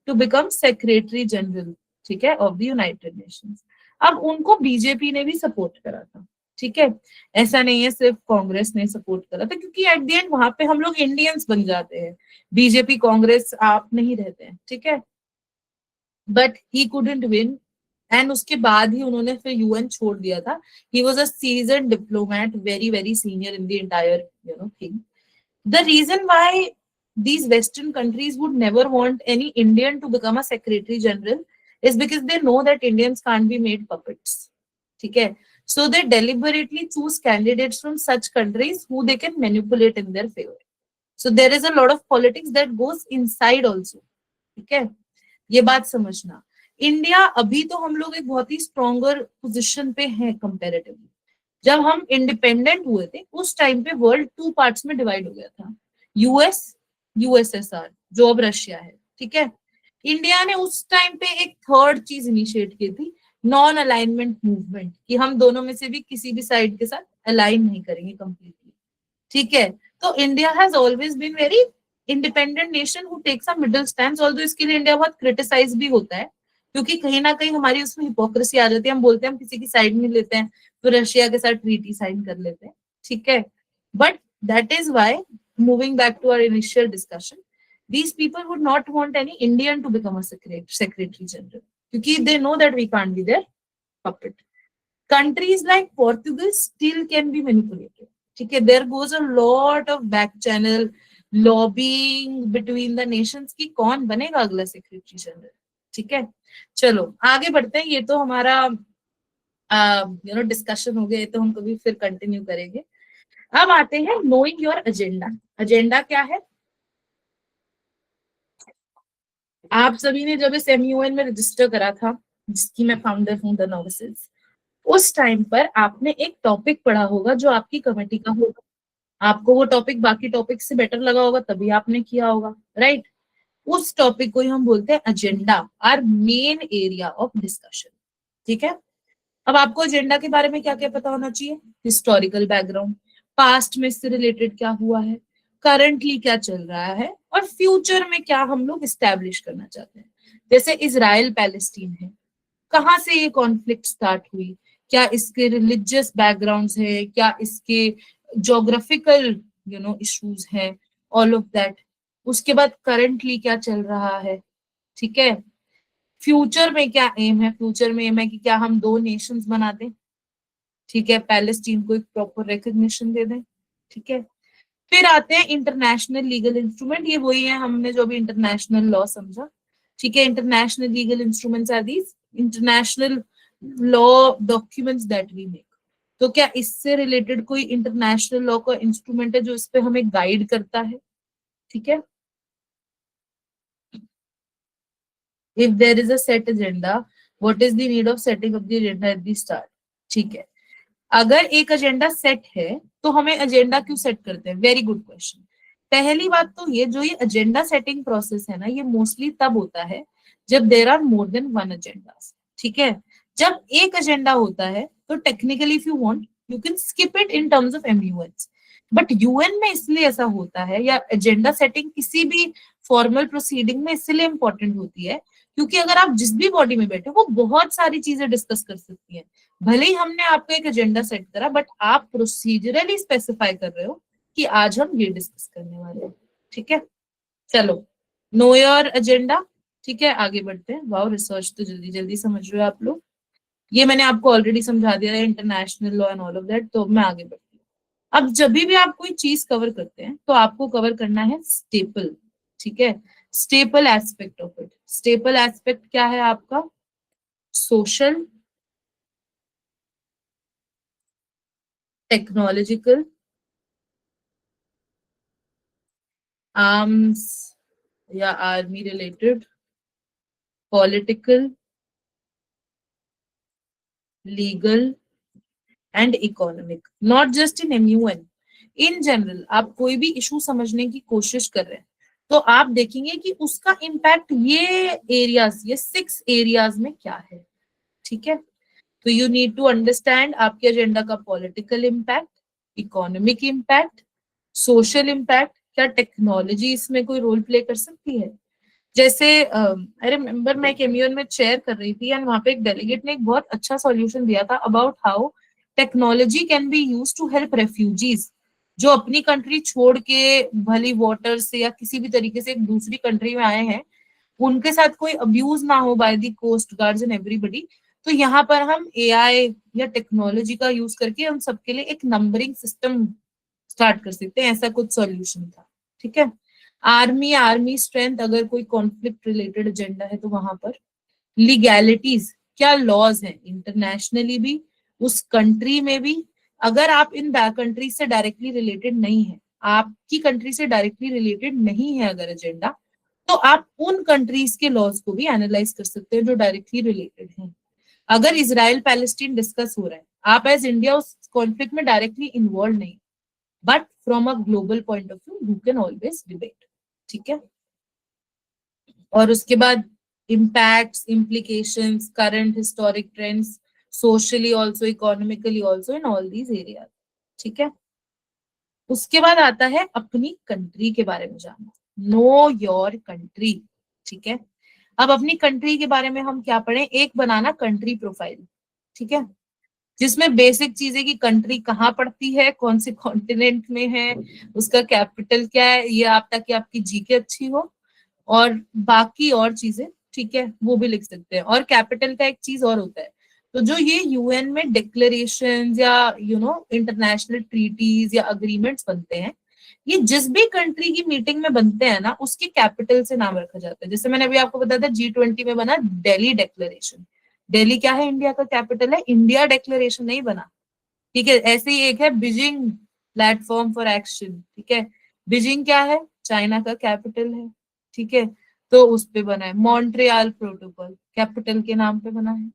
S2: to become secretary general, ठीक है, ऑफ द यूनाइटेड नेशंस। अब उनको बीजेपी ने भी सपोर्ट करा था। ठीक है, ऐसा नहीं है सिर्फ कांग्रेस ने सपोर्ट करा था, क्योंकि एट द एंड वहां पे हम लोग इंडियंस बन जाते हैं, बीजेपी कांग्रेस आप नहीं रहते हैं। ठीक है, but he couldn't win, and उसके बाद ही उन्होंने फिर यूएन छोड़ दिया था। He was a seasoned diplomat, very very senior in the entire thing. The reason why these Western countries would never want any Indian to become a Secretary General is because they know that Indians can't be made puppets. ठीक है, so they deliberately choose candidates from such countries who they can manipulate in their favor. So there is a lot of politics that goes inside also. ठीक है, ये बात समझना। India अभी तो हम लोग एक बहुत ही स्ट्रॉन्गर पोजिशन पे हैं कंपेरेटिवली। जब हम इंडिपेंडेंट हुए थे उस टाइम पे वर्ल्ड 2 पार्ट्स में डिवाइड हो गया था, यूएस, यूएसएसआर, जो अब रशिया है। ठीक है, इंडिया ने उस टाइम पे एक थर्ड चीज इनिशिएट की थी, नॉन अलाइनमेंट मूवमेंट, कि हम दोनों में से भी किसी भी साइड के साथ अलाइन नहीं करेंगे कंप्लीटली। ठीक है, तो India has always been very independent nation who takes a middle stand, although इसके लिए इंडिया बहुत क्रिटिसाइज भी होता है, क्योंकि कहीं ना कहीं हमारी उसमें हिपोक्रेसी आ जाती है। हम बोलते हैं हम किसी की साइड नहीं लेते हैं, तो रशिया के साथ ट्रीटी साइन कर लेते हैं। ठीक है, but that is why, moving back to our initial discussion, these people would not want any Indian to become a secretary general, क्योंकि they know that we can't be their puppet. Countries like Portugal still can be manipulated. ठीक है, there goes a lot of back channel lobbying between the nations कि कौन बनेगा अगला secretary general. ठीक है, चलो आगे बढ़ते हैं. ये तो हमारा डिस्कशन हो गया, ये तो हम कभी फिर कंटिन्यू करेंगे. अब आते हैं नोइंग योर एजेंडा. एजेंडा क्या है? आप सभी ने जब इस MUN में रजिस्टर करा था, जिसकी मैं फाउंडर हूँ, द नोविसेस, उस टाइम पर आपने एक टॉपिक पढ़ा होगा जो आपकी कमेटी का होगा. आपको वो टॉपिक बाकी टॉपिक से बेटर लगा होगा, तभी आपने किया होगा, राइट? उस टॉपिक को ही हम बोलते हैं agenda, are main area of discussion. ठीक है, अब आपको एजेंडा के बारे में क्या क्या पता होना चाहिए? हिस्टोरिकल बैकग्राउंड, पास्ट में इससे रिलेटेड क्या हुआ है, करंटली क्या चल रहा है, और फ्यूचर में क्या हम लोग इस्टेब्लिश करना चाहते हैं. जैसे इजराइल पैलेस्टीन है, कहाँ से ये कॉन्फ्लिक्ट स्टार्ट हुई, क्या इसके रिलीजियस बैकग्राउंड्स है, क्या इसके ज्योग्राफिकल इश्यूज हैं, ऑल ऑफ दैट. उसके बाद करंटली क्या चल रहा है. ठीक है, फ्यूचर में क्या एम है. फ्यूचर में एम है कि क्या हम 2 नेशंस बना दें. ठीक है, पैलेस्टीन को एक प्रॉपर रिकग्निशन दे दें. ठीक है, फिर आते हैं इंटरनेशनल लीगल इंस्ट्रूमेंट. ये वही है हमने जो भी इंटरनेशनल लॉ समझा. ठीक है, international legal instruments are these international law documents that we make. तो क्या इससे रिलेटेड कोई इंटरनेशनल लॉ का इंस्ट्रूमेंट है जो इस पे हमें गाइड करता है? ठीक है, if there is a set agenda, what is the need of setting up the agenda at the start? ठीक है, अगर एक एजेंडा सेट है तो हमें एजेंडा क्यों सेट करते हैं? Very good question. पहली बात तो ये एजेंडा सेटिंग प्रोसेस है ना, ये मोस्टली तब होता है जब there are more than one agendas. ठीक है, जब एक एजेंडा होता है तो technically if you want you can skip it in terms of MUNs, but UN में इसलिए ऐसा होता है, या एजेंडा सेटिंग किसी भी फॉर्मल प्रोसीडिंग में इसलिए इंपॉर्टेंट होती है क्योंकि अगर आप जिस भी बॉडी में बैठे वो बहुत सारी चीजें डिस्कस कर सकती हैं. भले ही हमने आपको एक एजेंडा सेट करा, बट आप प्रोसीजरली स्पेसिफाई कर रहे हो कि आज हम ये डिस्कस करने वाले हैं. ठीक है, चलो नो योर एजेंडा. ठीक है, आगे बढ़ते हैं. वाओ, रिसर्च तो जल्दी जल्दी समझ रहे हो आप लोग. ये मैंने आपको ऑलरेडी समझा दिया है, international law and all of that. तो मैं आगे बढ़ती हूँ. अब जब भी आप कोई चीज कवर करते हैं तो आपको कवर करना है स्टेपल. ठीक है, staple aspect of it. Staple aspect क्या है आपका? सोशल, टेक्नोलॉजिकल, आर्म्स या army related, political, legal and economic. Not just in MUN, in general आप कोई भी इशू समझने की कोशिश कर रहे हैं तो आप देखेंगे कि उसका इम्पैक्ट ये एरियाज, ये 6 एरियाज में क्या है. ठीक है, तो यू नीड टू अंडरस्टैंड आपके एजेंडा का political impact, economic impact, social impact. क्या टेक्नोलॉजी इसमें कोई रोल प्ले कर सकती है? जैसे आई रिमेम्बर मैं एक MUN में चेयर कर रही थी एंड वहां पे एक डेलीगेट ने एक बहुत अच्छा सॉल्यूशन दिया था about how technology can be use to help refugees जो अपनी कंट्री छोड़ के भली वाटर से या किसी भी तरीके से एक दूसरी कंट्री में आए हैं, उनके साथ कोई अब्यूज ना हो by the coast guards and everybody. तो यहाँ पर हम AI या टेक्नोलॉजी का यूज करके हम सबके लिए एक नंबरिंग सिस्टम स्टार्ट कर सकते हैं. ऐसा कुछ सॉल्यूशन था. ठीक है, आर्मी स्ट्रेंथ, अगर कोई कॉन्फ्लिक्ट रिलेटेड एजेंडा है तो वहां पर लीगैलिटीज, क्या लॉज हैं इंटरनेशनली भी, उस कंट्री में भी. अगर आप इन कंट्री से डायरेक्टली रिलेटेड नहीं है, आपकी कंट्री से डायरेक्टली रिलेटेड नहीं है अगर एजेंडा, तो आप उन कंट्रीज के लॉज को भी एनालाइज कर सकते हैं जो डायरेक्टली रिलेटेड हैं. अगर इजराइल पैलेस्टीन डिस्कस हो रहा है, आप एज इंडिया उस कॉन्फ्लिक्ट में डायरेक्टली इन्वॉल्व नहीं, but from a global point of view you can always debate. ठीक है, और उसके बाद impacts, implications, current historic trends, socially also, economically also, in all these areas. ठीक है, उसके बाद आता है अपनी कंट्री के बारे में जानना. Know your country. ठीक है, अब अपनी कंट्री के बारे में हम क्या पढ़ें? एक बनाना कंट्री प्रोफाइल. ठीक है, जिसमें बेसिक चीजें की कंट्री कहाँ पड़ती है, कौन से कॉन्टिनेंट में है, उसका कैपिटल क्या है, ये आप ताकि आपकी जीके अच्छी हो. और बाकी और चीजें, ठीक है, वो भी लिख सकते हैं। और कैपिटल का एक चीज और होता है, तो जो ये यूएन में डिक्लेरेशन या इंटरनेशनल ट्रीटीज या अग्रीमेंट्स बनते हैं, ये जिस भी कंट्री की मीटिंग में बनते हैं ना, उसके कैपिटल से नाम रखा जाता है। जैसे मैंने अभी आपको बताया था G20 में बना दिल्ली डिक्लेरेशन। दिल्ली क्या है? इंडिया का कैपिटल है। इंडिया डिक्लेरेशन नहीं बना, ठीक है। ऐसे ही एक है बीजिंग प्लेटफॉर्म फॉर एक्शन, ठीक है। बीजिंग क्या है? चाइना का कैपिटल है, ठीक है। तो उस पे बना है। मॉन्ट्रियल प्रोटोकॉल कैपिटल के नाम पे बना है।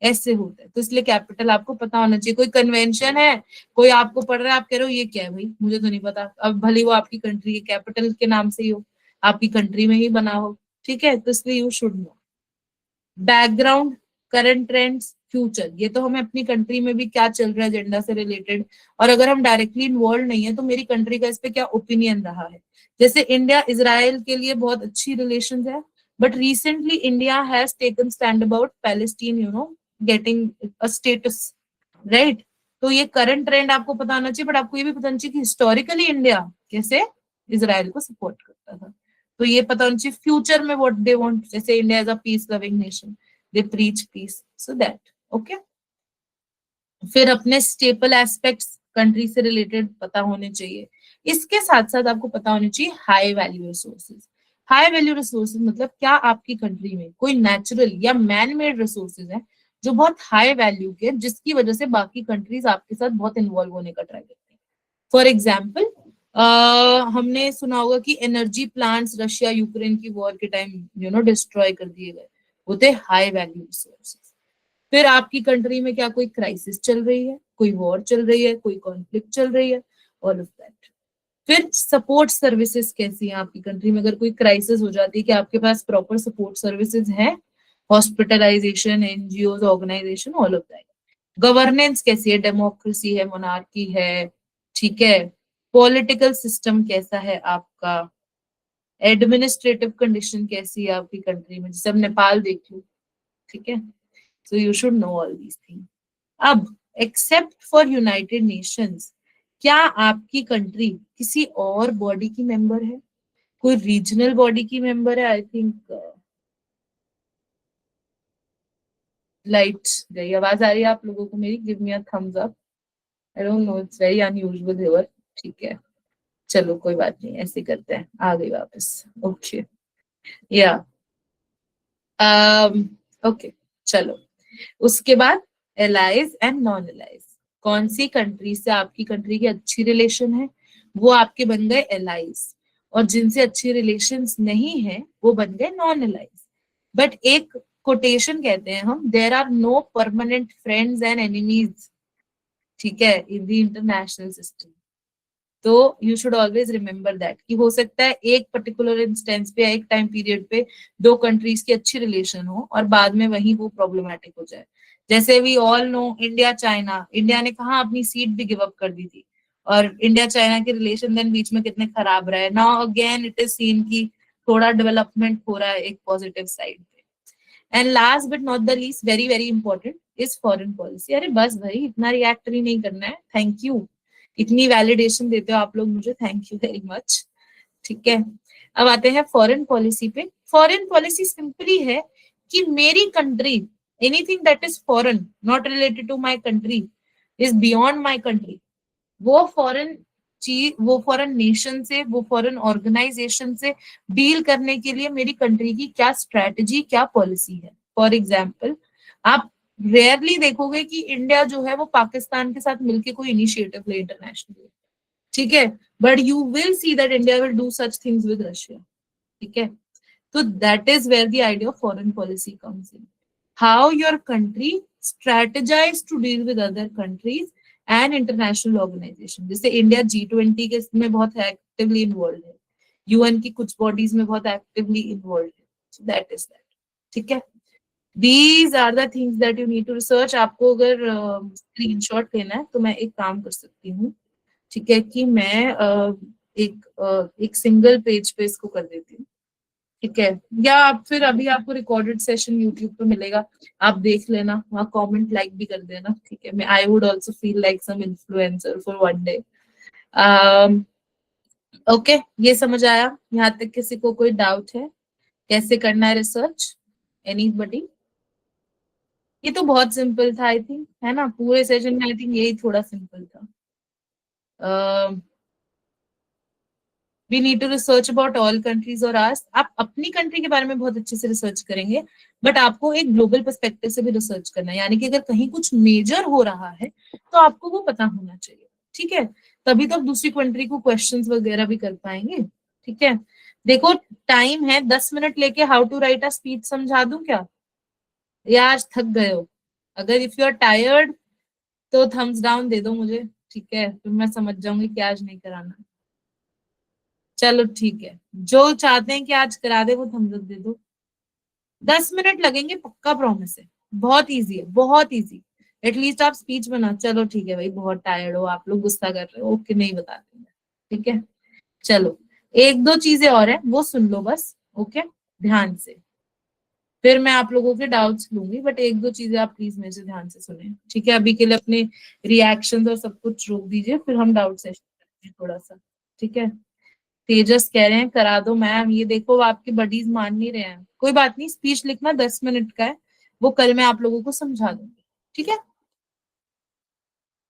S2: ऐसे होता है, तो इसलिए कैपिटल आपको पता होना चाहिए। कोई कन्वेंशन है, कोई आपको पढ़ रहा है, आप कह रहे हो ये क्या है भाई, मुझे तो नहीं पता, अब भले वो आपकी कंट्री के कैपिटल के नाम से ही हो, आपकी कंट्री में ही बना हो, ठीक है। तो इसलिए you should no. Background, current trends, future, ये तो हमें अपनी कंट्री में भी क्या चल रहा है एजेंडा से रिलेटेड, और अगर हम डायरेक्टली इन्वॉल्व नहीं है तो मेरी कंट्री का इस पे क्या ओपिनियन रहा है। जैसे इंडिया इजराइल के लिए बहुत अच्छी रिलेशन है, but recently India has taken stand about Palestine, getting a status, right. तो ये करंट ट्रेंड आपको पता होना चाहिए, बट आपको ये भी पता होना चाहिए कि हिस्टोरिकली इंडिया कैसे इजराइल को सपोर्ट करता था। तो ये पता होना चाहिए फ्यूचर में व्हाट दे वांट, जैसे India is a peace loving nation, they preach peace, so that okay. फिर अपने स्टेपल एस्पेक्ट्स कंट्री से रिलेटेड पता होने चाहिए। इसके साथ साथ आपको पता होने चाहिए high value resources. High value resources मतलब क्या आपकी कंट्री में कोई नेचुरल या मैन मेड रिसोर्सेज है जो बहुत हाई वैल्यू के, जिसकी वजह से बाकी कंट्रीज आपके साथ बहुत इन्वॉल्व होने का ट्राई करती हैं। फॉर एग्जाम्पल, हमने सुना होगा कि एनर्जी प्लांट्स रशिया यूक्रेन की वॉर के टाइम डिस्ट्रॉय कर दिए गए, होते हाई वैल्यू रिसोर्सेज। फिर आपकी कंट्री में क्या कोई क्राइसिस चल रही है, कोई वॉर चल रही है, कोई कॉन्फ्लिक्ट चल रही है, ऑल ऑफ दैट। फिर सपोर्ट सर्विसेज कैसी है आपकी कंट्री में, अगर कोई क्राइसिस हो जाती है कि आपके पास प्रॉपर सपोर्ट सर्विसेज है, hospitalisation, NGO, organisation, all of that. Governance कैसी है, डेमोक्रेसी है, मोनार्की है, ठीक है। पॉलिटिकल सिस्टम कैसा है आपका, एडमिनिस्ट्रेटिव कंडीशन कैसी है आपकी कंट्री में, जैसे अब नेपाल देख लो, ठीक है। So you should know all these thing. अब एक्सेप्ट फॉर यूनाइटेड नेशंस, क्या आपकी कंट्री किसी और बॉडी की मेंबर है, कोई रीजनल बॉडी की मेंबर है? आई थिंक लाइट गई, आवाज आ रही है आप लोगों को मेरी? Give me a thumbs up. I don't know, it's very unusual here, ठीक है। चलो कोई बात नहीं, ऐसे करते हैं, आ गई वापस, ओके या ओके। चलो, उसके बाद एलाइज एंड नॉन एलाइज। कौन सी कंट्री से आपकी कंट्री की अच्छी रिलेशन है, वो आपके बन गए एलाइज, और जिनसे अच्छी रिलेशंस नहीं है वो बन गए नॉन एलाइज। बट एक कोटेशन कहते हैं हम, there are no permanent friends and enemies, ठीक है, इन द इंटरनेशनल सिस्टम। तो you should always remember that कि हो सकता है एक पर्टिकुलर इंस्टेंस पे, एक टाइम पीरियड पे दो कंट्रीज की अच्छी रिलेशन हो और बाद में वही वो प्रॉब्लमेटिक हो जाए। जैसे we all know India China, India ने कहा अपनी सीट भी गिव अप कर दी थी, और इंडिया चाइना के रिलेशन देन बीच में कितने खराब रहे। Now again it is seen की थोड़ा डेवलपमेंट हो रहा है एक पॉजिटिव साइड पे। And last but not the least, very very important is foreign policy. अरे बस भाई, इतना रिएक्ट भी नहीं करना है, थैंक यू, इतनी वैलिडेशन देते हो आप लोग मुझे, थैंक यू वेरी मच, ठीक है। अब आते हैं फॉरेन पॉलिसी पे। फॉरेन पॉलिसी सिंपली है कि मेरी country, anything that is foreign, not related to my country, is beyond my country, वो फॉरेन चीज, वो फॉरेन नेशन से, वो फॉरेन ऑर्गेनाइजेशन से डील करने के लिए मेरी कंट्री की क्या स्ट्रेटजी, क्या पॉलिसी है। फॉर एग्जाम्पल, आप रेयरली देखोगे कि इंडिया जो है वो पाकिस्तान के साथ मिलकर कोई इनिशिएटिव ले इंटरनेशनली, ठीक है, but you will see that India will do such things with Russia, ठीक है। तो that is where the idea of foreign policy comes in, how your country strategize to deal with other countries and international organisation. जैसे India G20 के में बहुत actively involve है, UN की कुछ बॉडीज में बहुत एक्टिवली इन्वॉल्व है, सो दैट इज दैट, ठीक है। These are the things that you need to research. आपको अगर स्क्रीनशॉट लेना है तो मैं एक काम कर सकती हूँ, ठीक है, कि मैं एक सिंगल पेज पे इसको कर देती हूँ, ठीक है। या आप फिर अभी आपको रिकॉर्डेड सेशन यूट्यूब पे मिलेगा, आप देख लेना, वहाँ कमेंट लाइक भी कर देना, ठीक है। मैं I would also feel like some influencer for one day. Okay, ये समझ आया? यहाँ तक किसी को कोई डाउट है? कैसे करना है रिसर्च? एनीबॉडी? ये तो बहुत सिंपल था आई थिंक, है ना? पूरे सेशन में आई थिंक यही थोड़ा सिंपल था. We need to research about all countries और आस्क. आप अपनी कंट्री के बारे में बहुत अच्छे से रिसर्च करेंगे, बट आपको एक ग्लोबल पर्सपेक्टिव से भी रिसर्च करना है. यानी कि अगर कहीं कुछ मेजर हो रहा है तो आपको वो पता होना चाहिए. ठीक है, तभी तो आप दूसरी कंट्री को क्वेश्चंस वगैरह भी कर पाएंगे. ठीक है, देखो टाइम है 10 मिनट लेके how to write a speech समझा दूं क्या, या आज थक गए हो? अगर इफ यू आर टायर्ड तो थम्स डाउन दे दो मुझे. ठीक है, फिर मैं समझ जाऊंगी कि आज नहीं कराना. चलो ठीक है, जो चाहते हैं कि आज करा दे वो थम्स अप दे दो. 10 मिनट लगेंगे पक्का, प्रॉमिस है. बहुत इजी है, बहुत इजी. एटलीस्ट आप स्पीच बना. चलो ठीक है भाई, बहुत टायर्ड हो आप लोग, गुस्सा कर रहे हो, ओके नहीं बताते. ठीक है, चलो एक दो चीजें और है वो सुन लो बस. ओके, ध्यान से, फिर मैं आप लोगों के डाउट्स लूंगी, बट एक दो चीजें आप प्लीज मेरे से ध्यान से सुने. ठीक है, अभी के लिए अपने रिएक्शंस और सब कुछ रोक दीजिए, फिर हम डाउट सेशन करते हैं थोड़ा सा. ठीक है, तेजस कह रहे हैं करा दो मैम. ये देखो आपके बडीज मान नहीं रहे हैं. कोई बात नहीं, स्पीच लिखना 10 मिनट का है, वो कल मैं आप लोगों को समझा दूंगी. ठीक है,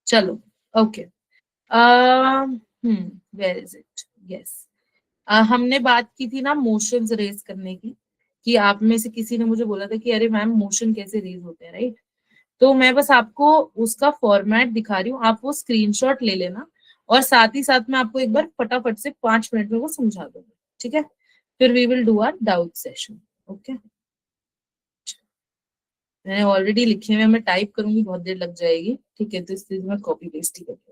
S2: चलो okay. Where is it? Yes, हमने बात की थी ना मोशंस रेज करने की, कि आप में से किसी ने मुझे बोला था कि अरे मैम मोशन कैसे रेज होते हैं, राइट? तो मैं बस आपको उसका फॉर्मेट दिखा रही हूँ, आप वो स्क्रीनशॉट ले लेना, और साथ ही साथ मैं आपको एक बार फटाफट से 5 मिनट में वो समझा दूंगी. ठीक है, फिर we will do our doubt session. Okay, मैंने ऑलरेडी लिखे हुए, मैं टाइप करूंगी बहुत देर लग जाएगी. ठीक है, तो इसलिए मैं कॉपी पेस्ट ही करूंगी.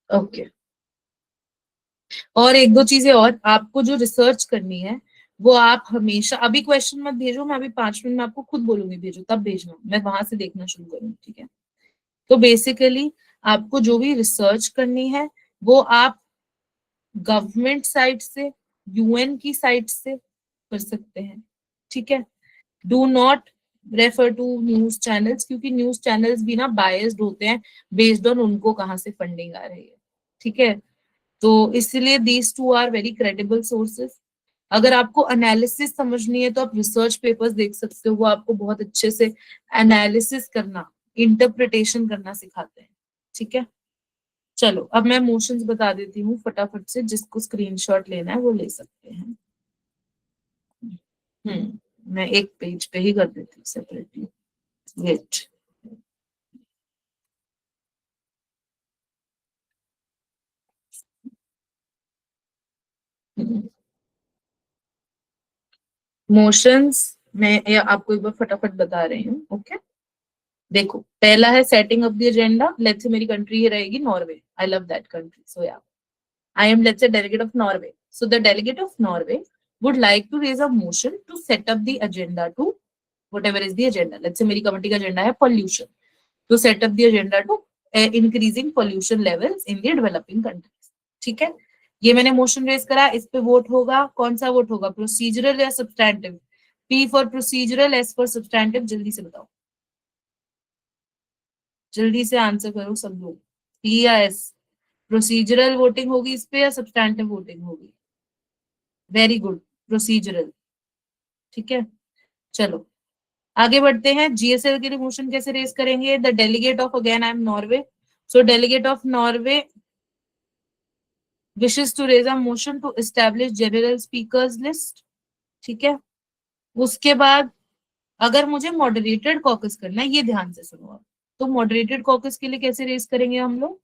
S2: ओके, और एक दो चीजें और आपको जो रिसर्च करनी है वो आप हमेशा, अभी क्वेश्चन मत भेजो, मैं अभी 5 मिनट में आपको खुद बोलूंगी भेजो, तब भेजना, मैं वहां से देखना शुरू करूंगी. ठीक है, तो बेसिकली आपको जो भी रिसर्च करनी है वो आप गवर्नमेंट साइट से, यूएन की साइट से कर सकते हैं. ठीक है, do not refer to news channels, क्योंकि न्यूज चैनल्स भी ना बायस्ड होते हैं बेस्ड ऑन उनको कहाँ से फंडिंग आ रही है. ठीक है, तो इसलिए these two are very credible sources. अगर आपको एनालिसिस समझनी है तो आप रिसर्च पेपर्स देख सकते हो, वो आपको बहुत अच्छे से एनालिसिस करना, इंटरप्रिटेशन करना सिखाते हैं. ठीक है, चलो अब मैं मोशंस बता देती हूँ फटाफट से, जिसको स्क्रीनशॉट लेना है वो ले सकते हैं. मैं एक पेज पे ही कर देती हूँ सेपरेटली. वेट, मोशंस मैं ये आपको एक बार फटाफट बता रही हूँ. ओके, देखो पहला है setting up the agenda. Let's say मेरी कंट्री ये रहेगी Norway. I love that country, so yeah I am let's say delegate of Norway. So the delegate of Norway would like to raise a motion to set up the agenda to whatever is the agenda. Let's say मेरी committee का agenda है pollution, to set up the agenda to increasing pollution levels in the developing countries. ठीक है, ये मैंने motion raise करा, इस पे वोट होगा. कौन सा वोट होगा, प्रोसीजरल या substantive? P for procedural, S for substantive. जल्दी से बताओ, जल्दी से आंसर करो सब लोग. पी या एस? प्रोसीजरल वोटिंग होगी इस पे या सब्सटैंटिव वोटिंग होगी? Very good, procedural. ठीक है, चलो आगे बढ़ते हैं. जीएसएल के लिए मोशन कैसे रेज करेंगे? The delegate of, again I M Norway, so delegate of Norway wishes to raise a motion to establish general speakers list. ठीक है, उसके बाद अगर मुझे मॉडरेटेड कॉकस करना है, ये ध्यान से सुनो आप, तो मॉडरेटेड कॉकस के लिए कैसे रेज करेंगे हम लोग?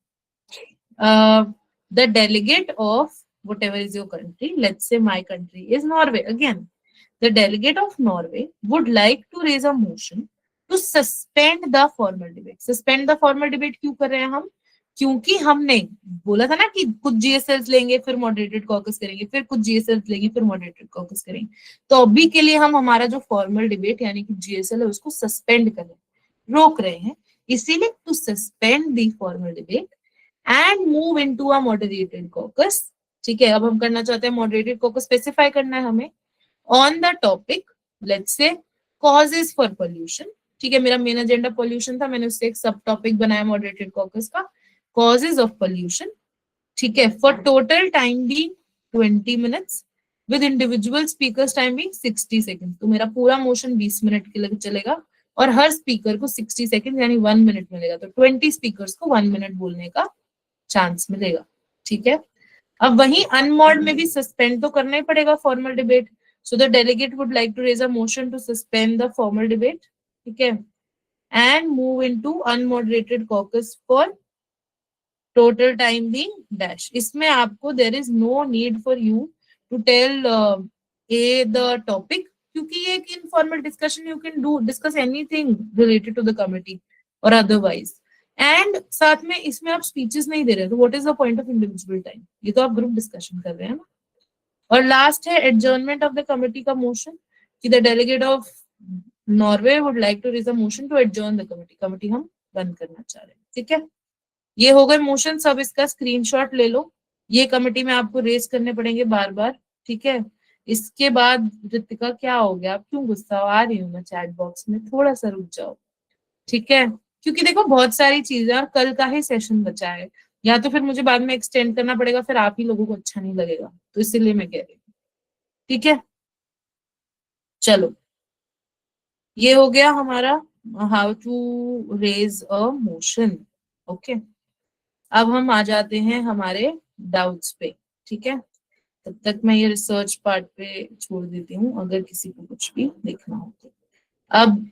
S2: The delegate of whatever is your country, let's say my country is Norway again, the delegate of Norway would like to raise a motion to suspend the formal debate. Suspend the formal debate क्यों कर रहे हैं हम? क्योंकि हमने बोला था ना कि कुछ जीएसएल्स लेंगे फिर मॉडरेटेड कॉकस करेंगे, फिर कुछ जीएसएल्स लेंगे फिर मॉडरेटेड कॉकस करेंगे. तो अभी के लिए हम हमारा जो फॉर्मल डिबेट यानी कि जीएसएल है उसको सस्पेंड कर रहे हैं, रोक रहे हैं. इसीलिए to suspend the formal debate and move into a moderated caucus. ठीक है, अब हम करना चाहते हैं मॉडरेटेड कॉकस, स्पेसिफाई करना है हमें on the topic let's say causes for pollution. ठीक है, मेरा मेन एजेंडा पोल्यूशन था, मैंने उससे एक सब टॉपिक बनाया मॉडरेटेड कॉकस का, कॉजेज ऑफ पोल्यूशन. ठीक है, for total time being 20 minutes with individual speakers time being 60 seconds. तो मेरा पूरा मोशन 20 मिनट के लिए चलेगा और हर स्पीकर को 60 सेकंड यानी 1 मिनट मिलेगा, तो 20 स्पीकर्स को 1 मिनट बोलने का चांस मिलेगा। ठीक है, अब वही अनमॉड में भी सस्पेंड तो करना ही पड़ेगा formal debate, so the delegate would like to raise a motion to suspend the formal debate, ठीक है, and move into unmoderated caucus for total time being dash. इसमें आपको there is no need for you to tell a the topic, क्योंकि ये एक informal discussion, you can do discuss anything related to the committee और otherwise. And साथ में इसमें आप स्पीचेस नहीं दे रहे, तो what is the point of individual time, ये तो आप ग्रुप डिस्कशन कर रहे हैं ना। और लास्ट है एडजर्नमेंट ऑफ द कमिटी का मोशन, कि the delegate of Norway would like to raise a motion to adjourn the committee, committee हम बंद करना चाह रहे हैं। ठीक है, ये हो गए मोशन, सब इसका स्क्रीनशॉट ले लो, ये कमिटी में आपको रेज करने पड़ेंगे बार बार। ठीक है, इसके बाद रितिका क्या हो गया, आप क्यों गुस्सा हो, आ रही हूँ मैं चैट बॉक्स में, थोड़ा सा रुक जाओ। ठीक है, क्योंकि देखो बहुत सारी चीजें और कल का ही सेशन बचा है, या तो फिर मुझे बाद में एक्सटेंड करना पड़ेगा, फिर आप ही लोगों को अच्छा नहीं लगेगा, तो इसीलिए मैं कह रही हूँ। ठीक है, चलो ये हो गया हमारा how to raise a motion. Okay, अब हम आ जाते हैं हमारे डाउट्स पे। ठीक है, तब तक मैं ये रिसर्च पार्ट पे छोड़ देती हूँ, अगर किसी को कुछ भी देखना हो तो। अब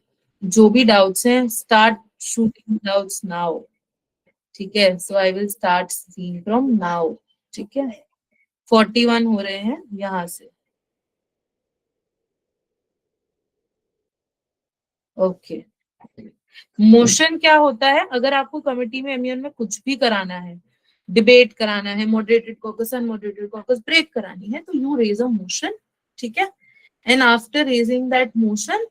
S2: जो भी डाउट्स हैं, स्टार्ट शूटिंग डाउट्स नाउ। ठीक है, so I will start seeing from now. ठीक है, 41 हो रहे हैं यहाँ से। ओके, मोशन क्या होता है, अगर आपको कमिटी में एमयूएन में कुछ भी कराना है, डिबेट कराना है, moderated caucus unmoderated caucus break करानी है, तो यू रेज अ मोशन। ठीक है, and after raising that motion,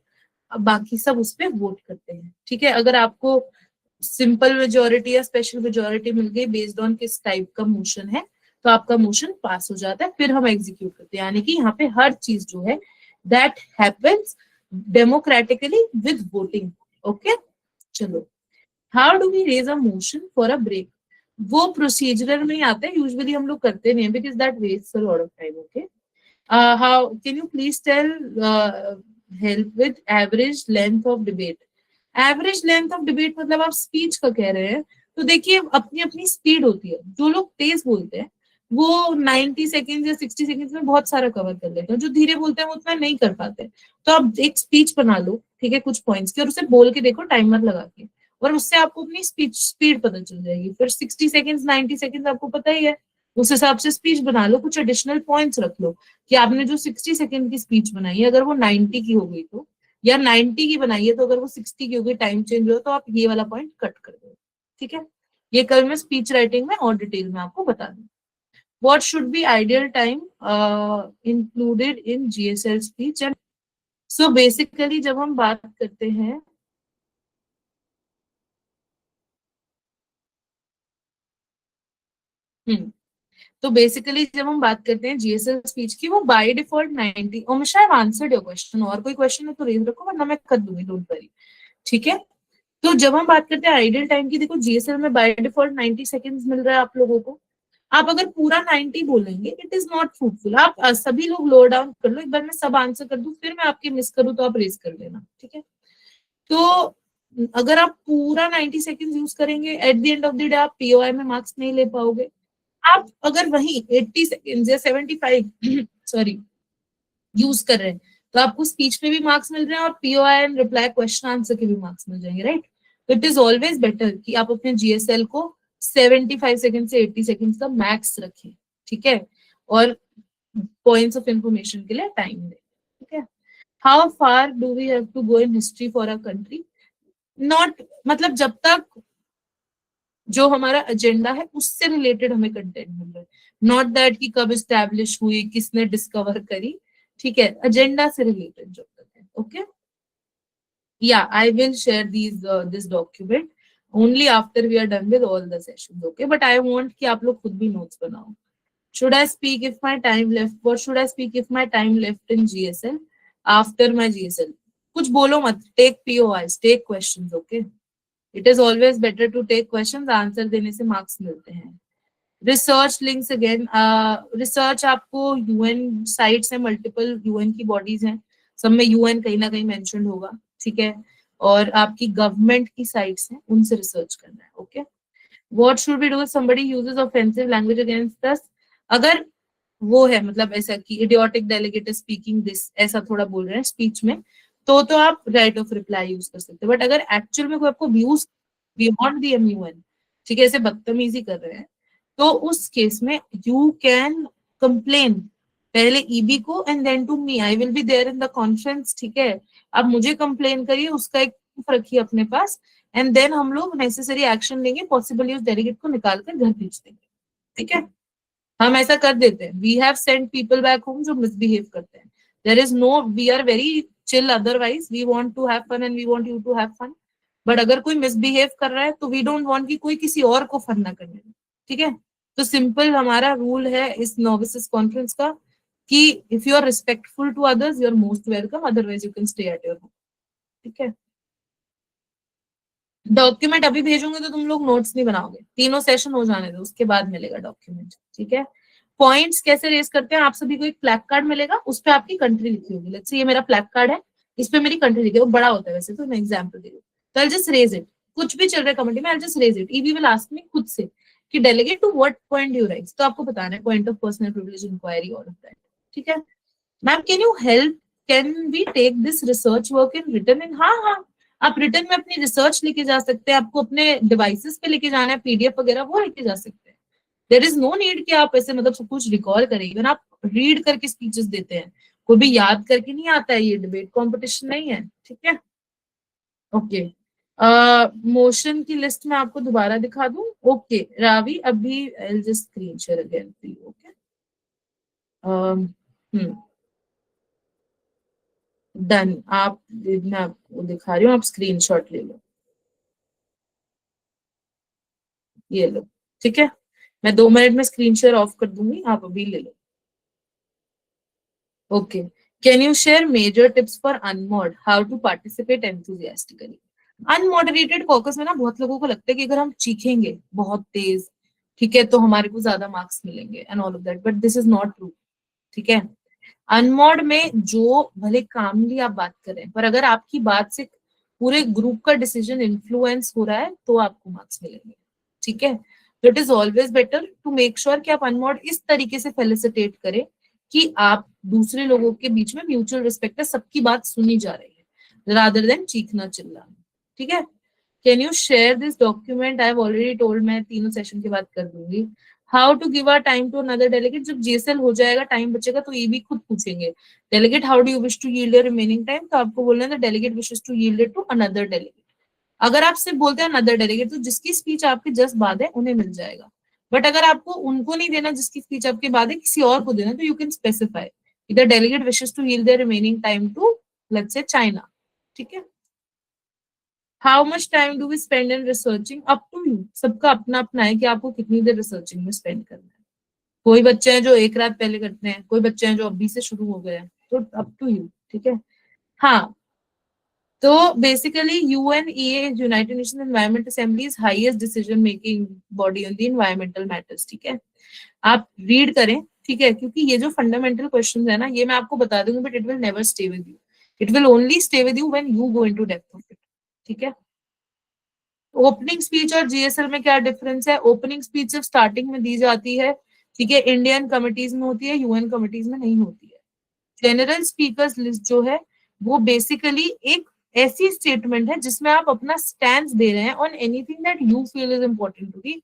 S2: अब बाकी सब उस पर वोट करते हैं। ठीक है, अगर आपको सिंपल मेजोरिटी या स्पेशल मेजोरिटी मिल गई बेस्ड ऑन किस टाइप का मोशन है, तो आपका मोशन पास हो जाता है, फिर हम एग्जीक्यूट करते हैं, यानी कि यहाँ पे हर चीज जो है that happens democratically with voting. Okay, चलो, how do we raise a motion for a break, वो प्रोसीजरल में ही आता है, यूजुअली हम लोग करते नहीं, because that wastes a lot of time. Okay, how can you please tell help with average length of debate. Average length of debate मतलब आप स्पीच का कह रहे हैं, तो देखिए अपनी अपनी स्पीड होती है, जो लोग तेज बोलते हैं वो 90 सेकेंड या 60 सेकेंड में बहुत सारा कवर कर लेते हैं, जो धीरे बोलते हैं वो उतना नहीं कर पाते। तो आप एक स्पीच बना लो, ठीक है, कुछ पॉइंट्स की, और उसे बोल के देखो टाइमर लगा के, और उससे आपको अपनी स्पीच स्पीड पता चल जाएगी। फिर 60 सेकेंड 90 सेकेंड आपको पता ही है, उस हिसाब से स्पीच बना लो, कुछ एडिशनल पॉइंट्स रख लो कि आपने जो 60 सेकेंड की स्पीच बनाई है अगर वो 90 की हो गई तो, या 90 की बनाई है तो अगर वो 60 की हो गई, टाइम चेंज हो, तो आप ये वाला पॉइंट कट कर दो। ठीक है, ये कल मैं स्पीच राइटिंग में और डिटेल में आपको बता दूँ। What should be ideal time included in GSL speech? And so basically जब हम बात करते हैं तो बेसिकली जब हम बात करते हैं जीएसएल स्पीच की, वो by default 90। Omisha, I have answered your question, और कोई क्वेश्चन है तो रेज रखो वरना मैं कर दूंगी, डोंट वरी। ठीक है, तो जब हम बात करते हैं आइडियल टाइम की, देखो जीएसएल में बाय डिफॉल्ट 90 सेकंड्स मिल रहा है आप लोगों को। आप अगर पूरा 90 बोलेंगे इट इज नॉट फ्रूटफुल। आप सभी लोग लो डाउन कर लो, एक बार मैं सब आंसर कर दूं, फिर मैं आपके मिस करूँ तो आप रेज कर लेना। ठीक है, तो अगर आप पूरा 90 सेकंड्स यूज करेंगे, eight the end of the day आप पीओआई में मार्क्स नहीं ले पाओगे। आप अगर वही 80 सेकंड्स या 75 सॉरी यूज कर रहे हैं, तो आपको स्पीच में भी मार्क्स मिल रहे हैं और POI and reply question answer के भी मार्क्स मिल जाएंगे, राइट। तो इट इज ऑलवेज बेटर कि आप अपने जीएसएल को 75 सेकंड से 80 सेकंड का मैक्स रखें। ठीक है, और पॉइंट्स ऑफ इंफॉर्मेशन के लिए टाइम दें। ठीक है, how far do we have to go in history for a country, not मतलब जब तक जो हमारा एजेंडा है उससे रिलेटेड हमें कंटेंट मिल रहा है, नॉट दैट कि कब स्टैब्लिश हुई, किसने डिस्कवर करी। ठीक है, एजेंडा से रिलेटेड जब तक है। ओके, या I will share this document only after we are done with all the sessions. Okay, but I want कि आप लोग खुद भी नोट्स बनाओ। should I speak if my time left, what should I speak if my time left in GSL after my GSL? कुछ बोलो मत, take POIs, take questions. Okay, it is always better to take questions, answer देने से marks मिलते हैं। Research links again, research आपको UN sites है, multiple UN की बॉडीज हैं, सब में यूएन कहीं ना कहीं मेंशन होगा, ठीक है, और आपकी गवर्नमेंट की साइट्स हैं, उनसे रिसर्च करना है, okay. What should we do if somebody uses offensive language against us? अगर वो है मतलब ऐसा कि idiotic delegate is speaking this, ऐसा थोड़ा बोल रहे हैं स्पीच में, तो आप राइट ऑफ रिप्लाई यूज कर सकते हैं। बट अगर एक्चुअल में कोई आपको व्यूज बियॉन्ड दी एमयूएन, ठीक है, ऐसे बदतमीजी कर रहे हैं, तो उस केस में यू कैन कंप्लेन पहले ईबी को and then to me, I will be there in the conference, ठीक है। आप मुझे कंप्लेन करिए, उसका एक proof रखिए अपने पास, एंड देन हम लोग नेसेसरी एक्शन लेंगे, पॉसिबली उस डेलीगेट को निकाल कर घर भेज देंगे, ठीक है। हम ऐसा कर देते हैं, we have sent people back home जो मिसबिहेव करते हैं, there is no, we are very chill, otherwise we want to have fun and we want you to have fun, but अगर कोई मिसबिहेव कर रहा है तो वी डोंट वांट कि कोई किसी और को फन ना करने दे, ठीक है। तो सिंपल हमारा रूल है इस नोविसेस कॉन्फ्रेंस का कि if you are respectful to others you are most welcome, otherwise you can stay at your home, ठीक है। डॉक्यूमेंट अभी भेजूंगे तो तुम लोग नोट्स नहीं बनाओगे, तीनों सेशन हो जाने दो, उसके बाद मिलेगा डॉक्यूमेंट, ठीक है। पॉइंट्स कैसे रेज करते हैं, आप सभी को एक फ्लैग कार्ड मिलेगा, उस पे आपकी कंट्री लिखी होगी, लेट्स से ये मेरा फ्लैग कार्ड है, इस पे मेरी कंट्री लिखी है, वो बड़ा होता है वैसे, तो मैं एग्जांपल दे रही हूँ, तो आई जस्ट रेज इट, कुछ भी चल रहा है कमेटी में, I just raise it, EB will ask me खुद से कि delegate to what point you rise, तो आपको बताना है point of personal privilege inquiry, all of that, ठीक है। Ma'am can you help, can we take this research work in return in, हाँ हाँ, आप रिटर्न में अपनी रिसर्च लेके जा सकते हैं, आपको अपने डिवाइसेस पे लेके जाना है, पीडीएफ वगैरह वो लेके जा सकते हैं, देयर इज नो नीड कि आप ऐसे मतलब सब कुछ रिकॉल करें, इवन आप रीड करके स्पीचेस देते हैं, कोई भी याद करके नहीं आता है, ये डिबेट कॉम्पिटिशन नहीं है, ठीक है, ओके। मोशन की लिस्ट में आपको दोबारा दिखा दूं, ओके रावी, अभी I just screen share again for you, okay. Done, आप, मैं आपको दिखा रही हूँ, आप स्क्रीनशॉट ले लो, ये लो, ठीक है, मैं 2 मिनट में स्क्रीन शेयर ऑफ कर दूंगी, आप अभी ले लो, okay. Can you share major tips for unmod, how to participate enthusiastically? Unmoderated caucus में ना बहुत लोगों को लगता है कि अगर हम चीखेंगे बहुत तेज, ठीक है, तो हमारे को ज्यादा मार्क्स मिलेंगे and all of that, but this is not true, ठीक है। अनमॉड में जो भले कामली आप बात करें, पर अगर आपकी बात से पूरे ग्रुप का डिसीजन इन्फ्लुएंस हो रहा है तो आपको मार्क्स मिलेंगे, ठीक है। तो it is always better to make sure कि आप अनमॉड इस तरीके से फेलिसिटेट करें कि आप दूसरे लोगों के बीच में म्यूचुअल रिस्पेक्ट है, सबकी बात सुनी जा रही है, रादर देन चीखना चिल्लाना, ठीक है। Can you share this document, I have already told, मैं तीनों सेशन के बाद कर दूंगी। How to give a time to another delegate, जब जीएसएल हो जाएगा, टाइम बचेगा, तो ये भी खुद पूछेंगे, delegate how do you wish to yield your remaining time, तो आपको बोलना है delegate wishes to yield it to another delegate. अगर आप सिर्फ बोलते हैं अनदर डेलीगेट, तो जिसकी स्पीच आपके जस्ट बाद है उन्हें मिल जाएगा, बट अगर आपको उनको नहीं देना जिसकी स्पीच आपके बाद है, किसी और को देना, तो यू कैन स्पेसिफाई इधर delegate wishes to yield their remaining time to let's say China, ठीक है। How much time do we spend in researching, up to you, सबका अपना अपना है कि आपको कितनी देर रिसर्चिंग में स्पेंड करना है, कोई बच्चे हैं जो एक रात पहले करते हैं, कोई बच्चे हैं जो अभी से शुरू हो गए हैं, तो अप टू यू, ठीक है। हाँ, तो basically UNEA, United Nation Environment Assembly is highest decision making body on the environmental matters, ठीक है। आप रीड करें, ठीक है, क्योंकि ये जो फंडामेंटल क्वेश्चंस है ना, ये मैं आपको बता दूंगी, but it will never stay with you, it will only stay with you when you go into depth of it, ठीक है। ओपनिंग स्पीच और जीएसएल में क्या डिफरेंस है, ओपनिंग स्पीच सिर्फ स्टार्टिंग में दी जाती है, ठीक है, इंडियन कमिटीज में होती है, यूएन कमिटीज में नहीं होती है। जनरल स्पीकर्स लिस्ट जो है वो बेसिकली एक ऐसी स्टेटमेंट है जिसमें आप अपना स्टैंड दे रहे हैं on anything that you feel is important to the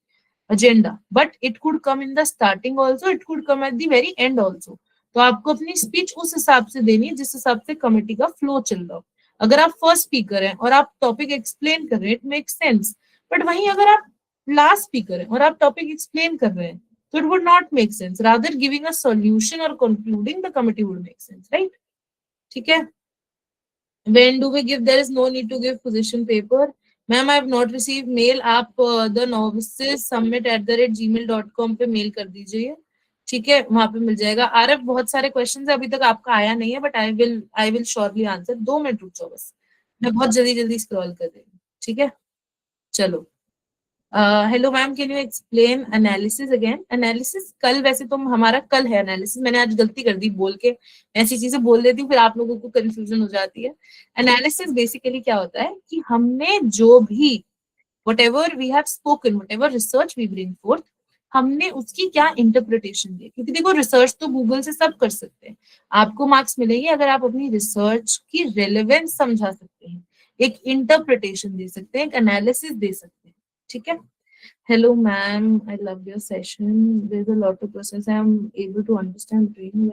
S2: agenda, but it could come in the starting also, it could come at the very end also, तो आपको अपनी स्पीच उस हिसाब से देनी है जिस हिसाब से कमेटी का फ्लो चल रहा हो। अगर आप फर्स्ट स्पीकर हैं और आप टॉपिक एक्सप्लेन कर रहे हैं, इट मेक सेंस, बट वहीं अगर आप लास्ट स्पीकर हैं और आप टॉपिक एक्सप्लेन कर रहे हैं, तो it would not make sense, rather giving a solution और concluding the committee would make sense, right, ठीक है। When do we give? There is no need to give position paper. Ma'am I have not receive mail, आप the novices submit @gmail.com पे mail कर दीजिए, ठीक है, वहां पे मिल जाएगा। आरएफ बहुत सारे क्वेश्चन है, अभी तक आपका आया नहीं है, but I will surely answer, 2 minute रुक जाओ बस, मैं बहुत जल्दी जल्दी स्क्रॉल कर रही हूँ, ठीक है, चलो। Hello ma'am, can you explain analysis again? Analysis कल, वैसे तो हमारा कल है एनालिसिस, मैंने आज गलती कर दी बोल के, ऐसी चीजें बोल देती हूँ फिर आप लोगों को कंफ्यूजन हो जाती है। एनालिसिस बेसिकली क्या होता है कि हमने जो भी whatever we have spoken, whatever research we bring forth, हमने उसकी क्या इंटरप्रिटेशन दी। क्योंकि देखो रिसर्च तो गूगल से सब कर सकते हैं, आपको मार्क्स मिलेंगे अगर आप अपनी रिसर्च की रेलेवेंस समझा सकते हैं, एक इंटरप्रिटेशन दे सकते हैं, एक एनालिसिस दे सकते हैं। ठीक है। Hello ma'am, I love your session, there is a lot of process, I am able to understand brain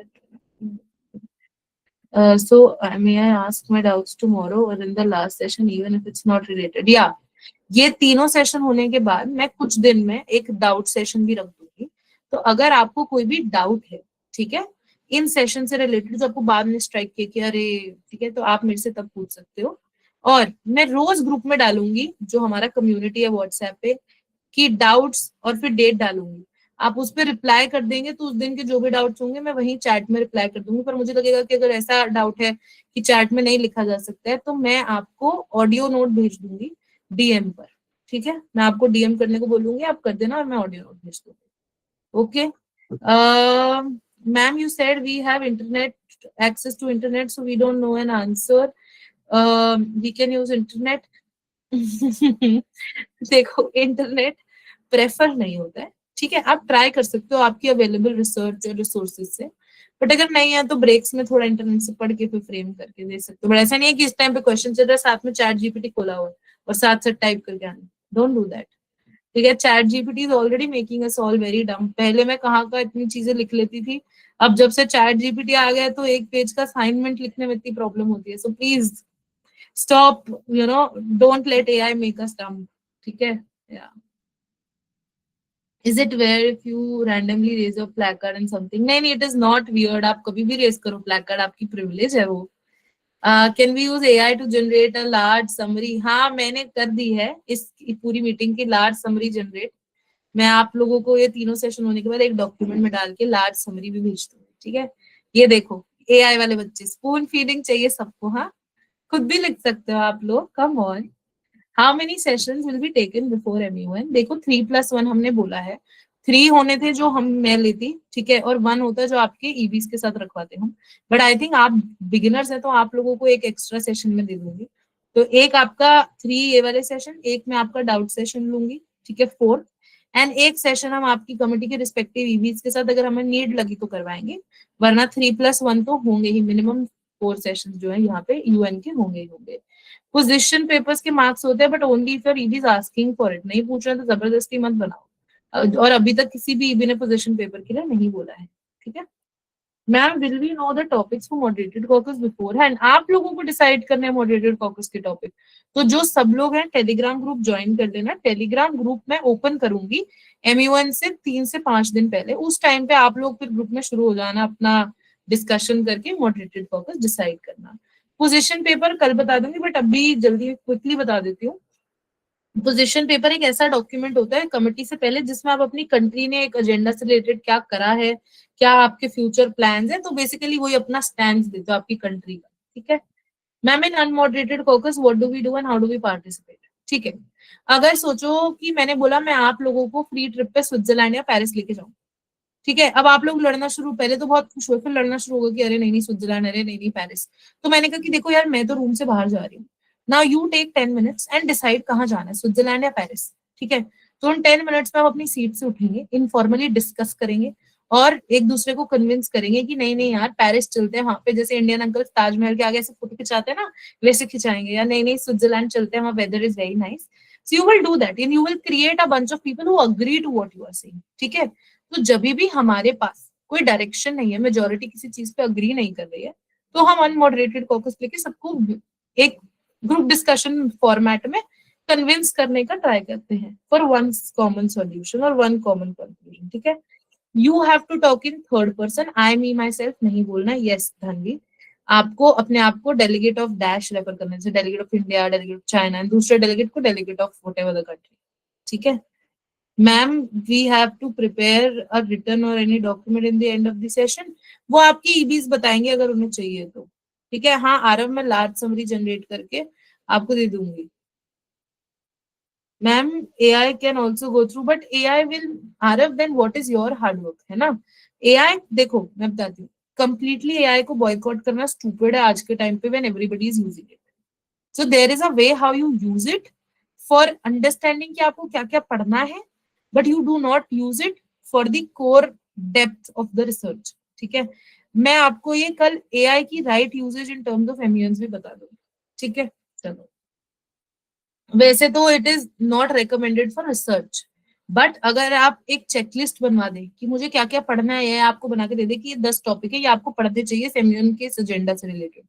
S2: so may I ask my doubts tomorrow or in the last session even if it's not related? Yeah, ये तीनों session होने के बाद मैं कुछ दिन में एक डाउट सेशन भी रख दूंगी। तो अगर आपको कोई भी डाउट है, ठीक है, इन सेशन से रिलेटेड जो आपको बाद में स्ट्राइक किया कि अरे ठीक है, तो आप मेरे से तब पूछ सकते हो। और मैं रोज ग्रुप में डालूंगी जो हमारा कम्युनिटी है व्हाट्सएप पे कि डाउट्स, और फिर डेट डालूंगी, आप उस पर रिप्लाई कर देंगे तो उस दिन के जो भी डाउट्स होंगे मैं वहीं चैट में रिप्लाई कर दूंगी। पर मुझे लगेगा कि अगर ऐसा डाउट है कि चैट में नहीं लिखा जा सकता है तो मैं आपको ऑडियो नोट भेज दूंगी डीएम पर। ठीक है, मैं आपको डीएम करने को बोलूंगी, आप कर देना और मैं ऑडियो नोट भेज दूंगी। Okay ma'am, you said we have internet access to internet so we don't know an answer, we can use internet. देखो इंटरनेट प्रेफर नहीं होता है, ठीक है, आप ट्राई कर सकते हो आपकी अवेलेबल रिसर्च और रिसोर्सेज से, बट अगर नहीं है तो ब्रेक्स में थोड़ा इंटरनेट से पढ़ के फिर फ्रेम करके दे सकते हो। बट ऐसा नहीं है कि इस टाइम पे क्वेश्चन चल रहा है साथ में चैट जीपीटी खोला हुआ है और साथ साथ टाइप करके आना, डोंट डू दैट। ठीक है, chat GPT is already making us all very डम। पहले मैं कहाँ का इतनी चीजें लिख लेती थी, अब जब से चैट जीपीटी आ गया तो एक पेज का असाइनमेंट लिखने में इतनी प्रॉब्लम होती है। So please stop, you know, don't let AI make us डम। ठीक है, या Is it weird if you randomly raise your placard and something? नहीं नहीं, it is not weird, आप कभी भी रेज करो placard, आपकी privilege है वो। Can we use AI to generate a large summary? हाँ, मैंने कर दी है इस पूरी मीटिंग की large summary generate। मैं आप लोगों को ये तीनों सेशन होने के बाद एक डॉक्यूमेंट में डाल के large summary भी भेज दूंगी। ठीक है, ये देखो AI वाले बच्चे, स्पून फीडिंग चाहिए सबको, हाँ, खुद भी लिख सकते हो आप लोग, come on. How many sessions will be taken before MUN? देखो 3+1 हमने बोला है, 3 होने थे जो हम मैं लेती, ठीक है, और 1 होता है जो आपके ईवीज के साथ रखवाते हम। बट आई थिंक आप बिगिनर्स हैं तो आप लोगों को एक एक्स्ट्रा सेशन में दे दूंगी। तो एक आपका 3 ये वाले सेशन, एक मैं आपका डाउट सेशन लूंगी, ठीक है, 4, एंड एक सेशन हम आपकी कमिटी के रिस्पेक्टिव ईवीज के साथ अगर हमें नीड लगी तो करवाएंगे, वरना 3+1 तो होंगे ही, मिनिमम 4 सेशन जो है यहाँ पे UN के होंगे ही होंगे। पोजीशन पेपर्स के मार्क्स होते हैं but only if your EB is asking for it, नहीं पूछ रहे तो जबरदस्ती मत बनाओ। और अभी तक किसी भी ईबी ने पोजीशन पेपर के लिए नहीं बोला है। ठीक है ma'am, will we know the topics for moderated caucus beforehand? आप लोगों को डिसाइड करना है मॉडरेटेड कॉकस के टॉपिक। तो जो सब लोग हैं टेलीग्राम ग्रुप ज्वाइन कर लेना, टेलीग्राम ग्रुप में ओपन करूंगी MUN से 3 से 5 दिन पहले, उस टाइम पे आप लोग फिर ग्रुप में शुरू हो जाना अपना डिस्कशन करके मॉडरेटेड कॉकस डिसाइड करना। पोजीशन पेपर कल बता दूंगी बट अभी जल्दी क्विकली बता देती हूँ। पोजीशन पेपर एक ऐसा डॉक्यूमेंट होता है कमेटी से पहले जिसमें आप अपनी कंट्री ने एक एजेंडा से रिलेटेड क्या करा है, क्या आपके फ्यूचर प्लान्स है, तो बेसिकली वही अपना स्टैंड देते हो आपकी कंट्री का। ठीक है ma'am, in unmoderated caucus what do we do and how do we participate? ठीक है, अगर सोचो कि मैंने बोला मैं आप लोगों को फ्री ट्रिप पे स्विट्जरलैंड या पेरिस लेके जाऊँ, ठीक है, अब आप लोग लड़ना शुरू, पहले तो बहुत खुश हुए, फिर लड़ना शुरू होगा कि अरे नहीं नहीं स्विट्जरलैंड, अरे नहीं नहीं पेरिस। तो मैंने कहा कि देखो यार, मैं तो रूम से बाहर जा रही हूँ, now you take 10 minutes and decide कहाँ जाना है, स्विट्जरलैंड या पेरिस। ठीक है, तो उन 10 मिनट्स में आप अपनी सीट से उठेंगे, इनफॉर्मली डिस्कस करेंगे और एक दूसरे को कन्विंस करेंगे कि नहीं नहीं यार पेरिस चलते हैं, वहां पे जैसे इंडियन अंकल ताजमहल के आगे ऐसे फोटो खिंचाते हैं ना, वैसे खिंचाएंगे, या नहीं नहीं स्विट्जरलैंड चलते हैं, वहां weather is very nice. So you will do that and you will create a bunch of people who agree to what you are saying. ठीक है, तो जब भी हमारे पास कोई डायरेक्शन नहीं है, मेजोरिटी किसी चीज पे अग्री नहीं कर रही है, तो हम अनमॉडरेटेड कॉकस लेके सबको एक ग्रुप डिस्कशन फॉर्मेट में कन्विंस करने का ट्राई करते हैं फॉर वन कॉमन सॉल्यूशन और वन कॉमन कंक्लूजन। ठीक है, you have to talk in third person, I me myself नहीं बोलना। यस धनवी, आपको अपने आप को डेलीगेट ऑफ डैश रेफर करना, जैसे delegate of India, delegate of China, दूसरे डेलीगेट को delegate of whatever the country. ठीक है ma'am, we have to prepare a return और any document in the end of the session, वो आपकी ईबीज बताएंगे अगर उन्हें चाहिए तो। ठीक है, हाँ आरव, मैं लार्ज समरी जनरेट करके आपको दे दूंगी। Ma'am AI can also go through, but AI will, Aarav then what is your hard work, है ना? AI देखो मैं बताती हूँ, कंप्लीटली AI को बॉयकॉट करना स्टूपिड है आज के टाइम पे when everybody is using it. So there is a way how you use it for understanding कि आपको क्या क्या पढ़ना है, but you do not use it for the core depth of the research. ठीक है, मैं आपको ये कल AI की right usages in terms of MUNs भी बता दूंगी. ठीक है, चलो. वैसे तो it is not recommended for research, but अगर आप एक चेकलिस्ट बनवा दें कि मुझे क्या क्या पढ़ना है, ये आपको बना के दे दे कि ये 10 टॉपिक है, ये आपको पढ़ने चाहिए सेमियन के इस एजेंडा से रिलेटेड,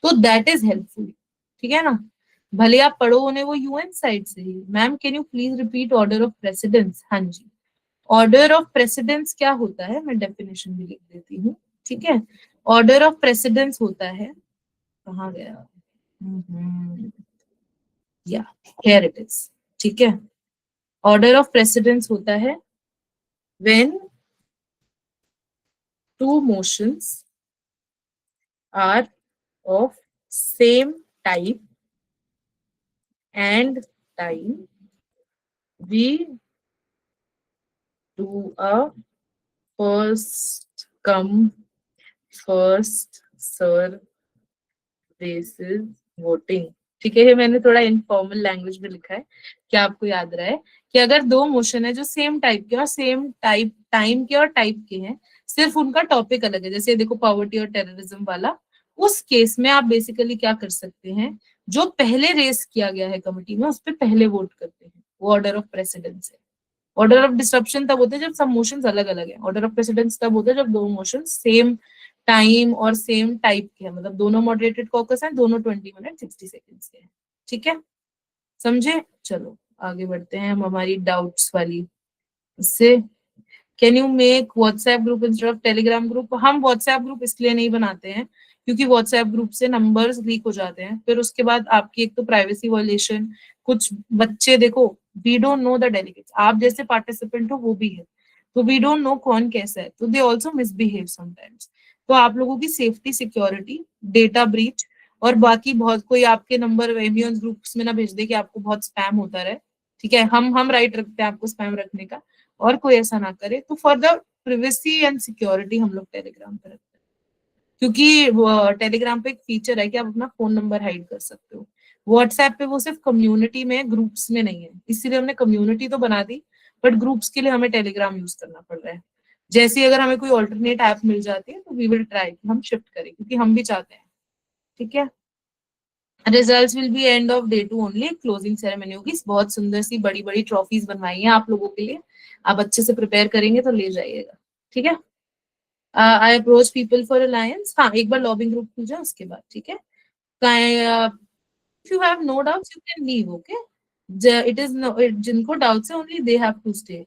S2: तो दैट इज हेल्पफुल. ठीक है ना? भले आप पढ़ो उन्हें वो यूएन साइट से ही. Ma'am can you please repeat order of precedence? हाँ जी, ऑर्डर ऑफ प्रेसिडेंस क्या होता है, मैं डेफिनेशन भी लिख देती हूँ. ठीक है, ऑर्डर ऑफ प्रेसिडेंस होता है, कहाँ गया, या हियर इट इज. ठीक है, ऑर्डर ऑफ प्रेसिडेंस होता है when two motions are of same type and time, we do a first come first serve basis voting. ठीक है, ये मैंने थोड़ा इनफॉर्मल लैंग्वेज में लिखा है कि आपको याद रहे कि अगर दो मोशन है जो सेम टाइप के और सेम टाइप टाइम के और टाइप के हैं, सिर्फ उनका टॉपिक अलग है, जैसे देखो पॉवर्टी और टेररिज्म वाला, उस केस में आप बेसिकली क्या कर सकते हैं, जो पहले रेस किया गया है कमिटी में उस पर पहले वोट करते हैं, वो ऑर्डर ऑफ प्रेसिडेंस है. ऑर्डर ऑफ डिसरप्शन तब होते हैं जब सब मोशंस अलग अलग है. ऑर्डर ऑफ प्रेसिडेंस तब होता है जब दो मोशन सेम टाइम और सेम टाइप के हैं, मतलब दोनों मॉडरेटेड कॉकस हैं, दोनों 20 मिनट 60 सेकेंड्स के हैं. ठीक है, समझे? चलो आगे बढ़ते हैं हम हमारी डाउट्स वाली इससे. Can you make WhatsApp group instead of Telegram group? हम व्हाट्सएप ग्रुप इसलिए नहीं बनाते हैं क्योंकि व्हाट्सएप ग्रुप से नंबर्स लीक हो जाते हैं, फिर उसके बाद आपकी एक तो प्राइवेसी वायलेशन, कुछ बच्चे देखो, we don't know the delegates, आप जैसे पार्टिसिपेंट हो वो भी है, तो वी डोंट नो कौन कैसा है, तो दे ऑल्सो मिसबिहेव समटाइम्स. तो आप लोगों की सेफ्टी, सिक्योरिटी, डेटा ब्रीच और बाकी बहुत कोई आपके नंबर एमियंस ग्रुप्स में ना भेज दे कि आपको बहुत स्पैम होता रहे. ठीक है, हम राइट रखते हैं आपको स्पैम रखने का, और कोई ऐसा ना करे. तो for the privacy and security हम लोग टेलीग्राम पे रखते हैं, क्योंकि टेलीग्राम पे एक फीचर है कि आप अपना फोन नंबर हाइड कर सकते हो. व्हाट्सएप पे वो सिर्फ कम्युनिटी में, ग्रुप्स में नहीं है, इसीलिए हमने कम्युनिटी तो बना दी, बट ग्रुप्स के लिए हमें टेलीग्राम यूज करना पड़ रहा है. जैसे अगर हमें कोई ऑल्टरनेट ऐप मिल जाती है तो वी विल ट्राई कि हम शिफ्ट करें, क्योंकि हम भी चाहते हैं. ठीक है, results will be end of day 2 only, closing ceremony होगी. बहुत सुंदर सी बड़ी बड़ी ट्रॉफीज बनवाई हैं आप लोगों के लिए, आप अच्छे से प्रिपेयर करेंगे तो ले जाइएगा. ठीक है, I approach people for alliance, हाँ एक बार लॉबिंग ग्रुप खुल जाए उसके बाद. ठीक है, if you have no doubts you can leave. Okay, it is जिनको डाउट्स है only they have to stay.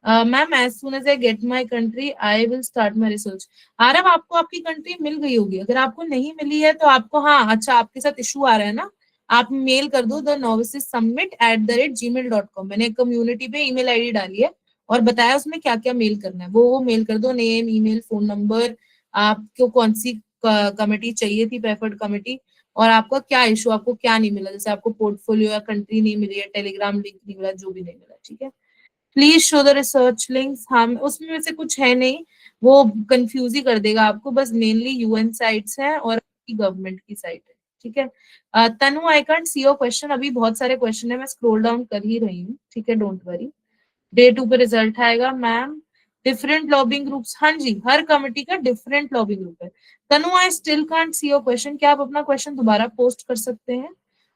S2: Ma'am as soon as I get my country I will start my research. Aarav आपको आपकी कंट्री मिल गई होगी, अगर आपको नहीं मिली है तो आपको, हाँ अच्छा आपके साथ इशू आ रहा है ना, आप मेल कर दो thenovices@gmail.com. मैंने कम्युनिटी पे ईमेल आईडी डाली है और बताया उसमें क्या क्या मेल करना है, वो मेल कर दो, नेम, ईमेल, फोन नंबर, आपको कौन सी कमेटी चाहिए थी, प्रेफर्ड कमेटी, और आपका क्या इशू, आपको क्या नहीं मिला, जैसे आपको पोर्टफोलियो या कंट्री नहीं मिली है, टेलीग्राम लिंक नहीं मिला, जो भी नहीं मिला. ठीक है, please show the research links. हाँ उसमें वैसे कुछ है नहीं, वो कंफ्यूज ही कर देगा आपको, बस मेनली यूएन साइट्स हैं और गवर्नमेंट की साइट है. ठीक है, Tanu I can't see your question, अभी बहुत सारे क्वेश्चन है, मैं स्क्रॉल डाउन कर ही रही हूँ. ठीक है, डोंट वरी, डे 2 पे रिजल्ट आएगा. मैम डिफरेंट लॉबिंग ग्रुप्स, हाँ जी हर कमिटी का डिफरेंट लॉबिंग ग्रुप है. Tanu I still can't see your question, क्या आप अपना क्वेश्चन दोबारा पोस्ट कर सकते हैं?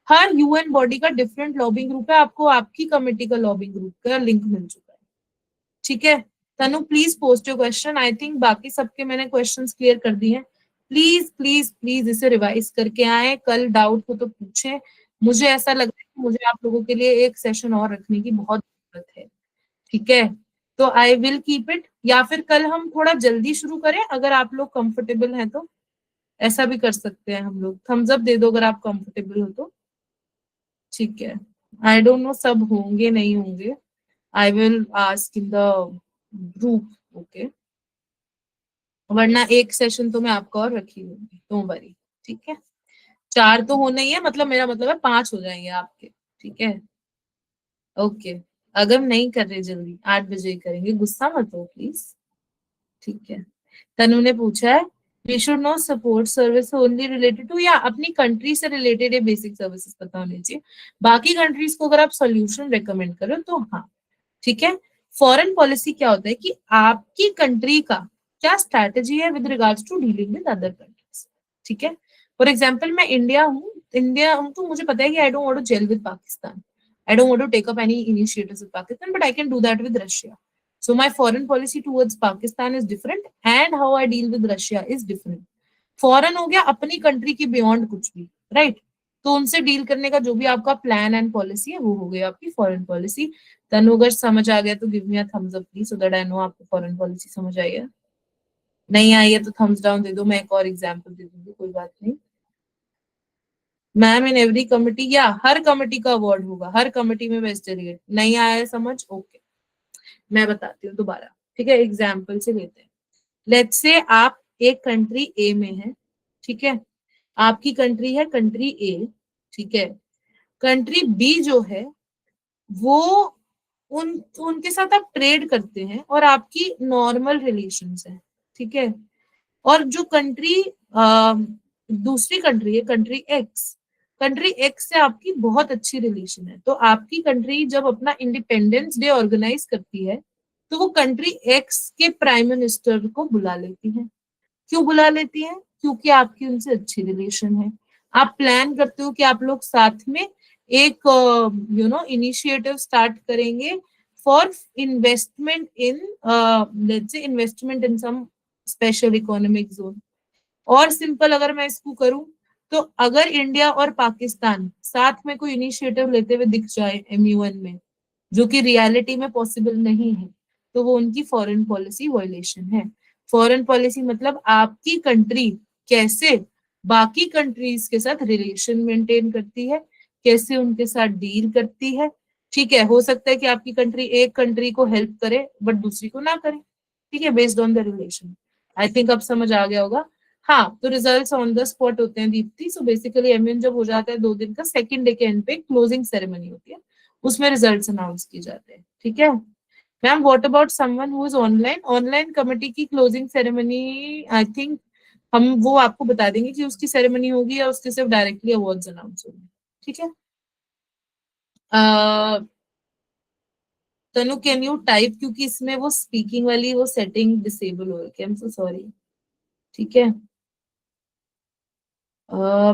S2: हर यूएन बॉडी का डिफरेंट लॉबिंग ग्रुप है, आपको आपकी कमेटी का लॉबिंग ग्रुप का लिंक मिल चुका है. ठीक है, Tanu please post your question. I think बाकी सबके मैंने क्वेश्चंस क्लियर कर दिए हैं. प्लीज प्लीज प्लीज इसे रिवाइज करके आए, कल डाउट हो तो पूछें. मुझे ऐसा लग रहा है कि मुझे आप लोगों के लिए एक सेशन और रखने की बहुत जरूरत है. ठीक है, तो आई विल कीप इट, या फिर कल हम थोड़ा जल्दी शुरू करें अगर आप लोग कंफर्टेबल हैं तो, ऐसा भी कर सकते हैं हम लोग. थम्स अप दे दो अगर आप कंफर्टेबल हो तो. ठीक है, आई डोंट नो सब होंगे नहीं होंगे, I will ask in the group. Okay, वरना एक सेशन तो मैं आपका और रखी होगी, डोंट वरी. ठीक है, 4 तो होने ही है, मतलब मेरा मतलब है 5 हो जाएंगे आपके. ठीक है, ओके, अगर नहीं कर रहे जल्दी 8 बजे करेंगे, गुस्सा मत हो प्लीज, ठीक है। तनु ने पूछा है we should know support service only related to, या अपनी कंट्री से रिलेटेड है बेसिक सर्विसेज पता होनी चाहिए, बाकी कंट्रीज को अगर आप सोल्यूशन रेकमेंड करो तो हाँ, ठीक है। फॉरेन पॉलिसी क्या होता है कि आपकी कंट्री का क्या स्ट्रैटेजी है with regards to dealing with other countries, ठीक है। फॉर एग्जाम्पल मैं इंडिया हूँ तो मुझे पता है कि I don't want to gel with Pakistan, I don't want to take up any initiatives with Pakistan, but I can do that with Russia. So my foreign policy towards Pakistan is different and how I deal with Russia is different. Foreign हो गया अपनी country के beyond कुछ भी, right, तो उनसे deal करने का जो भी आपका प्लान एंड पॉलिसी है वो हो गया आपकी फॉरेन पॉलिसी। तनु अगर समझ आ गया तो give me a thumbs up please, so that I know आपको फॉरेन पॉलिसी समझ आई है। नहीं आई है तो थम्स डाउन दे दो, मैं एक और एग्जाम्पल दे दूंगी, कोई बात नहीं। मैम इन एवरी कमिटी, या हर कमिटी का अवार्ड होगा, हर कमिटी में बेस्ट डेलीगेट, नहीं आया है समझ, ओके मैं बताती हूँ दोबारा, ठीक है, एग्जाम्पल से लेते हैं। लेट्स से आप एक कंट्री ए में है, ठीक है, आपकी कंट्री है कंट्री ए, ठीक है, कंट्री बी जो है वो उन उनके साथ आप ट्रेड करते हैं और आपकी नॉर्मल रिलेशंस है, ठीक है। और जो कंट्री दूसरी कंट्री है कंट्री एक्स से आपकी बहुत अच्छी रिलेशन है, तो आपकी कंट्री जब अपना इंडिपेंडेंस डे ऑर्गेनाइज करती है तो वो कंट्री एक्स के प्राइम मिनिस्टर को बुला लेती है। क्यों बुला लेती है? क्योंकि आपकी उनसे अच्छी रिलेशन है। आप प्लान करते हो कि आप लोग साथ में एक इनिशिएटिव स्टार्ट करेंगे for investment in let's say investment in some special economic zone. और सिंपल अगर मैं इसको करूं तो अगर इंडिया और पाकिस्तान साथ में कोई इनिशिएटिव लेते हुए दिख जाए MUN में, जो कि रियलिटी में पॉसिबल नहीं है, तो वो उनकी फॉरेन पॉलिसी वायलेशन है। फॉरेन पॉलिसी मतलब आपकी कंट्री कैसे बाकी कंट्रीज के साथ रिलेशन मेंटेन करती है, कैसे उनके साथ डील करती है, ठीक है। हो सकता है कि आपकी कंट्री एक कंट्री को हेल्प करे बट दूसरी को ना करे, ठीक है, based on the relation. I think अब समझ आ गया होगा। हाँ, तो रिजल्ट्स ऑन द स्पॉट होते हैं दीप्ति। सो बेसिकली MUN जब हो जाता है 2 दिन का, सेकंड डे के एंड पे क्लोजिंग सेरेमनी होती है, उसमें रिजल्ट्स अनाउंस किए जाते हैं, ठीक है। Ma'am what about someone who is online? Online committee की क्लोजिंग सेरेमनी आई थिंक हम वो आपको बता देंगे कि उसकी सेरेमनी होगी या उसके सिर्फ डायरेक्टली अवार्ड्स अनाउंस होंगे, ठीक है। तनु कैन यू टाइप, क्योंकि इसमें वो स्पीकिंग वाली वो सेटिंग डिसेबल हो रही है, आई एम सो सॉरी, ठीक है।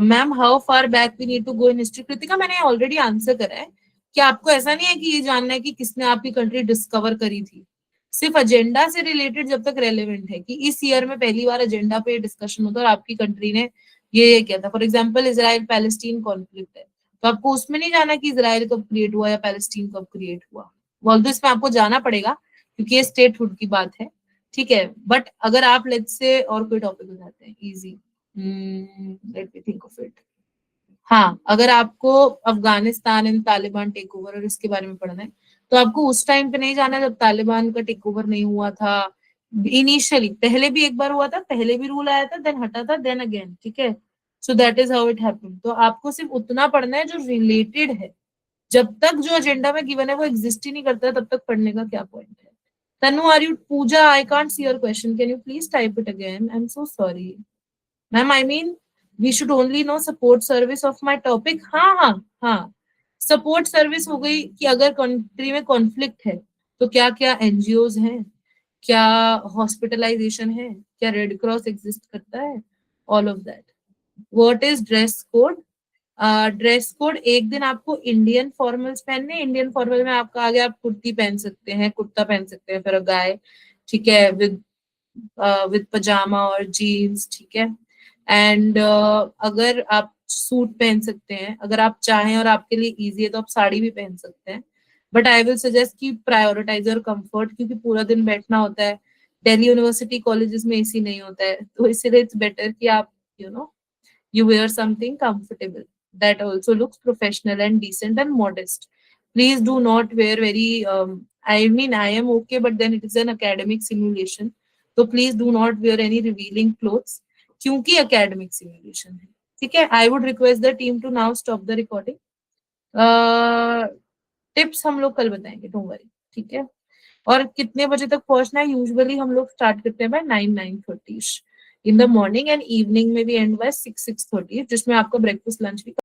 S2: Ma'am how far back we need to go in history? Kritika मैंने ऑलरेडी आंसर करा है कि आपको ऐसा नहीं है कि ये जानना है कि किसने आपकी कंट्री डिस्कवर करी थी, सिर्फ एजेंडा से रिलेटेड जब तक रेलेवेंट है कि इस ईयर में पहली बार एजेंडा पे डिस्कशन होता है और आपकी कंट्री ने ये किया था। For example Israel Palestine conflict है, तो आपको उसमें नहीं जाना कि इजराइल कब क्रिएट हुआ या पैलेस्टीन कब क्रिएट हुआ, ऑल्दो इसमें आपको जाना पड़ेगा क्योंकि ये स्टेटहुड की बात है, ठीक है। बट अगर आप लेट्स से और कोई टॉपिक उठाते हैं easy, let me think of it. हाँ, अगर आपको Afghanistan and Taliban take over और इसके बारे में पढ़ना है तो आपको उस टाइम पे नहीं जाना जब तालिबान का टेक ओवर नहीं हुआ था। इनिशियली पहले भी एक बार हुआ था, पहले भी रूल आया था, देन हटा था, देन अगेन, ठीक है। So that is how it happened. तो आपको सिर्फ उतना पढ़ना है जो रिलेटेड है, जब तक जो एजेंडा में गिवन है वो एग्जिस्ट ही नहीं करता तब तक पढ़ने का क्या पॉइंट है। Tanu are you Pooja, I can't see your question, can you please type it again? I am so sorry ma'am, I mean we should only know support service of my topic. हाँ हाँ हाँ, सपोर्ट सर्विस हो गई कि अगर country में conflict है तो क्या क्या NGOs हैं, क्या हॉस्पिटलाइजेशन है, क्या रेड क्रॉस एग्जिस्ट करता है, all of that. What is dress code? Dress code एक दिन आपको इंडियन फॉर्मल्स पहनने, इंडियन फॉर्मल में आपका आगे आप कुर्ती पहन सकते हैं, कुर्ता पहन सकते हैं, फिर गाय, ठीक है, विद पजामा और जीन्स, ठीक है। एंड अगर आप सूट पहन सकते हैं अगर आप चाहें और आपके लिए इजी है तो आप साड़ी भी पहन सकते हैं, बट आई विल सजेस्ट कि प्रायोरिटाइज योर कंफर्ट, क्योंकि पूरा दिन बैठना होता है, दिल्ली यूनिवर्सिटी कॉलेजेस में AC नहीं होता है, तो इसलिए इट्स बेटर कि आप you wear something comfortable that also looks professional and decent and modest. Please do not wear very I mean I am okay, but then it is an academic simulation, so please do not wear any revealing clothes क्योंकि academic simulation है, ठीक है। I would request the team to now stop the recording. Tips हम लोग कल बताएंगे, don't worry, ठीक है। और कितने बजे तक पहुंचना है, यूजुअली हम लोग स्टार्ट करते हैं by 9-9:30 in the morning, and evening में भी एंड बाय 6-6:30, जिसमें आपका ब्रेकफास्ट लंच भी